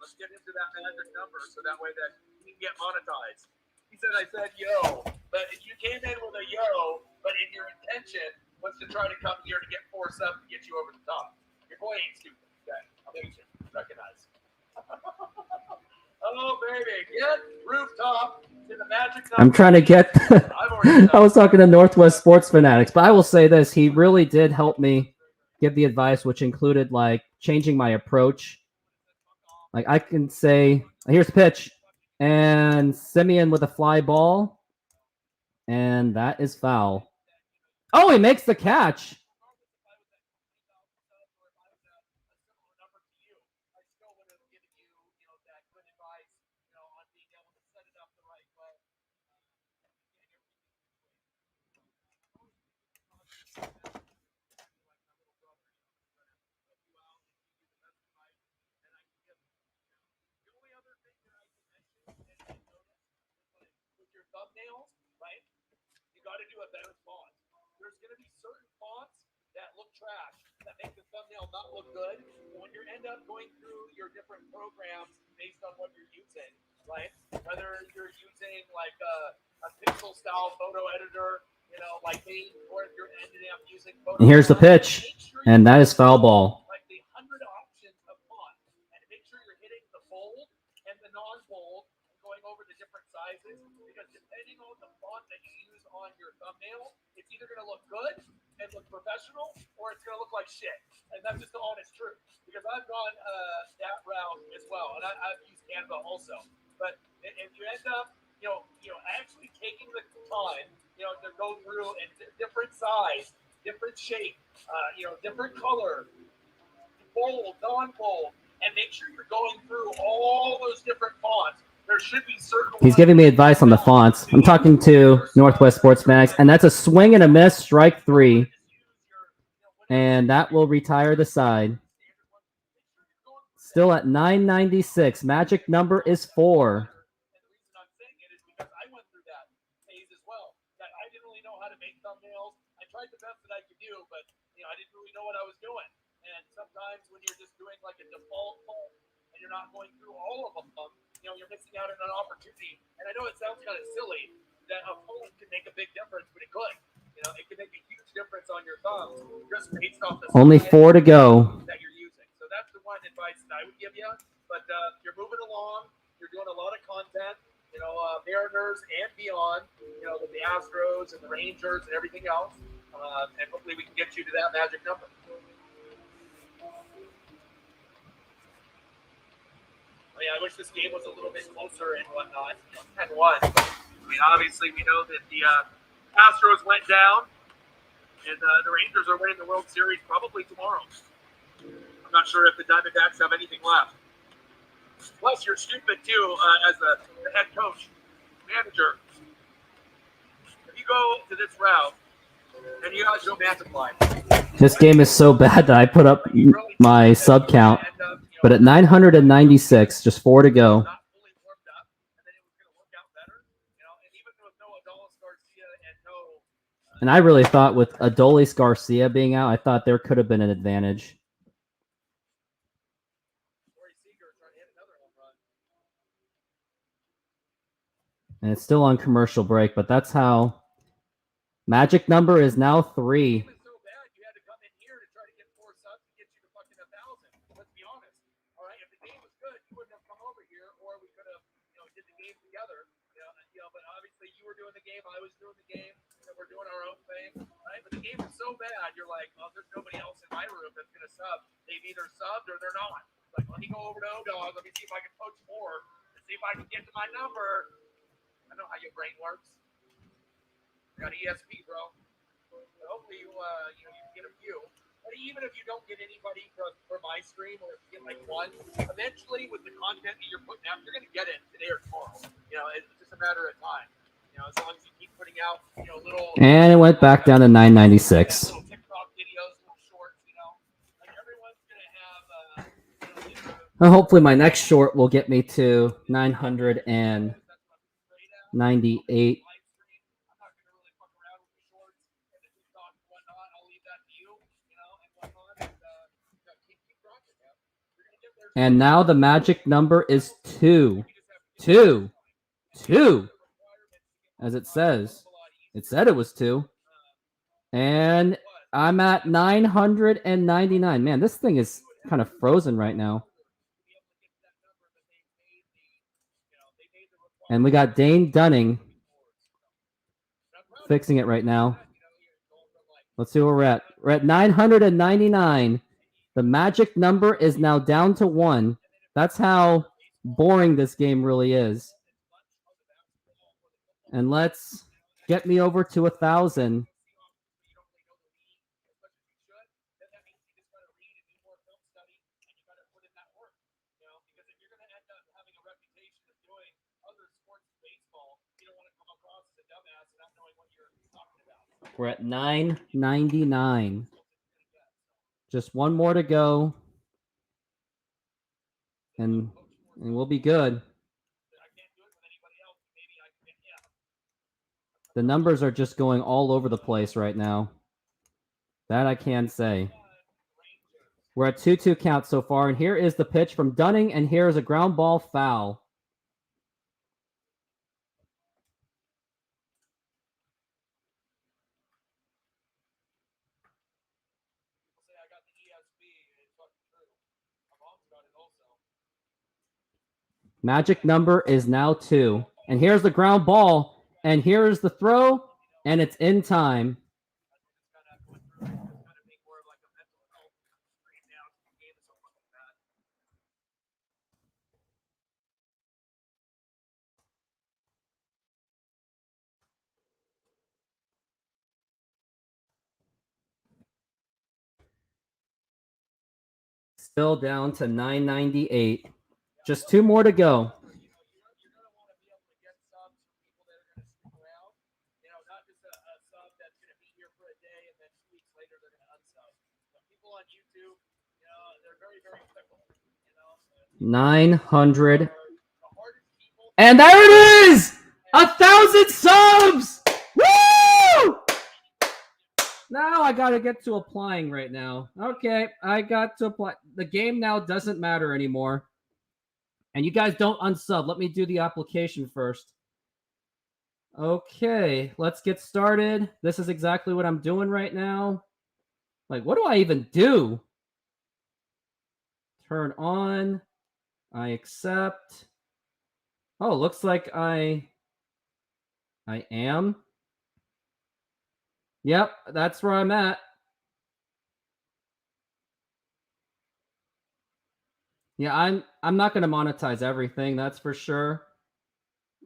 Let's get him to that magic number so that way that he can get monetized. He said, I said, yo. But you came in with a yo, but in your intention was to try to come here to get 4 subs to get you over the top. Your boy ain't stupid. Okay, I'll make you recognize. Oh, baby. Get Rooftop to the magic number.
I'm trying to get... I was talking to Northwest Sports Fanatics, but I will say this. He really did help me give the advice, which included, like, changing my approach. Like, I can say, here's the pitch. And Simeon with a fly ball. And that is foul. Oh, he makes the catch.
got to do a better font. There's going to be certain fonts that look trash, that make the thumbnail not look good. And when you end up going through your different programs based on what you're using, right? Whether you're using like a pixel style photo editor, like me, or if you're ending up using
And here's the pitch, and that is foul ball.
like the 100 options of font, and make sure you're hitting the bold and the non-bold, and going over the different sizes, because depending on the font that you use on your thumbnail, it's either going to look good and look professional, or it's going to look like shit. And that's just the honest truth, because I've gone that route as well, and I've used Canva also. But if you end up, actually taking the time, to go through and different size, different shape, different color, bold, non-bold, and make sure you're going through all those different fonts. There should be certain.
He's giving me advice on the fonts. I'm talking to Northwest Sports Fanatics, and that's a swing and a miss, strike 3. And that will retire the side. Still at 996. Magic number is 4.
Thumbnails. I tried the best that I could do, but I didn't really know what I was doing. And sometimes when you're just doing like a default font and you're not going through all of them, you're missing out on an opportunity. And I know it sounds kind of silly that a font can make a big difference, but it could. It can make a huge difference on your thumbs just based off the
Only 4 to go.
that you're using. So that's the one advice that I would give you. But you're moving along. You're doing a lot of content. Mariners and beyond, with the Astros and the Rangers and everything else. And hopefully we can get you to that magic number. I wish this game was a little bit closer and whatnot. 10-1. Obviously we know that the Astros went down, and the Rangers are winning the World Series probably tomorrow. I'm not sure if the Diamondbacks have anything left. Plus, you're stupid too, as the head coach, manager. If you go to this route and you got Joe multiply.
This game is so bad that I put up my sub count, but at 996, just 4 to go. And I really thought with Adolis Garcia being out, I thought there could have been an advantage. And it's still on commercial break, but that's how magic number is now 3.
But obviously you were doing the game, I was doing the game, and we're doing our own thing, right? But the game is so bad, you're like, oh, there's nobody else in my room that's going to sub. They've either subbed or they're not. Like, let me go over to O-Dog, let me see if I can poach more, and see if I can get to my number. I know how your brain works. I got ESP, bro. But hopefully you can get a few. But even if you don't get anybody for my stream, or if you get like one, eventually with the content that you're putting out, you're going to get it today or tomorrow. It's just a matter of time. As long as you keep putting out, little.
And it went back down to 996.
Little TikTok videos, little shorts, like everyone's going to have.
Well, hopefully my next short will get me to 998. And now the magic number is 2. 2. 2. As it says. It said it was 2. And I'm at 999. Man, this thing is kind of frozen right now. And we got Dane Dunning fixing it right now. Let's see where we're at. We're at 999. The magic number is now down to 1. That's how boring this game really is. And let's get me over to 1,000. We're at 999. Just one more to go. And we'll be good. The numbers are just going all over the place right now. That I can say. We're at 2-2 count so far, and here is the pitch from Dunning, and here is a ground ball foul. Magic number is now 2. And here's the ground ball, and here's the throw, and it's in time. Still down to 998. Just 2 more to go.
On YouTube, they're very, very fickle.
900. And there it is! 1,000 subs! Woo! Now I gotta get to applying right now. Okay, I got to apply. The game now doesn't matter anymore. And you guys don't unsub. Let me do the application first. Okay, let's get started. This is exactly what I'm doing right now. Like, what do I even do? Turn on. I accept. Oh, looks like I am. Yep, that's where I'm at. Yeah, I'm not going to monetize everything, that's for sure.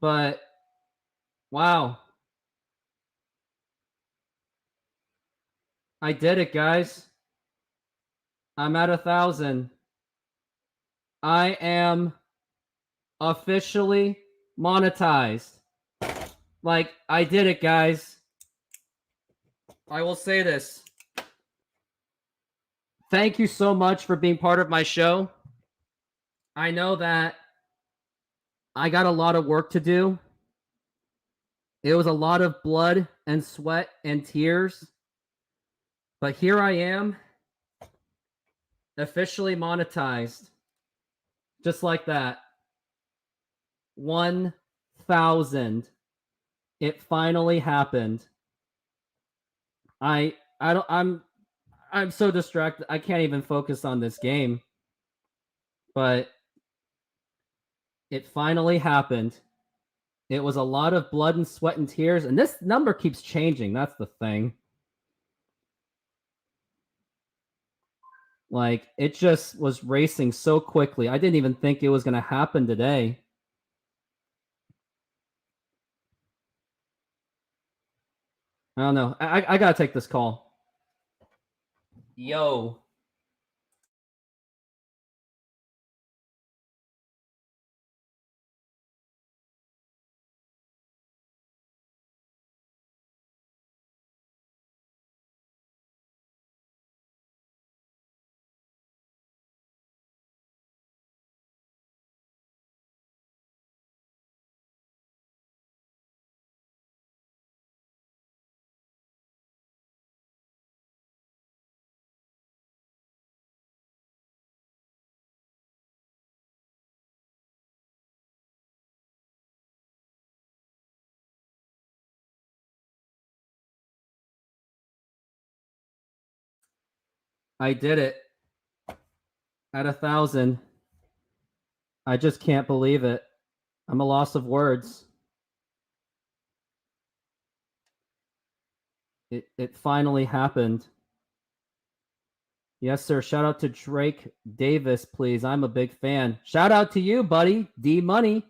But wow. I did it, guys. I'm at 1,000. I am officially monetized. Like, I did it, guys. I will say this. Thank you so much for being part of my show. I know that I got a lot of work to do. It was a lot of blood and sweat and tears. But here I am, officially monetized. Just like that. 1,000. It finally happened. I'm so distracted. I can't even focus on this game. But it finally happened. It was a lot of blood and sweat and tears, and this number keeps changing. That's the thing. Like, it just was racing so quickly. I didn't even think it was going to happen today. I don't know. I got to take this call. Yo. I did it. At 1,000. I just can't believe it. I'm a loss of words. It finally happened. Yes, sir. Shout out to Drake Davis, please. I'm a big fan. Shout out to you, buddy. D Money.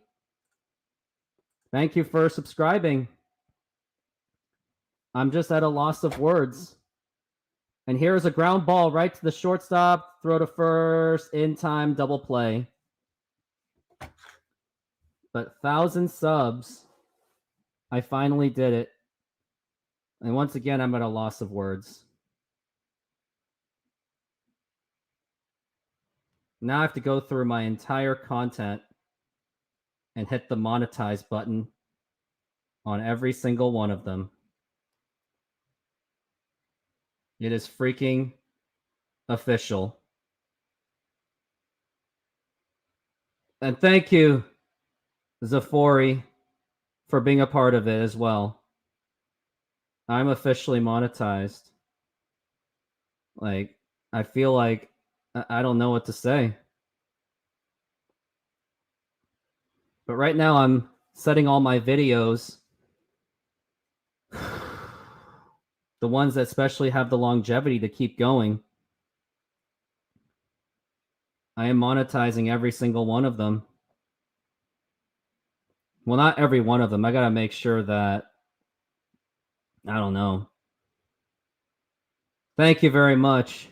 Thank you for subscribing. I'm just at a loss of words. And here's a ground ball right to the shortstop. Throw to first. In time. Double play. But 1,000 subs. I finally did it. And once again, I'm at a loss of words. Now I have to go through my entire content and hit the monetize button. on every single one of them. It is freaking official. And thank you, Zafori, for being a part of it as well. I'm officially monetized. Like, I feel like I don't know what to say. But right now I'm setting all my videos, the ones that especially have the longevity to keep going. I am monetizing every single one of them. Well, not every one of them. I got to make sure that, I don't know. Thank you very much.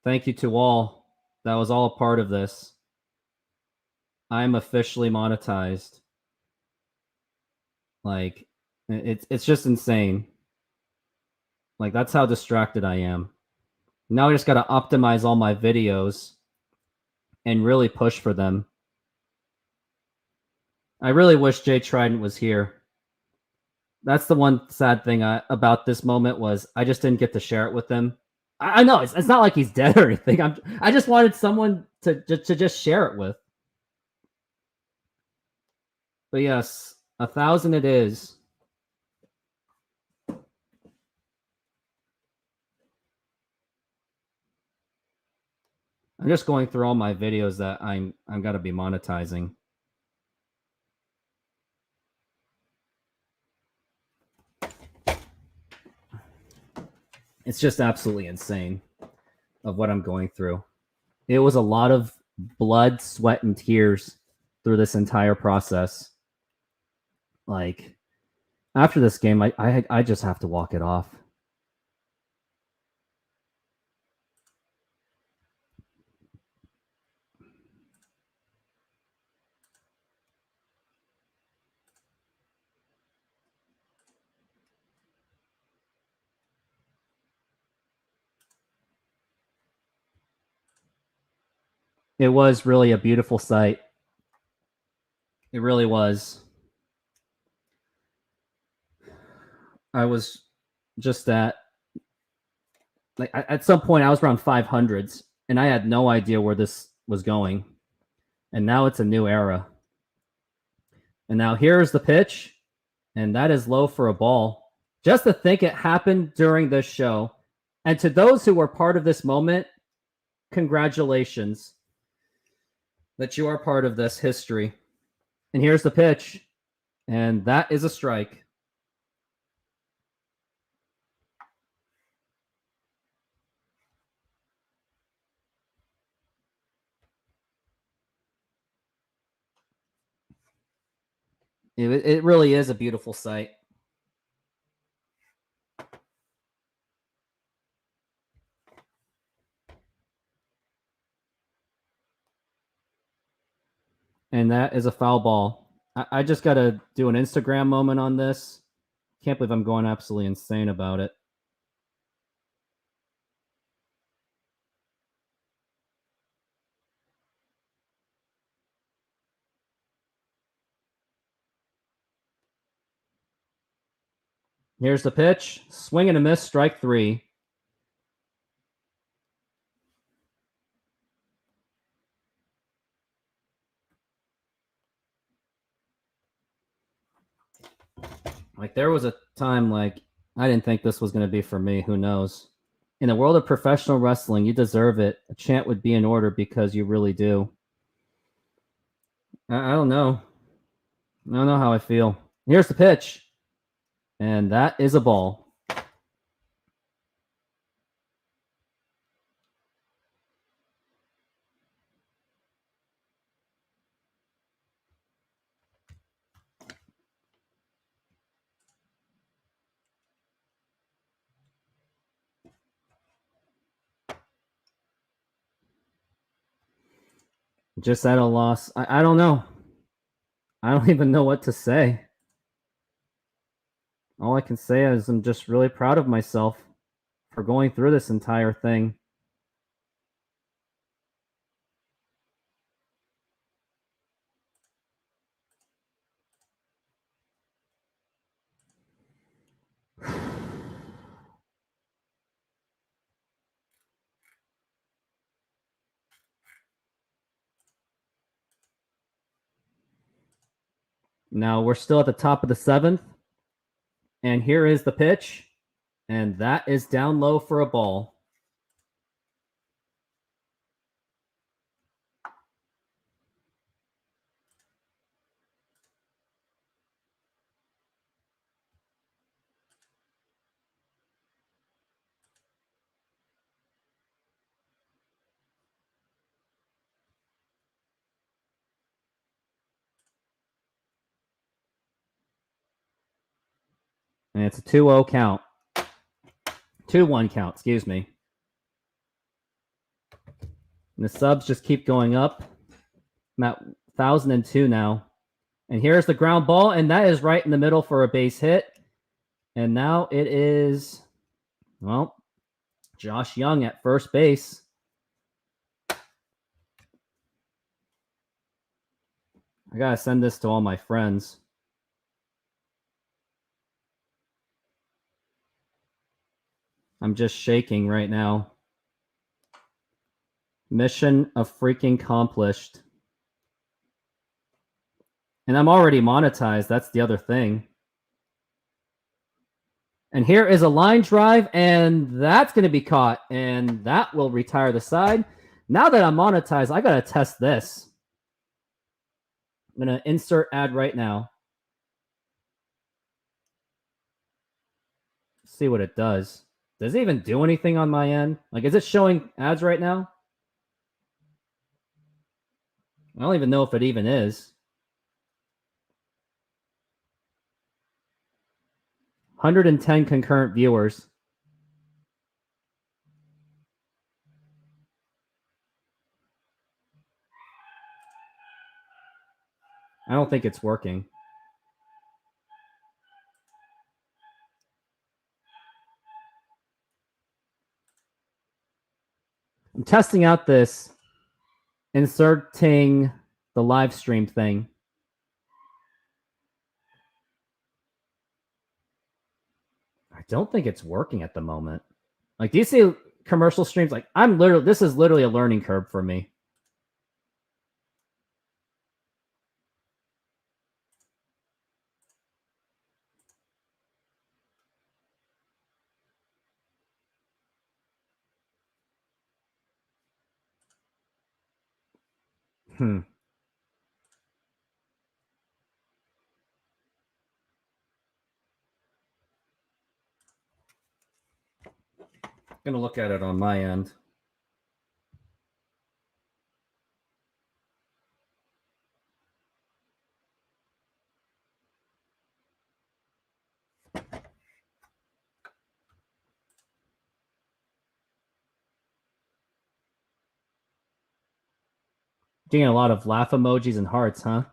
Thank you to all. That was all a part of this. I am officially monetized. Like, it's just insane. Like, that's how distracted I am. Now I just got to optimize all my videos and really push for them. I really wish Jay Trident was here. That's the one sad thing about this moment was I just didn't get to share it with him. I know it's not like he's dead or anything. I just wanted someone to just share it with. But yes, 1,000 it is. I'm just going through all my videos that I'm got to be monetizing. It's just absolutely insane of what I'm going through. It was a lot of blood, sweat, and tears through this entire process. Like, after this game, I just have to walk it off. It was really a beautiful sight. It really was. I was just at some point I was around 500s and I had no idea where this was going. And now it's a new era. And now here's the pitch, and that is low for a ball. Just to think it happened during this show. And to those who were part of this moment, congratulations that you are part of this history. And here's the pitch, and that is a strike. It really is a beautiful sight. And that is a foul ball. I just got to do an Instagram moment on this. Can't believe I'm going absolutely insane about it. Here's the pitch. Swing and a miss, strike three. Like, there was a time, like, I didn't think this was going to be for me. Who knows? In the world of professional wrestling, you deserve it. A chant would be in order because you really do. I don't know. I don't know how I feel. Here's the pitch. And that is a ball. Just at a loss. I don't know. I don't even know what to say. All I can say is I'm just really proud of myself for going through this entire thing. Now we're still at the top of the 7th. And here is the pitch. And that is down low for a ball. And it's a 2-0 count. 2-1 count, excuse me. And the subs just keep going up. I'm at 1,002 now. And here's the ground ball, and that is right in the middle for a base hit. And now it is, well, Josh Young at first base. I gotta send this to all my friends. I'm just shaking right now. Mission of freaking accomplished. And I'm already monetized. That's the other thing. And here is a line drive, and that's going to be caught. And that will retire the side. Now that I'm monetized, I got to test this. I'm going to insert ad right now. See what it does. Does it even do anything on my end? Like, is it showing ads right now? I don't even know if it even is. 110 concurrent viewers. I don't think it's working. I'm testing out this inserting the live stream thing. I don't think it's working at the moment. Like, do you see commercial streams? Like, this is literally a learning curve for me. Gonna look at it on my end. Getting a lot of laugh emojis and hearts, huh?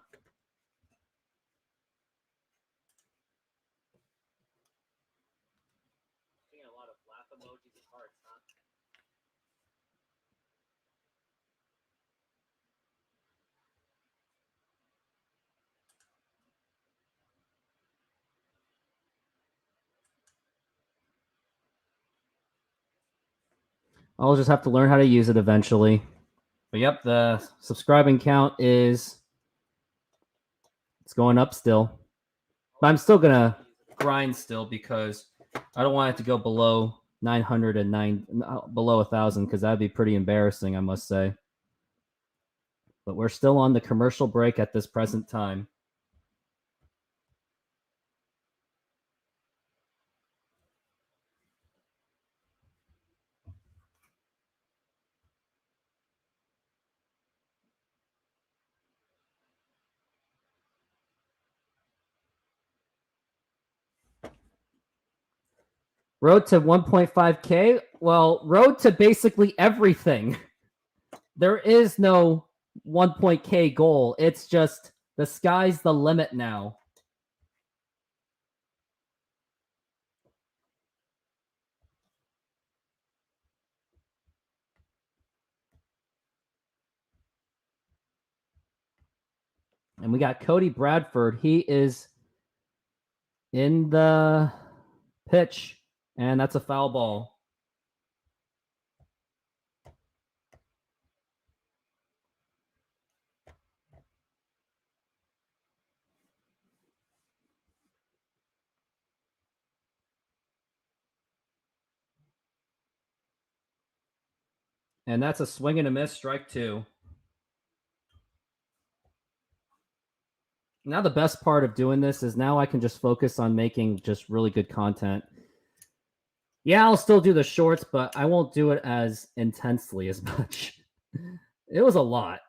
I'll just have to learn how to use it eventually. But yep, the subscribing count it's going up still. But I'm still gonna grind still because I don't want it to go below 909, below 1,000, because that'd be pretty embarrassing, I must say. But we're still on the commercial break at this present time. Road to 1.5K? Well, road to basically everything. There is no 1.K goal. It's just the sky's the limit now. And we got Cody Bradford. He is in the pitch, and that's a foul ball. And that's a swing and a miss, strike 2. Now the best part of doing this is now I can just focus on making just really good content. Yeah, I'll still do the shorts, but I won't do it as intensely as much. It was a lot.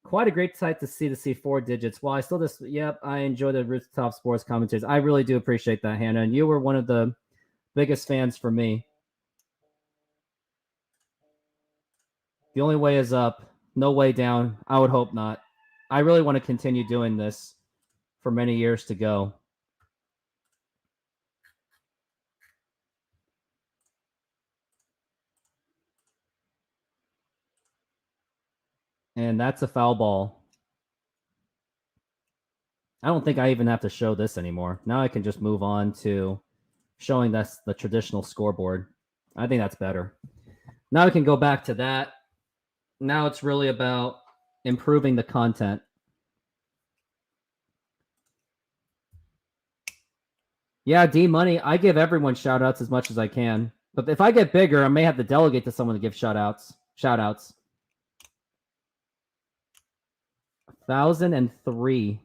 Quite a great sight to see 4 digits. Well, I still just, yep, I enjoy the Rooftop Sports commentators. I really do appreciate that, Hannah. And you were one of the biggest fans for me. The only way is up. No way down. I would hope not. I really want to continue doing this for many years to go. And that's a foul ball. I don't think I even have to show this anymore. Now I can just move on to showing that's the traditional scoreboard. I think that's better. Now we can go back to that. Now it's really about improving the content. Yeah, D Money, I give everyone shout outs as much as I can. But if I get bigger, I may have to delegate to someone to give shout outs. 1,003.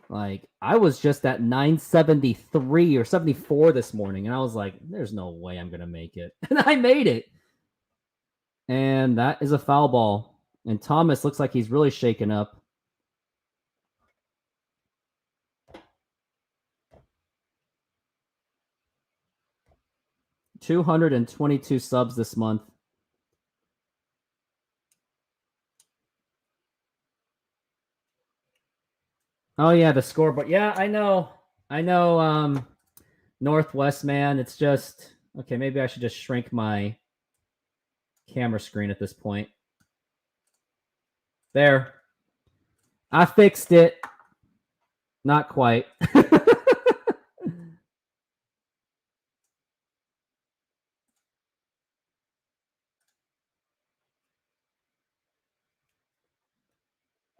Like, I was just at 973 or 74 this morning, and I was like, there's no way I'm going to make it. And I made it. And that is a foul ball. And Thomas looks like he's really shaken up. $222 subs this month. Oh, yeah, the scoreboard. Yeah, I know. Northwest, man. It's just... Okay, maybe I should just shrink my camera screen at this point. There. I fixed it. Not quite.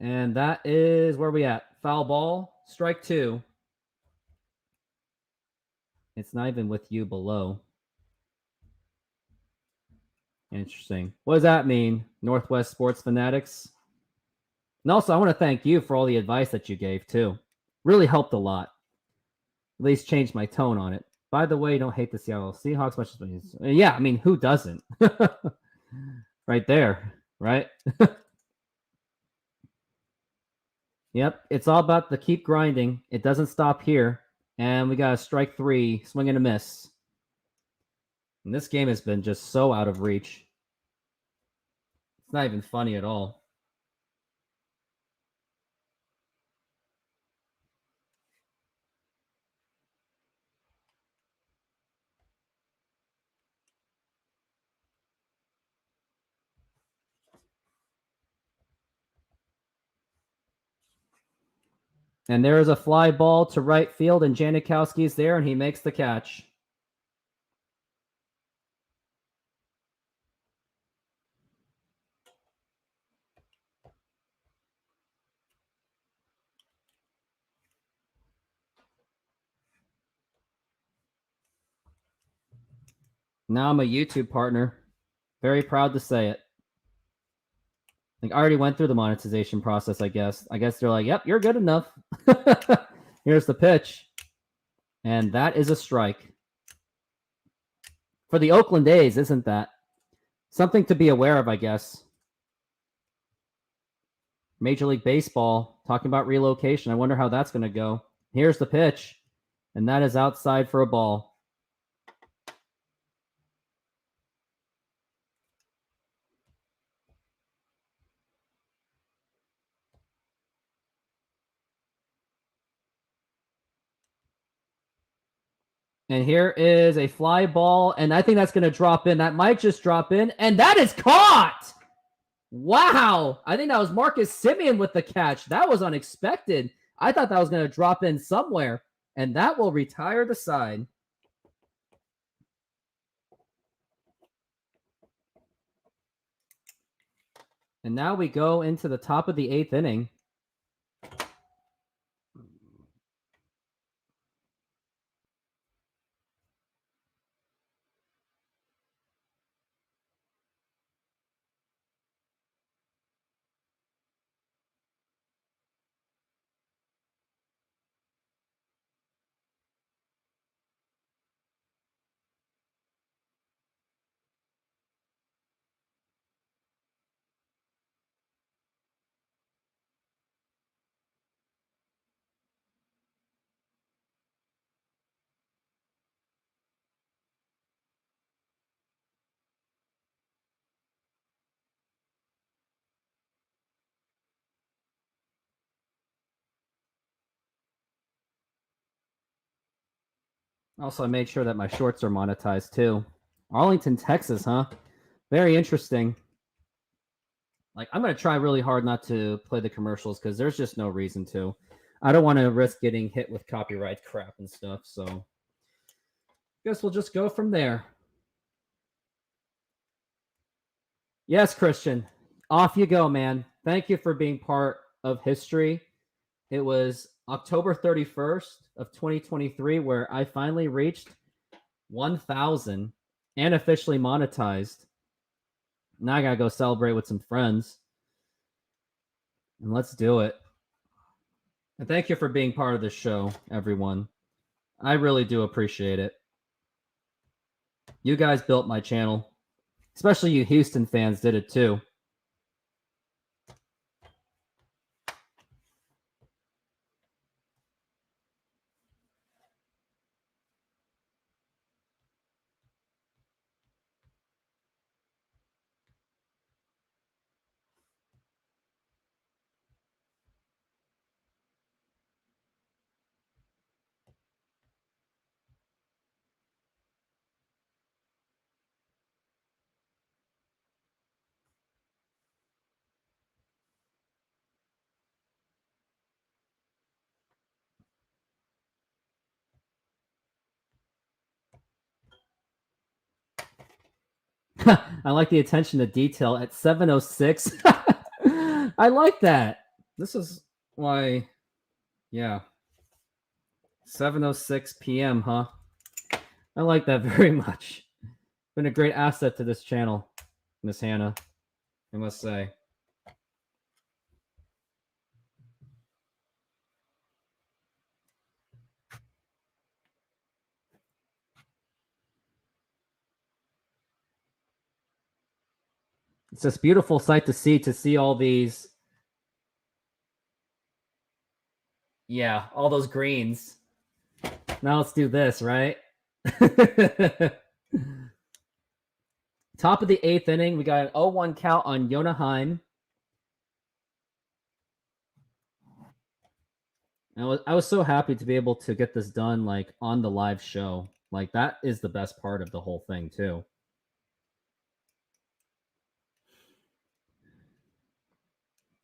And that is where we at. Foul ball, strike 2. It's not even with you below. Interesting. What does that mean, Northwest Sports Fanatics? And also, I want to thank you for all the advice that you gave, too. Really helped a lot. At least changed my tone on it. By the way, don't hate the Seattle Seahawks much as... Yeah, I mean, who doesn't? Right there, right? Yep, it's all about the keep grinding. It doesn't stop here. And we got a strike 3, swing and a miss. And this game has been just so out of reach. It's not even funny at all. And there is a fly ball to right field, and Janikowski's there, and he makes the catch. Now I'm a YouTube partner. Very proud to say it. Like, I already went through the monetization process, I guess. I guess they're like, yep, you're good enough. Here's the pitch. And that is a strike. For the Oakland A's, isn't that? Something to be aware of, I guess. Major League Baseball, talking about relocation. I wonder how that's going to go. Here's the pitch. And that is outside for a ball. And here is a fly ball, and I think that's going to drop in. That might just drop in, and that is caught! Wow! I think that was Marcus Simeon with the catch. That was unexpected. I thought that was going to drop in somewhere, and that will retire the side. And now we go into the top of the 8th inning. Also, I made sure that my shorts are monetized too. Arlington, Texas, huh? Very interesting. Like, I'm going to try really hard not to play the commercials because there's just no reason to. I don't want to risk getting hit with copyright crap and stuff, so guess we'll just go from there. Yes, Christian. Off you go, man. Thank you for being part of history. It was October 31st of 2023 where I finally reached 1,000 and officially monetized. Now I got to go celebrate with some friends. And let's do it. And thank you for being part of the show, everyone. I really do appreciate it. You guys built my channel. Especially you Houston fans did it too. I like the attention to detail at 7:06. I like that. This is why, yeah. 7:06 p.m., huh? I like that very much. Been a great asset to this channel, Miss Hannah, I must say. It's this beautiful sight to see all these. Yeah, all those greens. Now let's do this, right? Top of the 8th inning, we got an 0-1 count on Yonaheim. I was so happy to be able to get this done like on the live show. Like that is the best part of the whole thing too.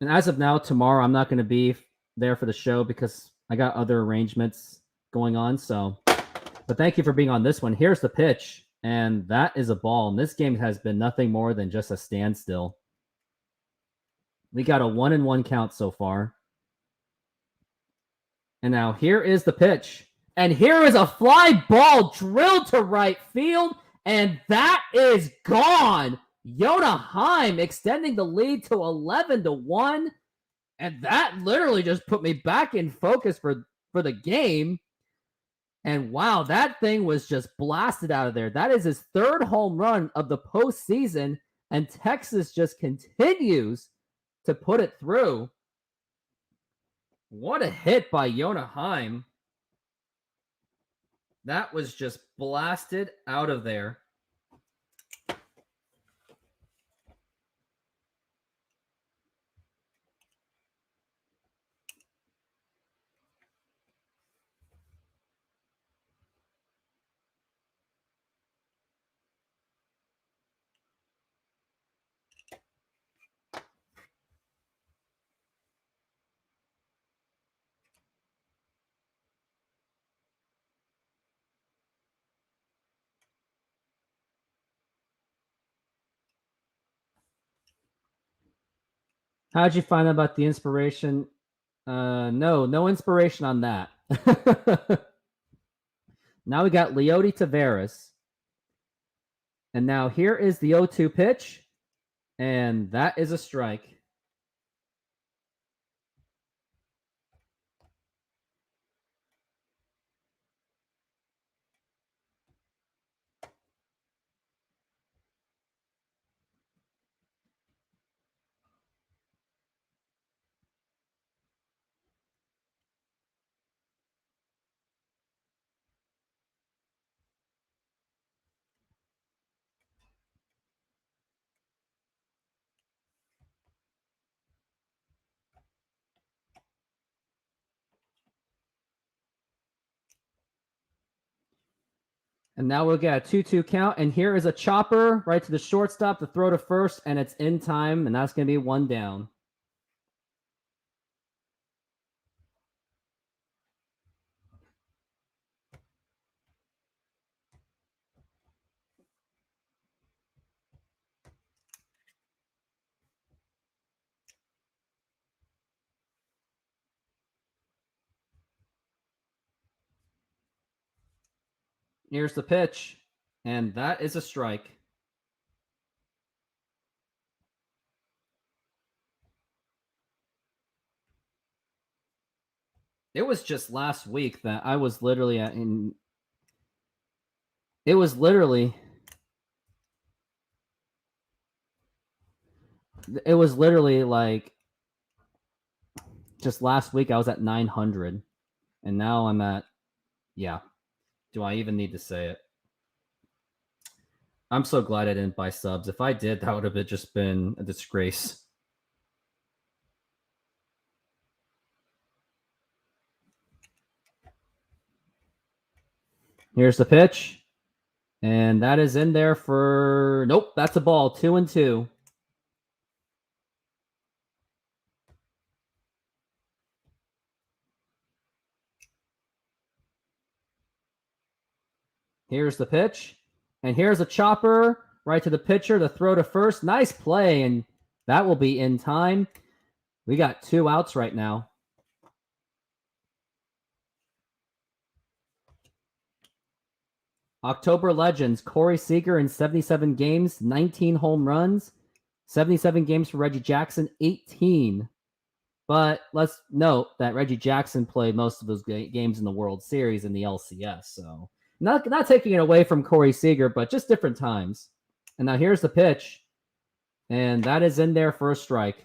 And as of now, tomorrow I'm not going to be there for the show because I got other arrangements going on. So, but thank you for being on this one. Here's the pitch, and that is a ball. And this game has been nothing more than just a standstill. We got a 1-1 count so far. And now here is the pitch. And here is a fly ball drilled to right field. And that is gone. Yonaheim extending the lead to 11-1. And that literally just put me back in focus for the game. And wow, that thing was just blasted out of there. That is his 3rd home run of the postseason. And Texas just continues to put it through. What a hit by Yonaheim. That was just blasted out of there. How'd you find out about the inspiration? No inspiration on that. Now we got Leody Taveras. And now here is the 0-2 pitch. And that is a strike. And now we'll get a 2-2 count. And here is a chopper right to the shortstop to throw to first, and it's in time, and that's going to be 1 down. Here's the pitch, and that is a strike. It was just last week that I was literally it was literally like just last week I was at 900, and now I'm at, yeah. Do I even need to say it? I'm so glad I didn't buy subs. If I did, that would have just been a disgrace. Here's the pitch. And that is in there for... Nope, that's a ball. 2-2. Here's the pitch. And here's a chopper right to the pitcher to throw to first. Nice play, and that will be in time. We got 2 outs right now. October Legends, Corey Seager in 77 games, 19 home runs, 77 games for Reggie Jackson, 18. But let's note that Reggie Jackson played most of those games in the World Series in the LCS. So not taking it away from Corey Seager, but just different times. And now here's the pitch. And that is in there for a strike.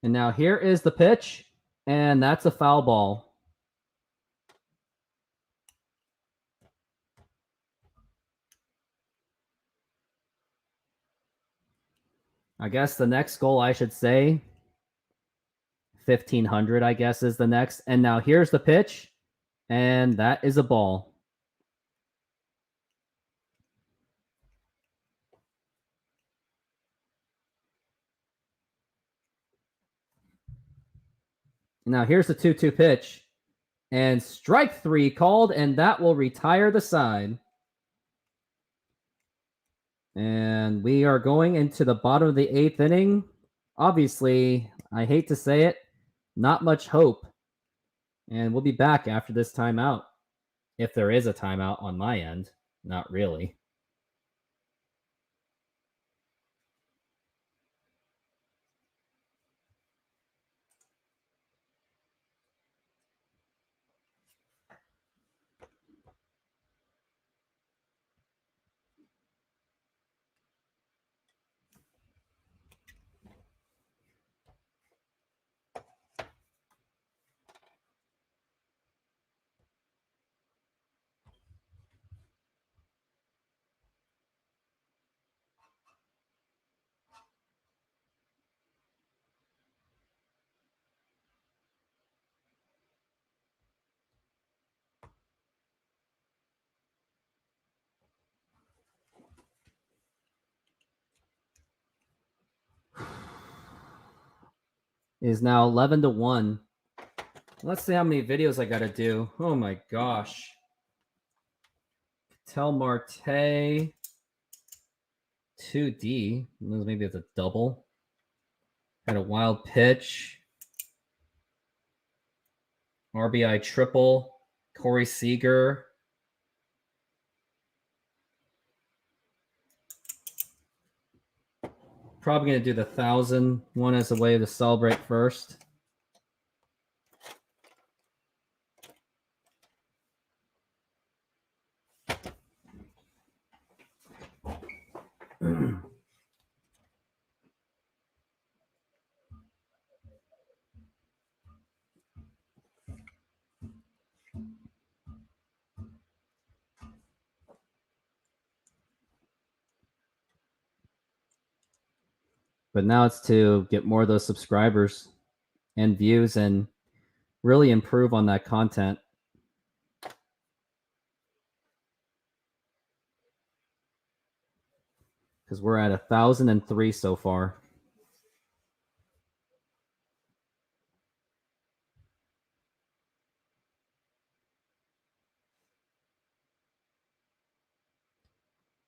And now here is the pitch, and that's a foul ball. I guess the next goal, I should say, 1,500, I guess, is the next. And now here's the pitch, and that is a ball. Now here's the 2-2 pitch. And strike 3 called, and that will retire the side. And we are going into the bottom of the 8th inning. Obviously, I hate to say it, not much hope. And we'll be back after this timeout. If there is a timeout on my end. Not really. It is now 11-1. Let's see how many videos I got to do. Oh my gosh. Tel Marte. 2D. Maybe it's a double. Had a wild pitch. RBI triple. Corey Seager. Probably going to do the 1,000 one as a way to celebrate first. But now it's to get more of those subscribers and views and really improve on that content. Because we're at 1,003 so far.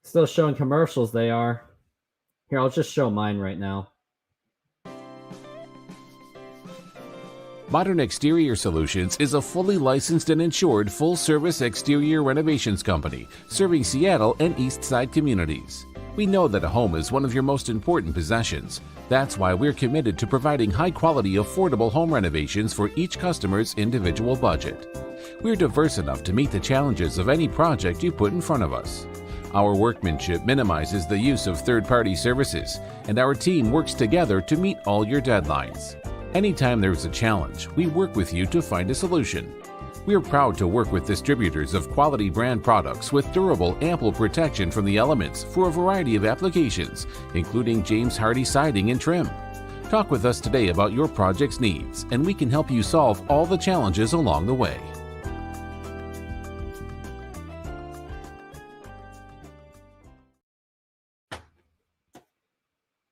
Still showing commercials, they are. Here, I'll just show mine right now.
Modern Exterior Solutions is a fully licensed and insured full-service exterior renovations company serving Seattle and East Side communities. We know that a home is one of your most important possessions. That's why we're committed to providing high-quality, affordable home renovations for each customer's individual budget. We're diverse enough to meet the challenges of any project you put in front of us. Our workmanship minimizes the use of third-party services, and our team works together to meet all your deadlines. Anytime there's a challenge, we work with you to find a solution. We are proud to work with distributors of quality brand products with durable, ample protection from the elements for a variety of applications, including James Hardie siding and trim. Talk with us today about your project's needs, and we can help you solve all the challenges along the way.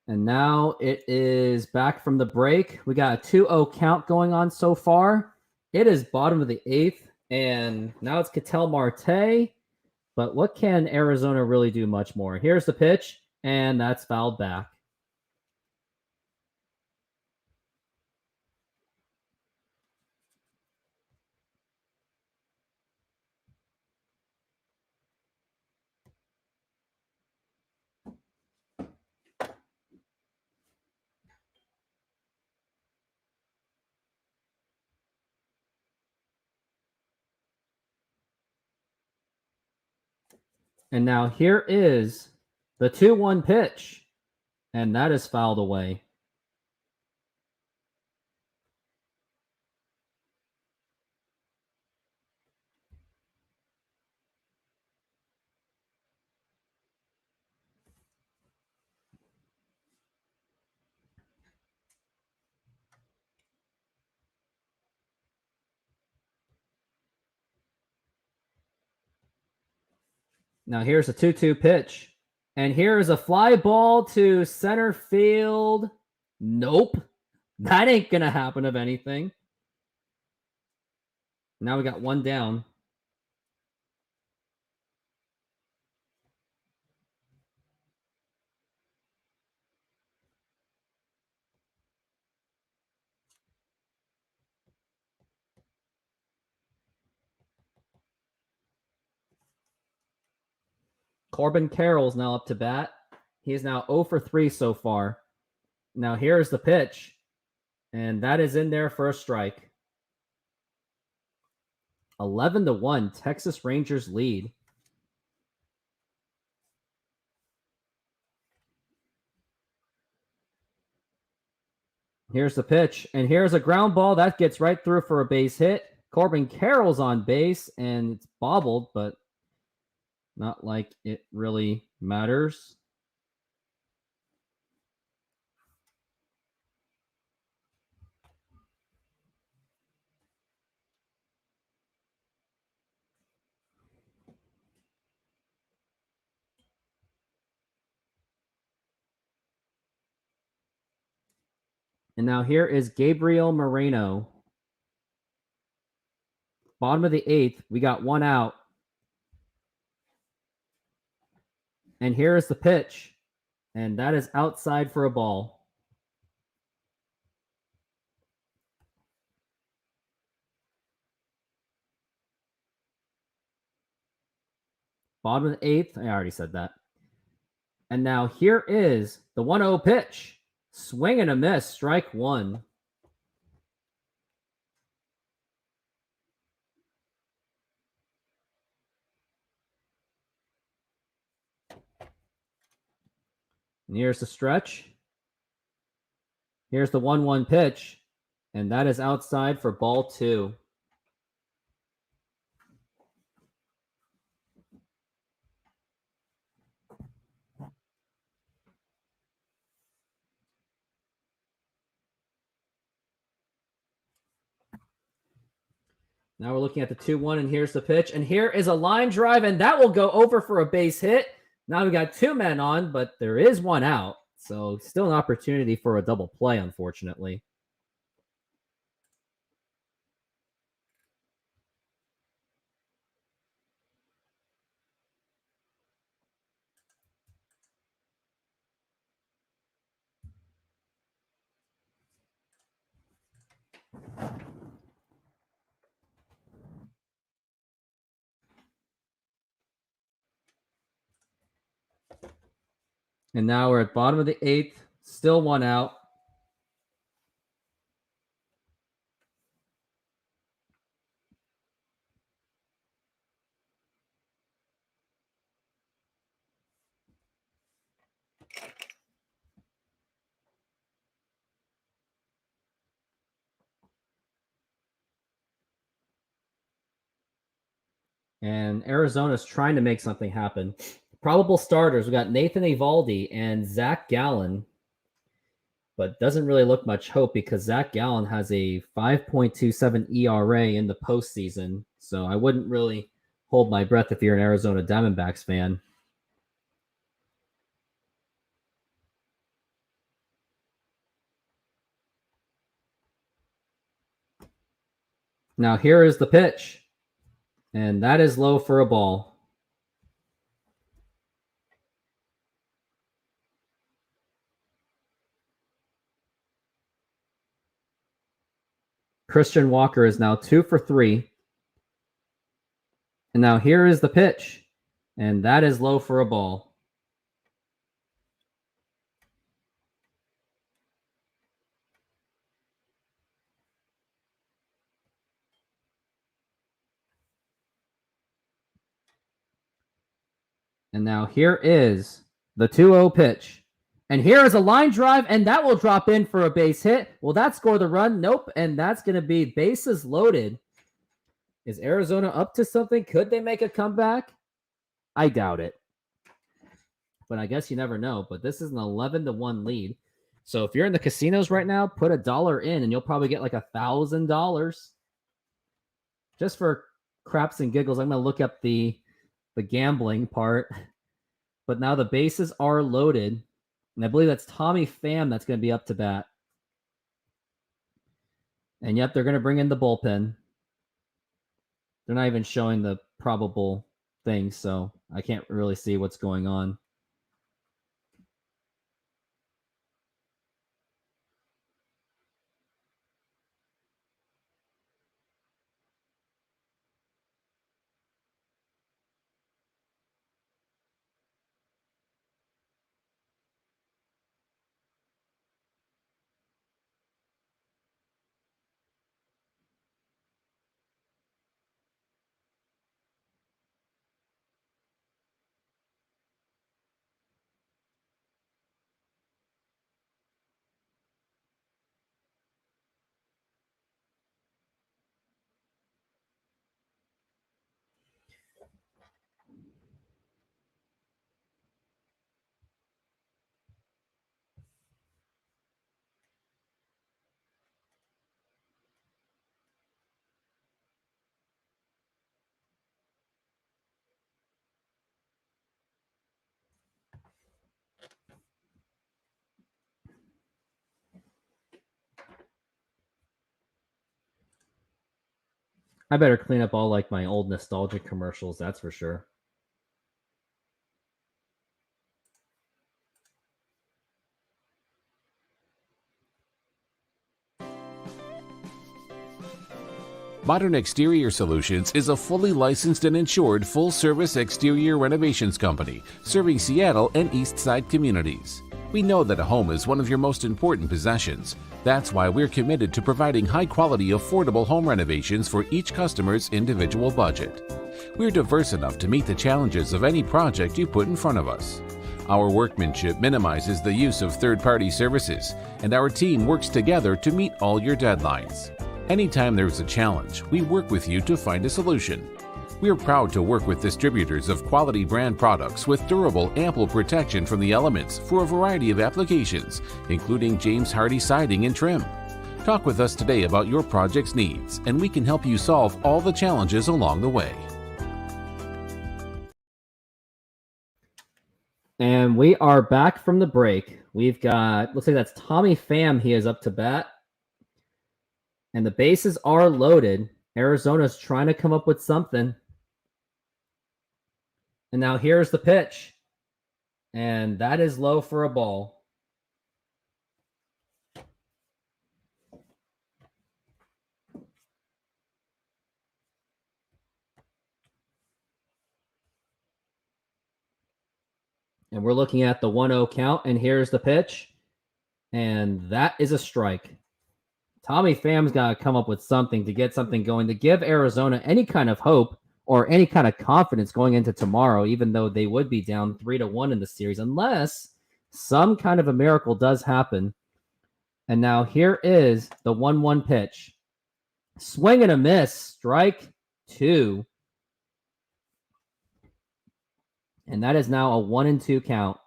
And now it is back from the break. We got a 2-0 count going on so far. It is bottom of the 8th, and now it's Ketel Marte. But what can Arizona really do much more? Here's the pitch, and that's fouled back. And now here is the 2-1 pitch, and that is fouled away. Now here's a 2-2 pitch. And here is a fly ball to center field. Nope. That ain't going to happen of anything. Now we got one down. Corbin Carroll's now up to bat. He is now 0 for 3 so far. Now here's the pitch. And that is in there for a strike. 11-1, Texas Rangers lead. Here's the pitch, and here's a ground ball that gets right through for a base hit. Corbin Carroll's on base, and it's bobbled, but not like it really matters. And now here is Gabriel Moreno. Bottom of the 8th, we got one out. And here is the pitch. And that is outside for a ball. Bottom of the 8th, I already said that. And now here is the 1-0 pitch. Swing and a miss, strike one. And here's the stretch. Here's the 1-1 pitch. And that is outside for ball two. Now we're looking at the 2-1, and here's the pitch. And here is a line drive, and that will go over for a base hit. Now we got two men on, but there is one out. So still an opportunity for a double play, unfortunately. And now we're at bottom of the eighth, still one out. And Arizona's trying to make something happen. Probable starters, we got Nathan Eovaldi and Zach Gallen. But doesn't really look much hope because Zach Gallen has a 5.27 ERA in the postseason. So I wouldn't really hold my breath if you're an Arizona Diamondbacks fan. Now here is the pitch. And that is low for a ball. Christian Walker is now 2 for 3. And now here is the pitch. And that is low for a ball. And now here is the 2-0 pitch. And here is a line drive, and that will drop in for a base hit. Will that score the run? Nope. And that's going to be bases loaded. Is Arizona up to something? Could they make a comeback? I doubt it. But I guess you never know. But this is an 11-1 lead. So if you're in the casinos right now, put $1 in, and you'll probably get like $1,000. Just for craps and giggles, I'm going to look up the gambling part. But now the bases are loaded. And I believe that's Tommy Pham that's going to be up to bat. And yep, they're going to bring in the bullpen. They're not even showing the probable things, so I can't really see what's going on. I better clean up all like my old nostalgic commercials, that's for sure.
Modern Exterior Solutions is a fully licensed and insured full-service exterior renovations company serving Seattle and East Side communities. We know that a home is one of your most important possessions. That's why we're committed to providing high-quality, affordable home renovations for each customer's individual budget. We're diverse enough to meet the challenges of any project you put in front of us. Our workmanship minimizes the use of third-party services, and our team works together to meet all your deadlines. Anytime there's a challenge, we work with you to find a solution. We're proud to work with distributors of quality brand products with durable, ample protection from the elements for a variety of applications, including James Hardie siding and trim. Talk with us today about your project's needs, and we can help you solve all the challenges along the way.
And we are back from the break. We've got, looks like that's Tommy Pham. He is up to bat. And the bases are loaded. Arizona's trying to come up with something. And now here's the pitch. And that is low for a ball. And we're looking at the 1-0 count, and here's the pitch. And that is a strike. Tommy Pham's got to come up with something to get something going, to give Arizona any kind of hope or any kind of confidence going into tomorrow, even though they would be down 3-1 in the series, unless some kind of a miracle does happen. And now here is the 1-1 pitch. Swing and a miss. Strike 2. And that is now a 1-2 count.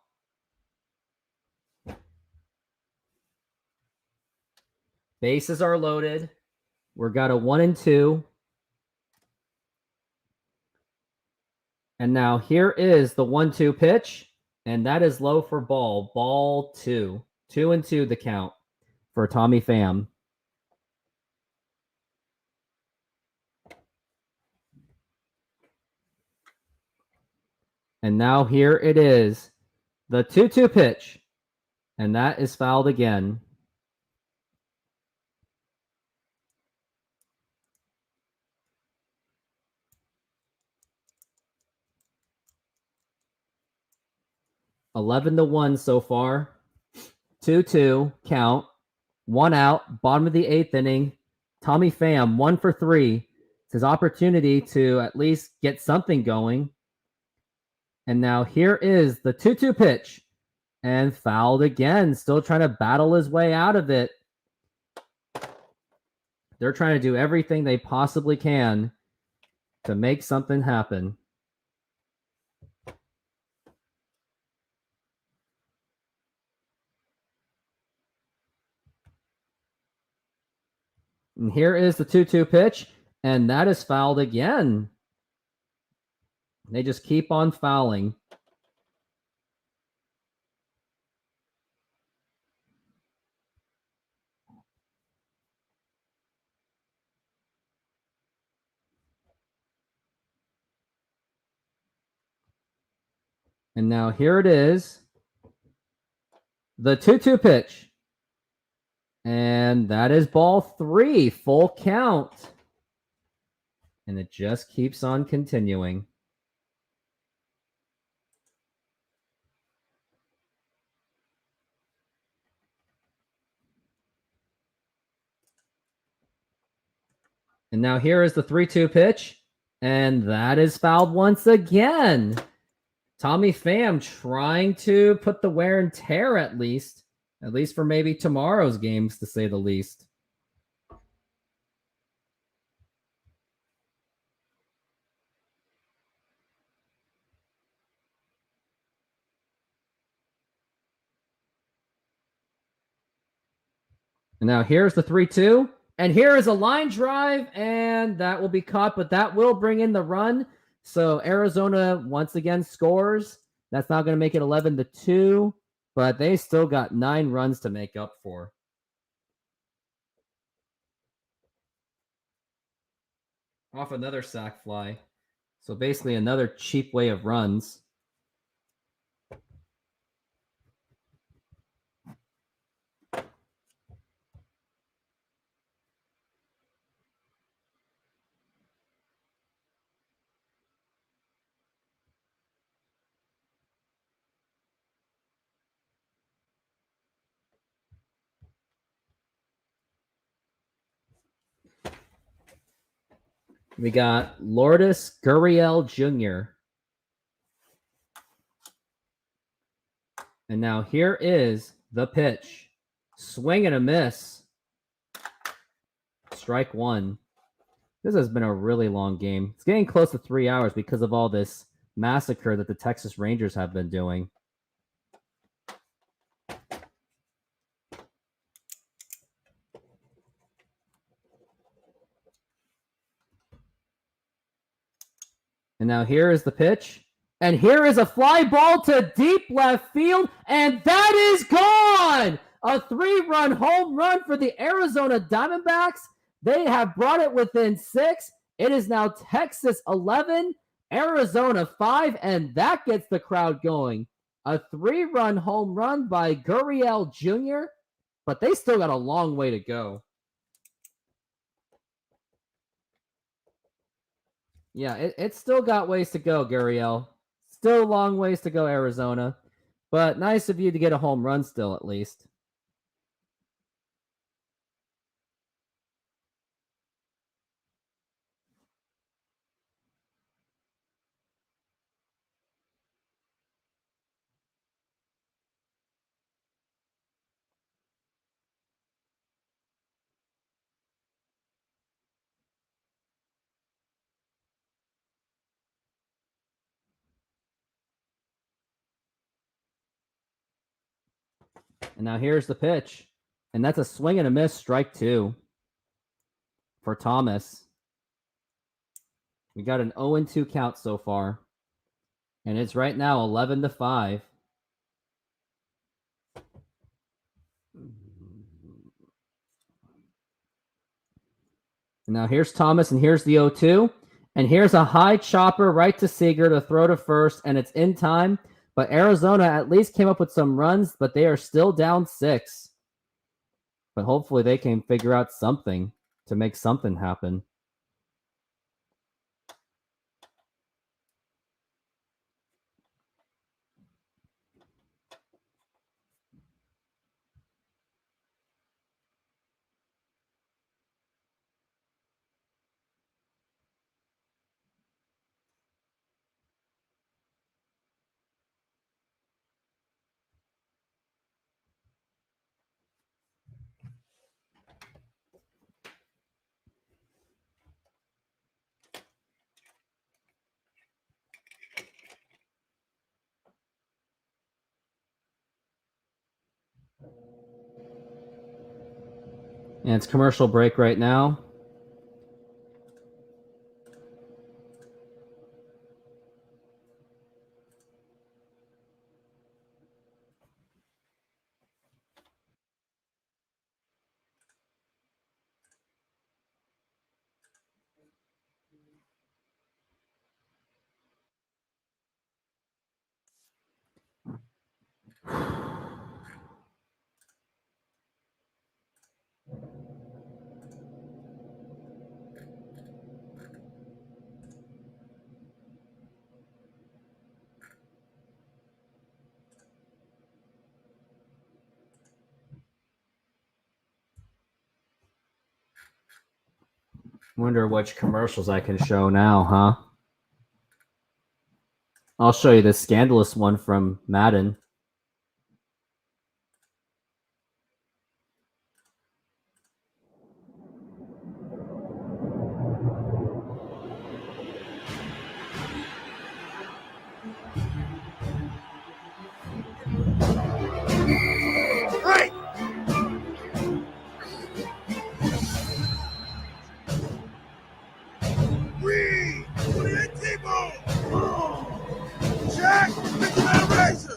Bases are loaded. We've got a 1-2. And now here is the 1-2 pitch. And that is low for ball. Ball 2. 2-2 the count for Tommy Pham. And now here it is. The 2-2 pitch. And that is fouled again. (11-1) so far. 2-2 count. 1 out. Bottom of the 8th inning. Tommy Pham 1 for 3. It's his opportunity to at least get something going. And now here is the 2-2 pitch. And fouled again. Still trying to battle his way out of it. They're trying to do everything they possibly can to make something happen. And here is the 2-2 pitch. And that is fouled again. They just keep on fouling. And now here it is. The 2-2 pitch. And that is ball 3. Full count. And it just keeps on continuing. And now here is the 3-2 pitch. And that is fouled once again. Tommy Pham trying to put the wear and tear at least for maybe tomorrow's games, to say the least. And now here's the 3-2. And here is a line drive, and that will be caught, but that will bring in the run. So Arizona once again scores. That's not going to make it 11-2, but they still got 9 runs to make up for. Off another sac fly. So basically another cheap way of runs. We got Lourdes Gurriel Jr. And now here is the pitch. Swing and a miss. Strike one. This has been a really long game. It's getting close to 3 hours because of all this massacre that the Texas Rangers have been doing. And now here is the pitch. And here is a fly ball to deep left field. And that is gone! A 3-run home run for the Arizona Diamondbacks. They have brought it within 6. It is now Texas 11, Arizona 5, and that gets the crowd going. A 3-run home run by Gurriel Jr., but they still got a long way to go. Yeah, it's still got ways to go, Gurriel. Still a long ways to go, Arizona. But nice of you to get a home run still, at least. And now here's the pitch. And that's a swing and a miss, strike 2 for Thomas. We got an 0-2 count so far. And it's right now 11-5. And now here's Thomas, and here's the 0-2. And here's a high chopper right to Seager to throw to first, and it's in time. But Arizona at least came up with some runs, but they are still down 6. But hopefully they can figure out something to make something happen. And it's commercial break right now. Wonder which commercials I can show now, huh? I'll show you this scandalous one from Madden.
Right! Reed! 28 T-bone! Jack! Mr. Man Razor!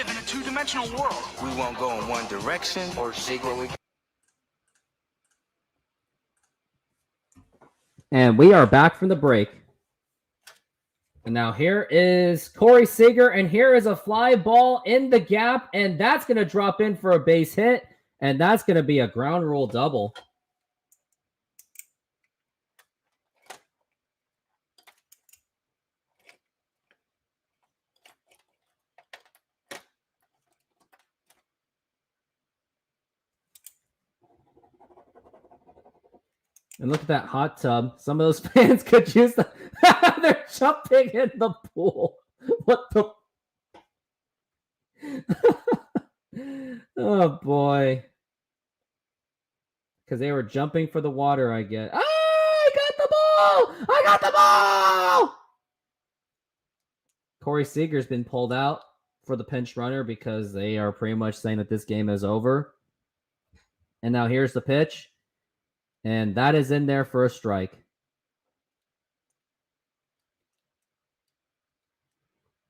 live in a two-dimensional world. We won't go in one direction or seek where we.
And we are back from the break. And now here is Corey Seager, and here is a fly ball in the gap, and that's going to drop in for a base hit, and that's going to be a ground rule double. And look at that hot tub. Some of those fans could use the... They're jumping in the pool. What the... Oh, boy. Because they were jumping for the water, I guess. Oh, I got the ball! I got the ball! Corey Seager's been pulled out for the pinch runner because they are pretty much saying that this game is over. And now here's the pitch. And that is in there for a strike.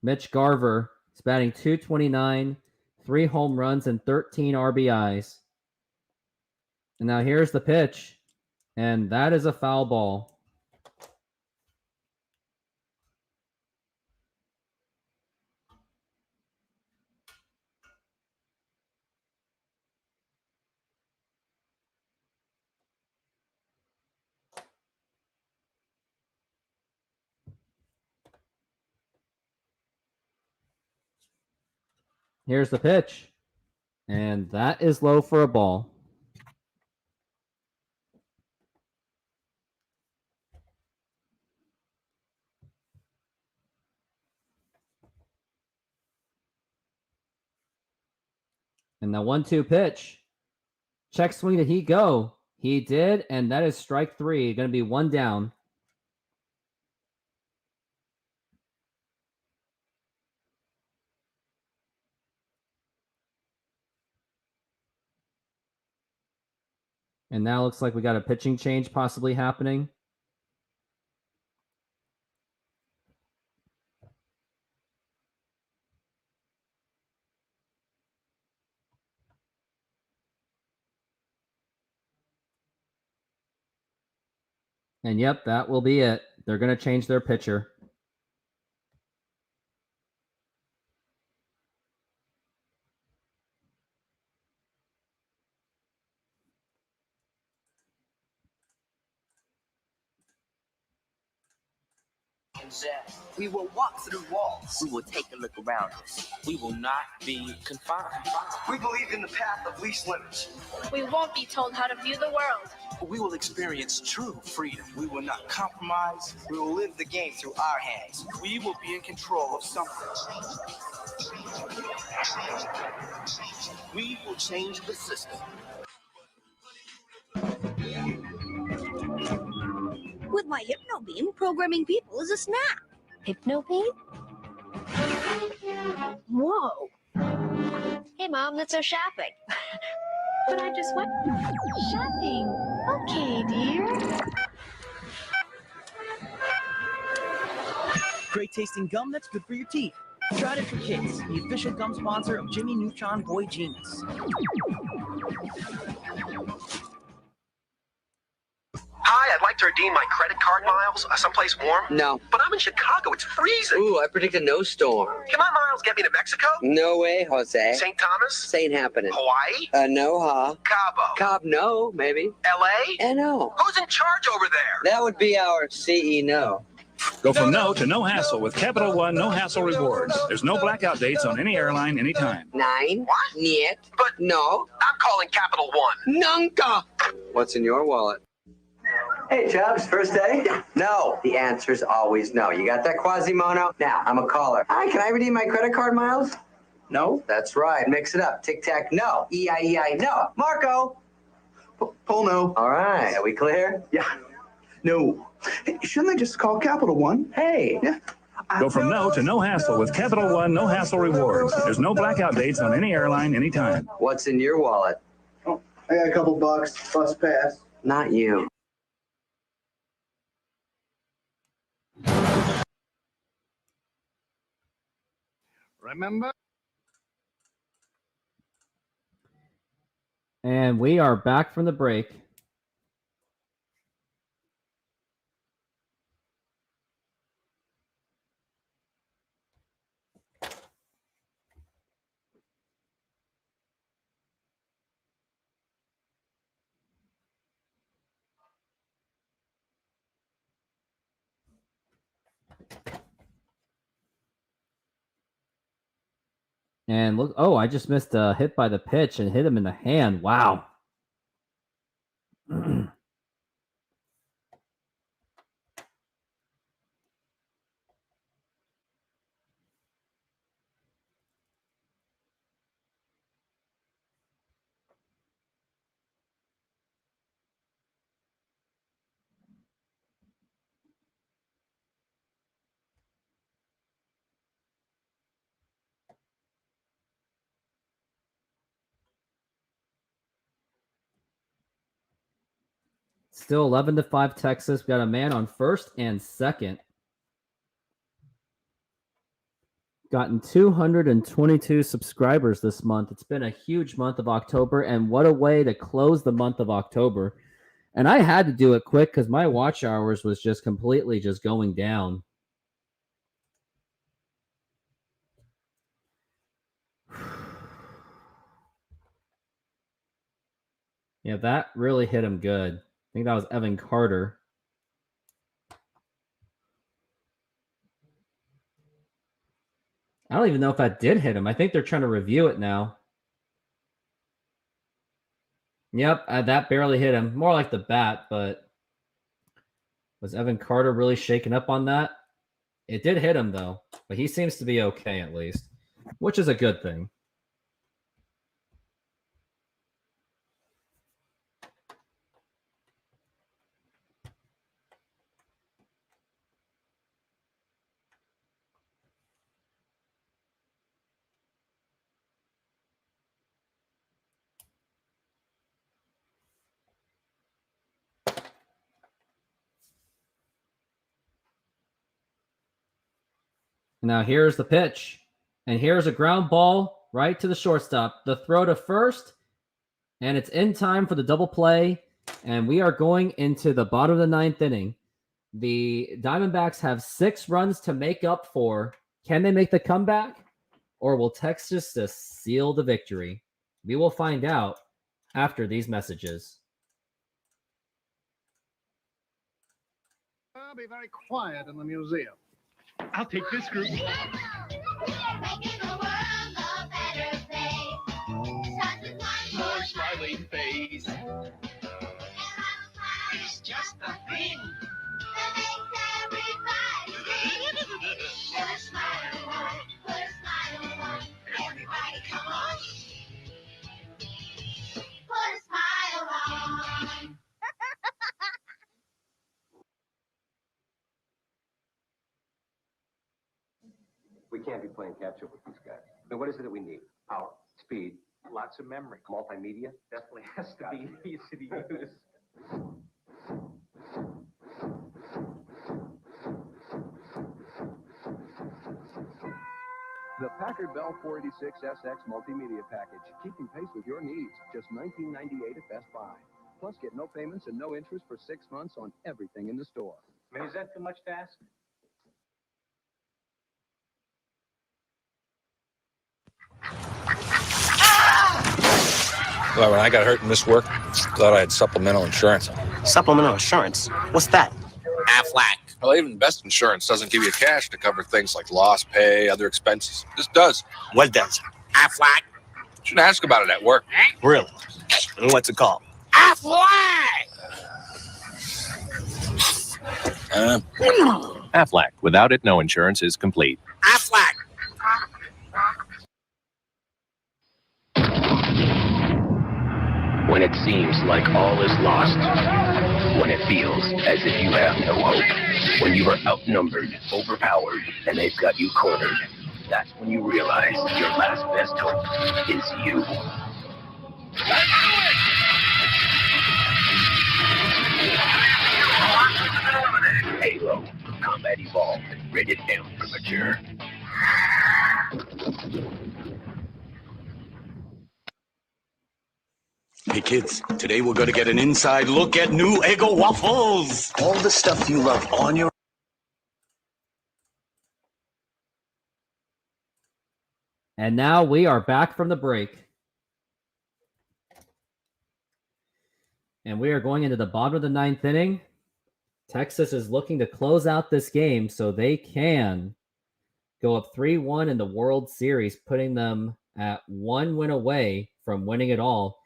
Mitch Garver is batting .229, 3 home runs, and 13 RBIs. And now here's the pitch. And that is a foul ball. Here's the pitch. And that is low for a ball. And the 1-2 pitch. Check swing, did he go? He did, and that is strike 3. Going to be 1 down. And now looks like we got a pitching change possibly happening. And yep, that will be it. They're going to change their pitcher.
We will walk through walls. We will take a look around us. We will not be confined. We believe in the path of least limits.
We won't be told how to view the world.
We will experience true freedom. We will not compromise. We will live the game through our hands. We will be in control of something. We will change the system.
With my Hypno Beam, programming people is a snap.
Hypno Beam?
Whoa.
Hey, Mom, let's go shopping. But I just went shopping. Okay, dear.
Great tasting gum that's good for your teeth. Try it for kids, the official gum sponsor of Jimmy Neutron Boy Genius.
Hi, I'd like to redeem my credit card miles. Someplace warm?
No.
But I'm in Chicago. It's freezing.
Ooh, I predict a no storm.
Can my miles get me to Mexico?
No way, Jose.
St. Thomas?
Saint happening.
Hawaii?
No, huh?
Cabo?
Cobb, no, maybe.
L.A.?
No.
Who's in charge over there?
That would be our CEO.
Go from no to no hassle with Capital One no hassle rewards. There's no blackout dates on any airline anytime.
9.
What?
Niet.
But
no.
I'm calling Capital One.
Nunca. What's in your wallet?
Hey, Chubbs, first day? No. The answer's always no. You got that, Quasimodo? Now, I'm a caller. Hi, can I redeem my credit card miles? No? That's right. Mix it up. Tic-tac, no. E-I-E-I, no. Marco!
Pull no.
All right. Are we clear?
Yeah. No. Hey, shouldn't they just call Capital One?
Hey.
Yeah.
Go from no to no hassle with Capital One no hassle rewards. There's no blackout dates on any airline anytime.
What's in your wallet?
Oh, I got a couple bucks. Bus pass.
Not you.
Remember?
And we are back from the break. And look, oh, I just missed a hit by the pitch and hit him in the hand. Wow. Still 11-5 Texas. We got a man on first and second. Gotten 222 subscribers this month. It's been a huge month of October, and what a way to close the month of October. And I had to do it quick because my watch hours was just completely just going down. Yeah, that really hit him good. I think that was Evan Carter. I don't even know if that did hit him. I think they're trying to review it now. Yep, that barely hit him. More like the bat, but was Evan Carter really shaken up on that? It did hit him, though, but he seems to be okay at least, which is a good thing. Now here's the pitch, and here's a ground ball right to the shortstop. The throw to first, and it's in time for the double play, and we are going into the bottom of the ninth inning. The Diamondbacks have 6 runs to make up for. Can they make the comeback, or will Texas just seal the victory? We will find out after these messages.
I'll be very quiet in the museum. I'll take this group. More smiling face. It's just the thing that makes everybody put a smile on, put a smile on. Everybody come on. Put a smile on.
We can't be playing catch up with these guys. Now, what is it that we need? Power, speed, lots of memory, multimedia. Definitely has to be easy to use.
The Packard Bell 486SX Multimedia Package, keeping pace with your needs. Just $19.98 at Best Buy. Plus, get no payments and no interest for 6 months on everything in the store.
I mean, is that too much to ask?
Well, when I got hurt and missed work, thought I had supplemental insurance.
Supplemental insurance? What's that? Aflac.
Well, even best insurance doesn't give you cash to cover things like lost pay, other expenses. This does.
What does? Aflac.
Shouldn't ask about it at work.
Really? And what's it called? Aflac!
Aflac. Without it, no insurance is complete.
Aflac.
When it seems like all is lost, when it feels as if you have no hope, when you are outnumbered, overpowered, and they've got you cornered, that's when you realize your last best hope is you. Halo, combat evolved, rated M for mature.
Hey kids, today we're gonna get an inside look at new Eggo waffles. All the stuff you love on your.
And now we are back from the break. And we are going into the bottom of the ninth inning. Texas is looking to close out this game so they can go up 3-1 in the World Series, putting them at 1 win away from winning it all.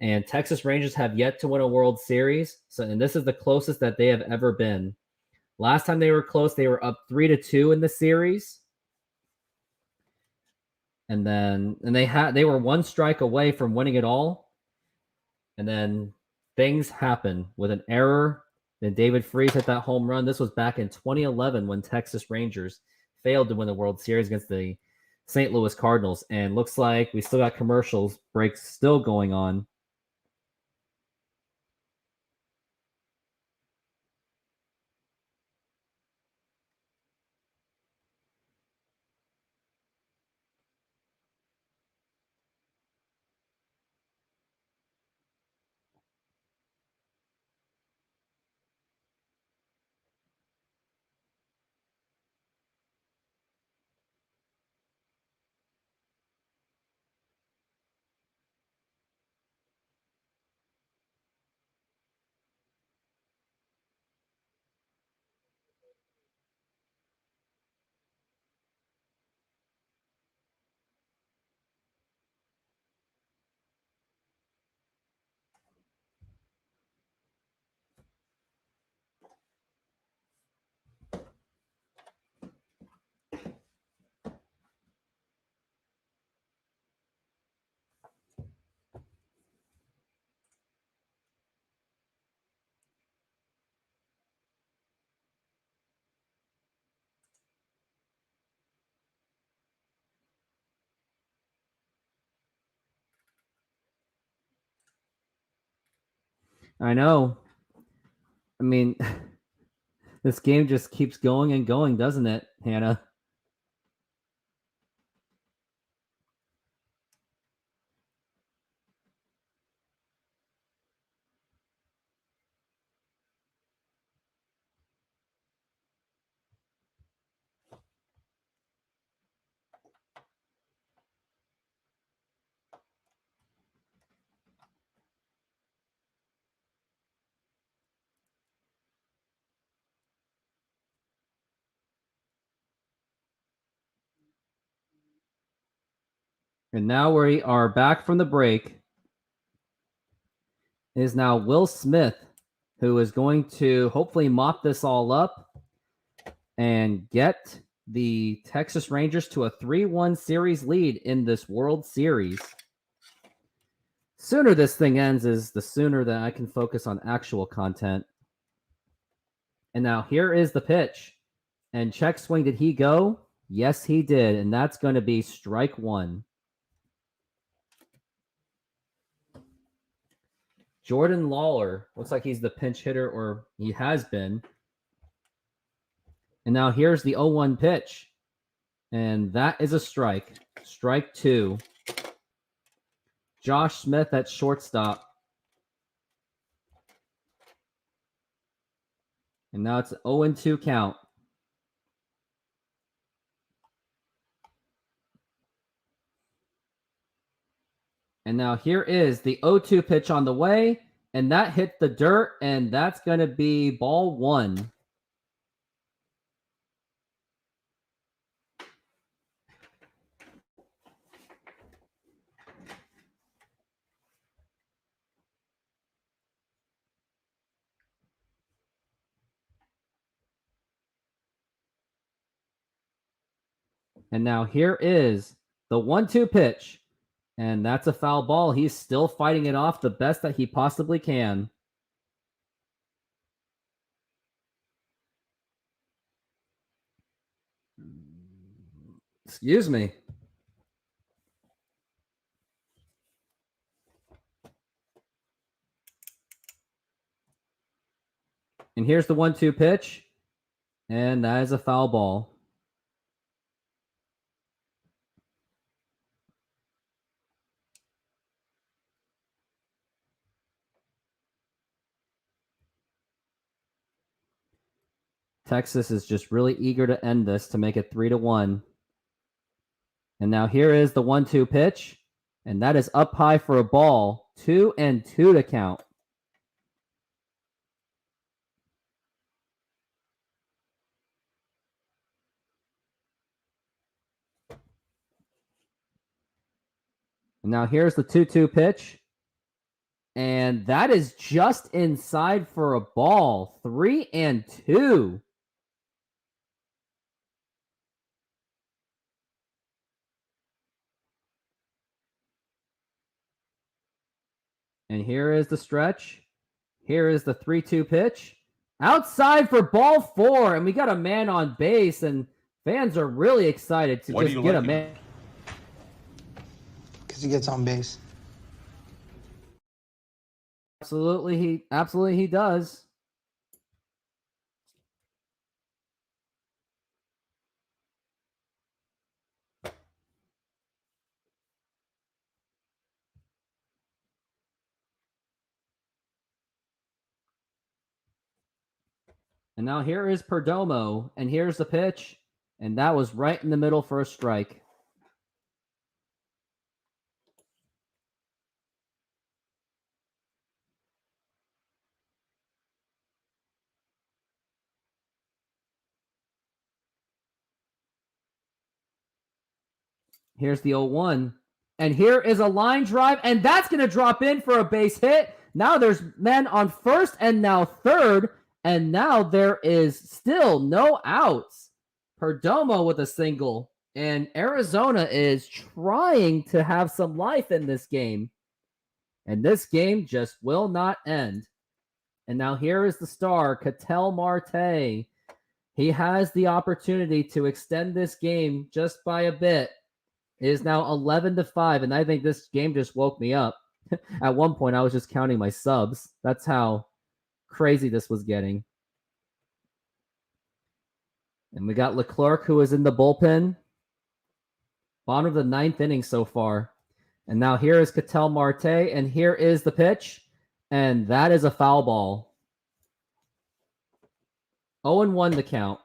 And Texas Rangers have yet to win a World Series, and this is the closest that they have ever been. Last time they were close, they were up 3-2 in the series. And they were one strike away from winning it all. And then things happen with an error. Then David Freese hit that home run. This was back in 2011 when Texas Rangers failed to win the World Series against the St. Louis Cardinals. And looks like we still got commercials breaks still going on. I know. I mean, this game just keeps going and going, doesn't it, Hannah? And now we are back from the break. It is now Will Smith who is going to hopefully mop this all up and get the Texas Rangers to a 3-1 series lead in this World Series. Sooner this thing ends is the sooner that I can focus on actual content. And now here is the pitch. And check swing, did he go? Yes, he did. And that's going to be strike one. Jordan Lawler looks like he's the pinch hitter, or he has been. And now here's the 0-1 pitch. And that is a strike. Strike two. Josh Smith at shortstop. And now it's an 0-2 count. And now here is the 0-2 pitch on the way. And that hit the dirt. And that's going to be ball one. And now here is the 1-2 pitch. And that's a foul ball. He's still fighting it off the best that he possibly can. Excuse me. And here's the 1-2 pitch. And that is a foul ball. Texas is just really eager to end this to make it 3-1. And now here is the 1-2 pitch, and that is up high for a ball. 2-2 to count. And now here's the 2-2 pitch. And that is just inside for a ball. 3-2. And here is the stretch. Here is the 3-2 pitch. Outside for ball 4. And we got a man on base. And fans are really excited to just get a man.
Because he gets on base.
Absolutely he does. And now here is Perdomo, and here's the pitch, and that was right in the middle for a strike. Here's the 0-1. And here is a line drive, and that's going to drop in for a base hit. Now there's men on first and now third, and now there is still no outs. Perdomo with a single, and Arizona is trying to have some life in this game. And this game just will not end. And now here is the star, Ketel Marte. He has the opportunity to extend this game just by a bit. It is now 11-5, and I think this game just woke me up. At one point, I was just counting my subs. That's how crazy this was getting. And we got Leclerc, who is in the bullpen. Bottom of the 9th inning so far. And now here is Ketel Marte, and here is the pitch. And that is a foul ball. 0-1 the count.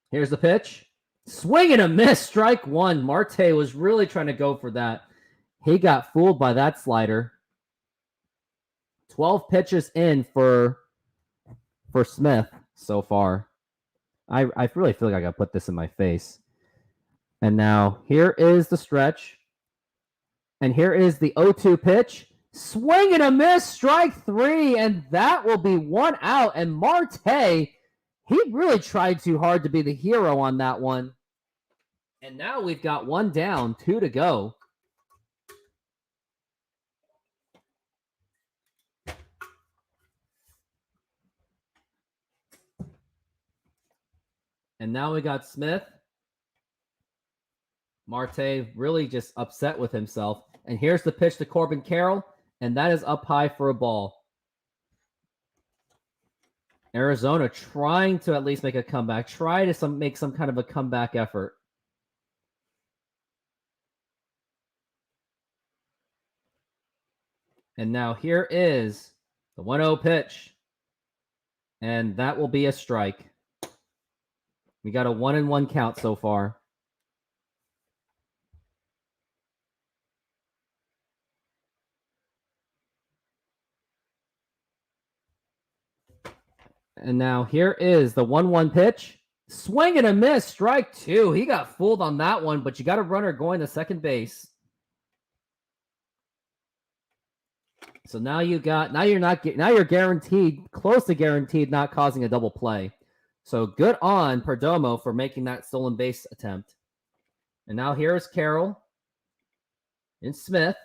Here's the pitch. Swing and a miss. Strike one. Marte was really trying to go for that. He got fooled by that slider. 12 pitches in for Smith so far. I really feel like I got to put this in my face. And now here is the stretch. And here is the 0-2 pitch. Swing and a miss. Strike three. And that will be one out. And Marte, he really tried too hard to be the hero on that one. And now we've got one down, 2 to go. And now we got Smith. Marte really just upset with himself. And here's the pitch to Corbin Carroll. And that is up high for a ball. Arizona trying to at least make a comeback. Try to make some kind of a comeback effort. And now here is the 1-0 pitch. And that will be a strike. We got a 1-1 count so far. And now here is the 1-1 pitch. Swing and a miss. Strike two. He got fooled on that one, but you got a runner going to second base. So now you're guaranteed, close to guaranteed, not causing a double play. So good on Perdomo for making that stolen base attempt. And now here's Carroll and Smith.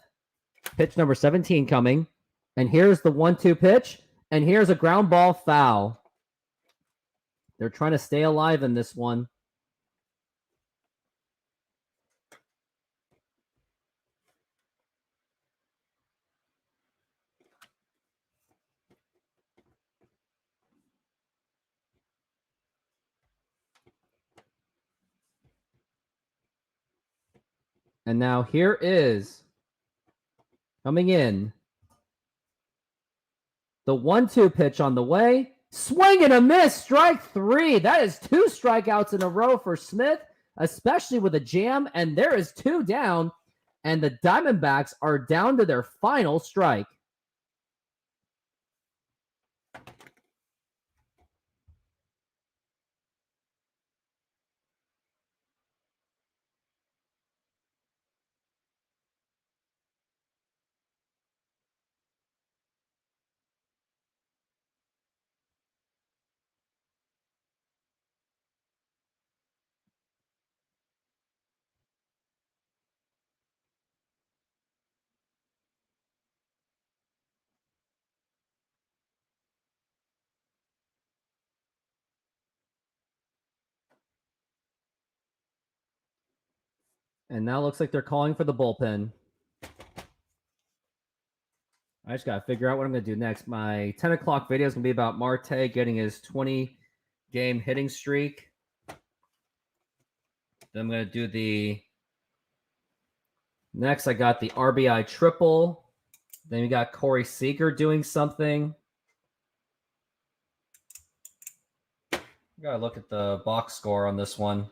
Pitch number 17 coming. And here's the 1-2 pitch. And here's a ground ball foul. They're trying to stay alive in this one. And now here is coming in the 1-2 pitch on the way. Swing and a miss. Strike 3. That is 2 strikeouts in a row for Smith, especially with a jam. And there is 2 down. And the Diamondbacks are down to their final strike. And now it looks like they're calling for the bullpen. I just got to figure out what I'm going to do next. My 10 o'clock video is going to be about Marte getting his 20-game hitting streak. Then I'm going to do the... Next, I got the RBI triple. Then we got Corey Seager doing something. Got to look at the box score on this one.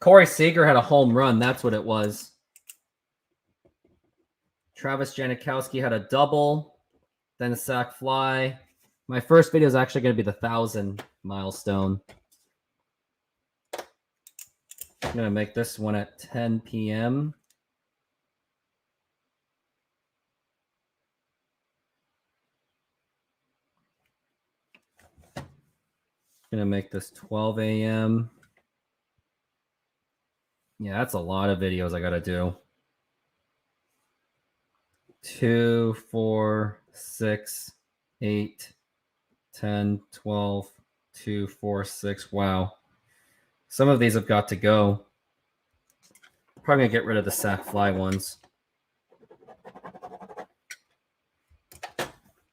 Corey Seager had a home run. That's what it was. Travis Janikowski had a double, then a sac fly. My first video is actually going to be the 1,000 milestone. I'm going to make this one at 10 p.m. Going to make this 12 a.m. Yeah, that's a lot of videos I got to do. 2, 4, 6, 8, 10, 12, 2, 4, 6. Wow. Some of these have got to go. Probably going to get rid of the sack fly ones.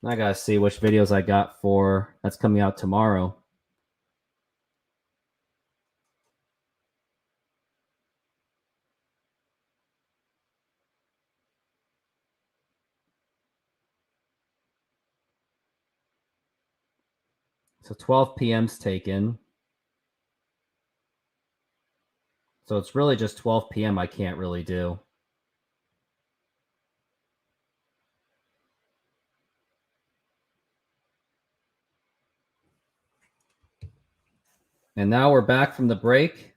I got to see which videos I got for that's coming out tomorrow. So 12 p.m.'s taken. So it's really just 12 p.m. I can't really do. And now we're back from the break.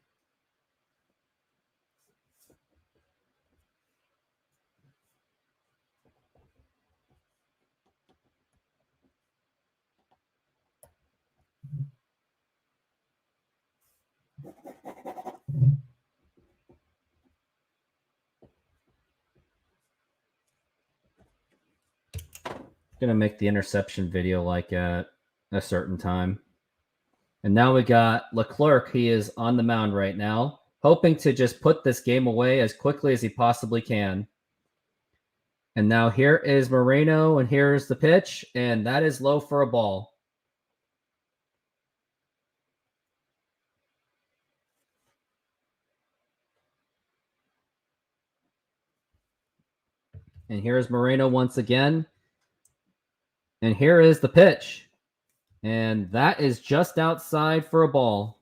Gonna make the interception video like at a certain time. And now we got Leclerc. He is on the mound right now, hoping to just put this game away as quickly as he possibly can. And now here is Moreno, and here's the pitch, and that is low for a ball. And here is Moreno once again. And here is the pitch. And that is just outside for a ball.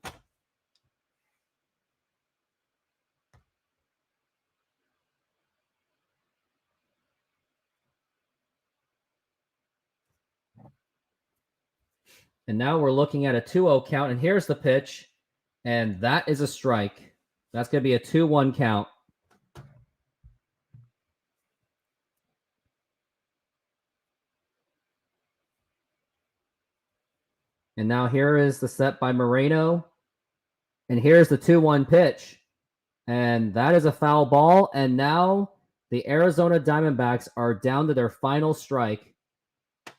And now we're looking at a 2-0 count. And here's the pitch. And that is a strike. That's going to be a 2-1 count. And now here is the set by Moreno. And here's the 2-1 pitch. And that is a foul ball. And now the Arizona Diamondbacks are down to their final strike.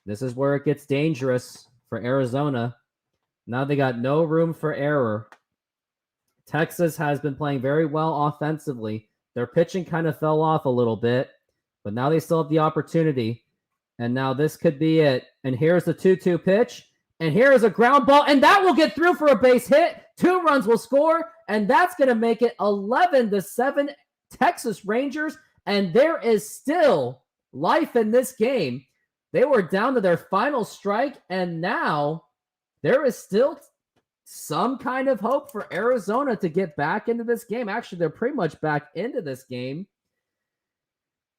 This is where it gets dangerous for Arizona. Now they got no room for error. Texas has been playing very well offensively. Their pitching kind of fell off a little bit, but now they still have the opportunity. And now this could be it. And here's the 2-2 pitch. And here is a ground ball. And that will get through for a base hit. 2 runs will score. And that's going to make it 11-7 Texas Rangers. And there is still life in this game. They were down to their final strike. And now there is still some kind of hope for Arizona to get back into this game. Actually, they're pretty much back into this game.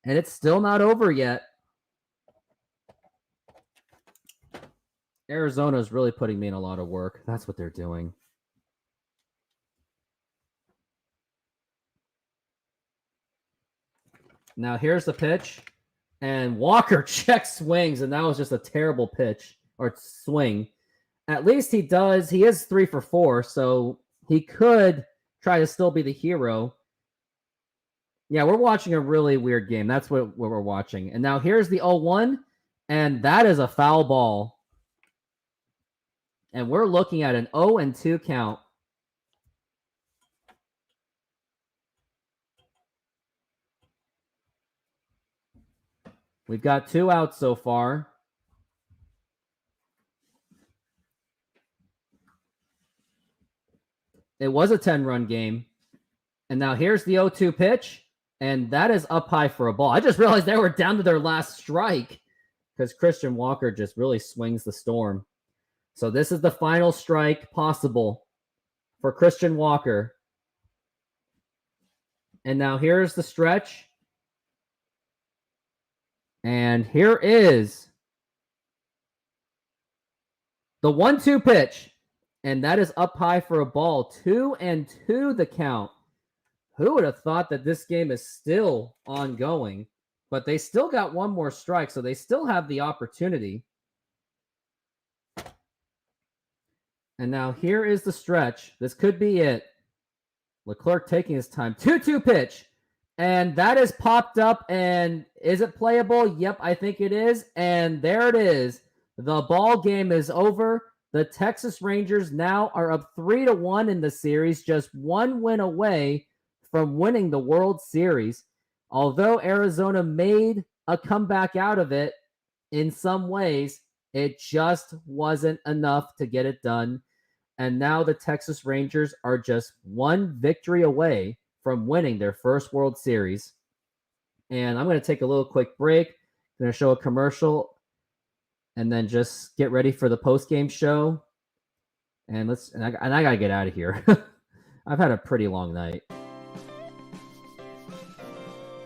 And it's still not over yet. Arizona is really putting me in a lot of work. That's what they're doing. Now here's the pitch. And Walker check swings, and that was just a terrible pitch or swing. At least he does. He is 3 for 4, so he could try to still be the hero. Yeah, we're watching a really weird game. That's what we're watching. And now here's the 0-1, and that is a foul ball. And we're looking at an 0-2 count. We've got 2 outs so far. It was a 10-run game. And now here's the 0-2 pitch. And that is up high for a ball. I just realized they were down to their last strike because Christian Walker just really swings the storm. So this is the final strike possible for Christian Walker. And now here's the stretch. And here is the 1-2 pitch. And that is up high for a ball. 2-2 the count. Who would have thought that this game is still ongoing? But they still got one more strike, so they still have the opportunity. And now here is the stretch. This could be it. Leclerc taking his time. 2-2 pitch. And that is popped up. And is it playable? Yep, I think it is. And there it is. The ball game is over. The Texas Rangers now are up 3-1 in the series, just 1 win away from winning the World Series. Although Arizona made a comeback out of it in some ways, it just wasn't enough to get it done. And now the Texas Rangers are just 1 victory away from winning their first World Series. And I'm going to take a little quick break. I'm going to show a commercial and then just get ready for the post-game show. And I got to get out of here. I've had a pretty long night.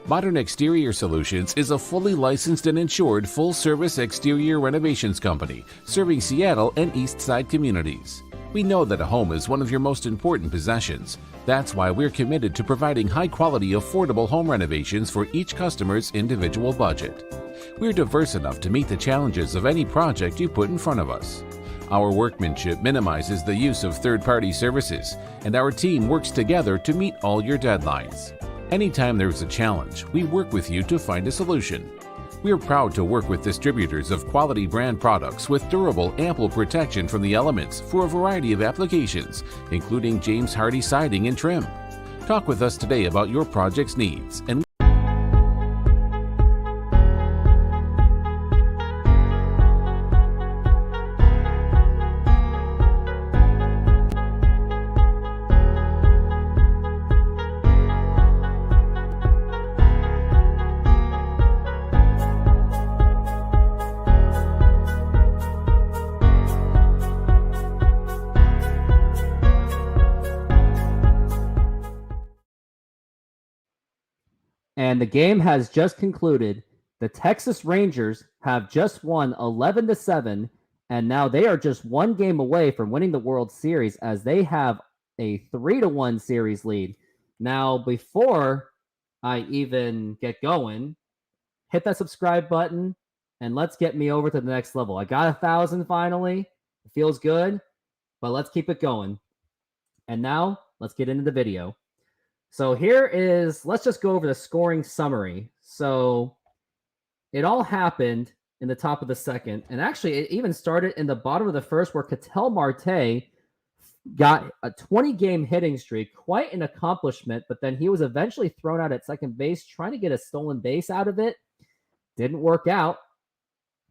Modern Exterior Solutions is a fully licensed and insured full-service exterior renovations company serving Seattle and East Side communities. We know that a home is one of your most important possessions. That's why we're committed to providing high-quality, affordable home renovations for each customer's individual budget. We're diverse enough to meet the challenges of any project you put in front of us. Our workmanship minimizes the use of third-party services, and our team works together to meet all your deadlines. Anytime there's a challenge, we work with you to find a solution. We're proud to work with distributors of quality brand products with durable, ample protection from the elements for a variety of applications, including James Hardie siding and trim. Talk with us today about your project's needs, and
And the game has just concluded. The Texas Rangers have just won 11-7, and now they are just 1 game away from winning the World Series as they have a 3-1 series lead. Now, before I even get going, hit that subscribe button and let's get me over to the next level. I got 1,000 finally. It feels good, but let's keep it going. And now let's get into the video. So here is, let's just go over the scoring summary. So it all happened in the top of the second. And actually, it even started in the bottom of the first where Ketel Marte got a 20-game hitting streak. Quite an accomplishment, but then he was eventually thrown out at second base, trying to get a stolen base out of it. Didn't work out.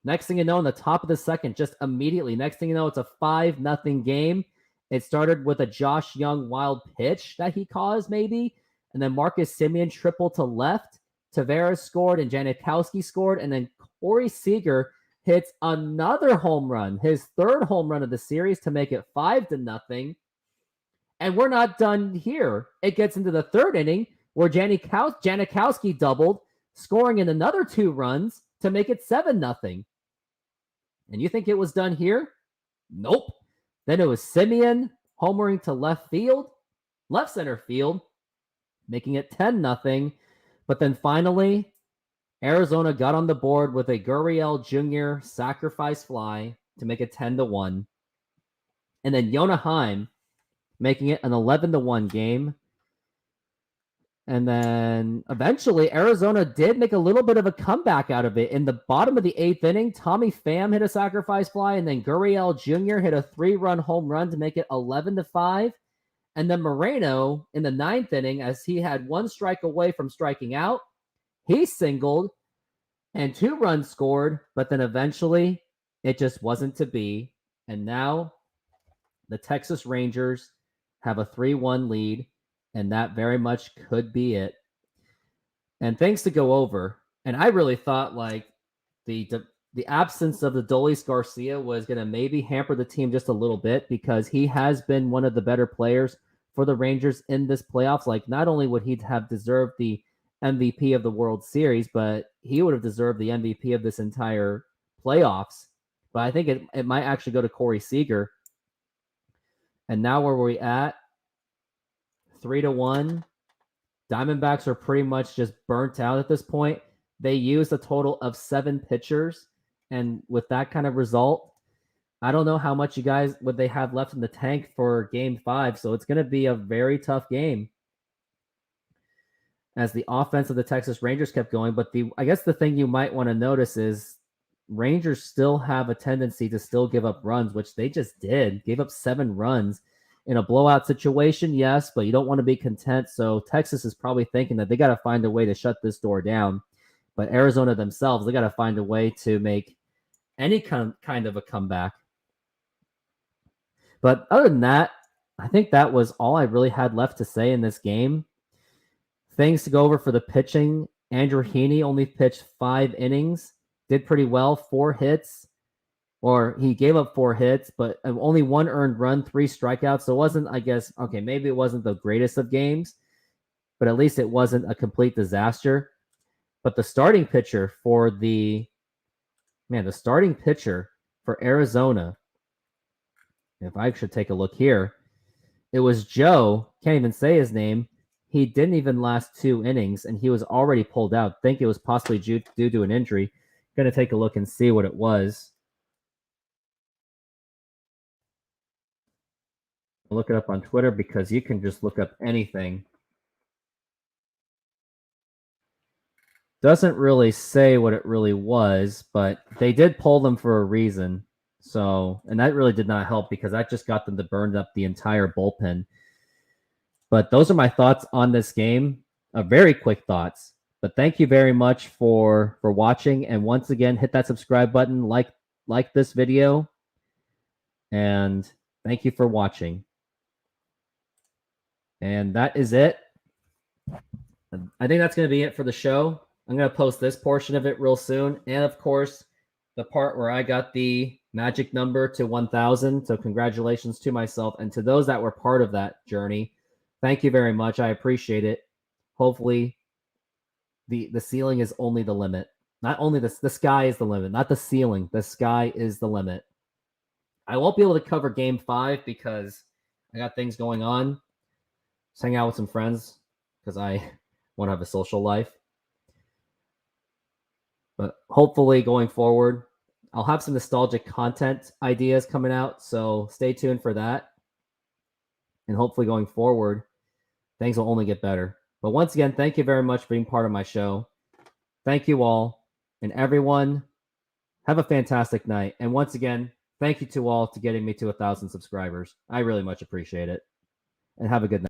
Next thing you know, in the top of the second, just immediately, next thing you know, it's a 5-0 game. It started with a Josh Young wild pitch that he caused, maybe. And then Marcus Semien tripled to left. Tavares scored and Janikowski scored. And then Corey Seager hits another home run, his third home run of the series, to make it 5-0. And we're not done here. It gets into the third inning where Janikowski doubled, scoring in another 2 runs to make it 7-0. And you think it was done here? Nope. Then it was Semien homering to left center field, making it 10-0. But then finally, Arizona got on the board with a Gurriel Jr. sacrifice fly to make it 10-1. And then Yona Heim making it an 11-1 game. And then eventually Arizona did make a little bit of a comeback out of it. In the bottom of the 8th inning, Tommy Pham hit a sacrifice fly, and then Gurriel Jr. hit a 3-run home run to make it 11-5. And then Moreno in the 9th inning, as he had 1 strike away from striking out, he singled and 2 runs scored, but then eventually it just wasn't to be. And now the Texas Rangers have a 3-1 lead, and that very much could be it. And things to go over. And I really thought like the absence of the Adolis Garcia was going to maybe hamper the team just a little bit, because he has been one of the better players for the Rangers in this playoffs. Like, not only would he have deserved the MVP of the World Series, but he would have deserved the MVP of this entire playoffs. But I think it might actually go to Corey Seager. And now where we're at, 3-1. Diamondbacks are pretty much just burnt out at this point. They used a total of 7 pitchers, and with that kind of result, I don't know how much would they have left in the tank for Game 5. So it's going to be a very tough game, as the offense of the Texas Rangers kept going. But I guess the thing you might want to notice is Rangers still have a tendency to still give up runs, which they just did. Gave up 7 runs in a blowout situation, yes, but you don't want to be content. So Texas is probably thinking that they got to find a way to shut this door down. But Arizona themselves, they got to find a way to make any kind of a comeback. But other than that, I think that was all I really had left to say in this game. Things to go over for the pitching. Andrew Heaney only pitched 5 innings, did pretty well, 4 hits. Or he gave up 4 hits, but only 1 earned run, 3 strikeouts. So it wasn't, I guess, okay, maybe it wasn't the greatest of games, but at least it wasn't a complete disaster. But the starting pitcher for Arizona, if I should take a look here, it was Joe, can't even say his name. He didn't even last 2 innings, and he was already pulled out. I think it was possibly due to an injury. Going to take a look and see what it was. Look it up on Twitter, because you can just look up anything. Doesn't really say what it really was, but they did pull them for a reason. So, and that really did not help, because that just got them to burn up the entire bullpen. But those are my thoughts on this game. Very quick thoughts. But thank you very much for watching. And once again, hit that subscribe button, like this video. And thank you for watching. And that is it. I think that's going to be it for the show. I'm going to post this portion of it real soon. And of course, the part where I got the magic number to 1,000. So congratulations to myself and to those that were part of that journey. Thank you very much. I appreciate it. Hopefully, the ceiling is only the limit. Not only the sky is the limit, not the ceiling. The sky is the limit. I won't be able to cover Game 5 because I got things going on. Just hang out with some friends because I want to have a social life. But hopefully going forward, I'll have some nostalgic content ideas coming out. So stay tuned for that. And hopefully going forward, things will only get better. But once again, thank you very much for being part of my show. Thank you all. And everyone, have a fantastic night. And once again, thank you to all to getting me to 1,000 subscribers. I really much appreciate it. And have a good night.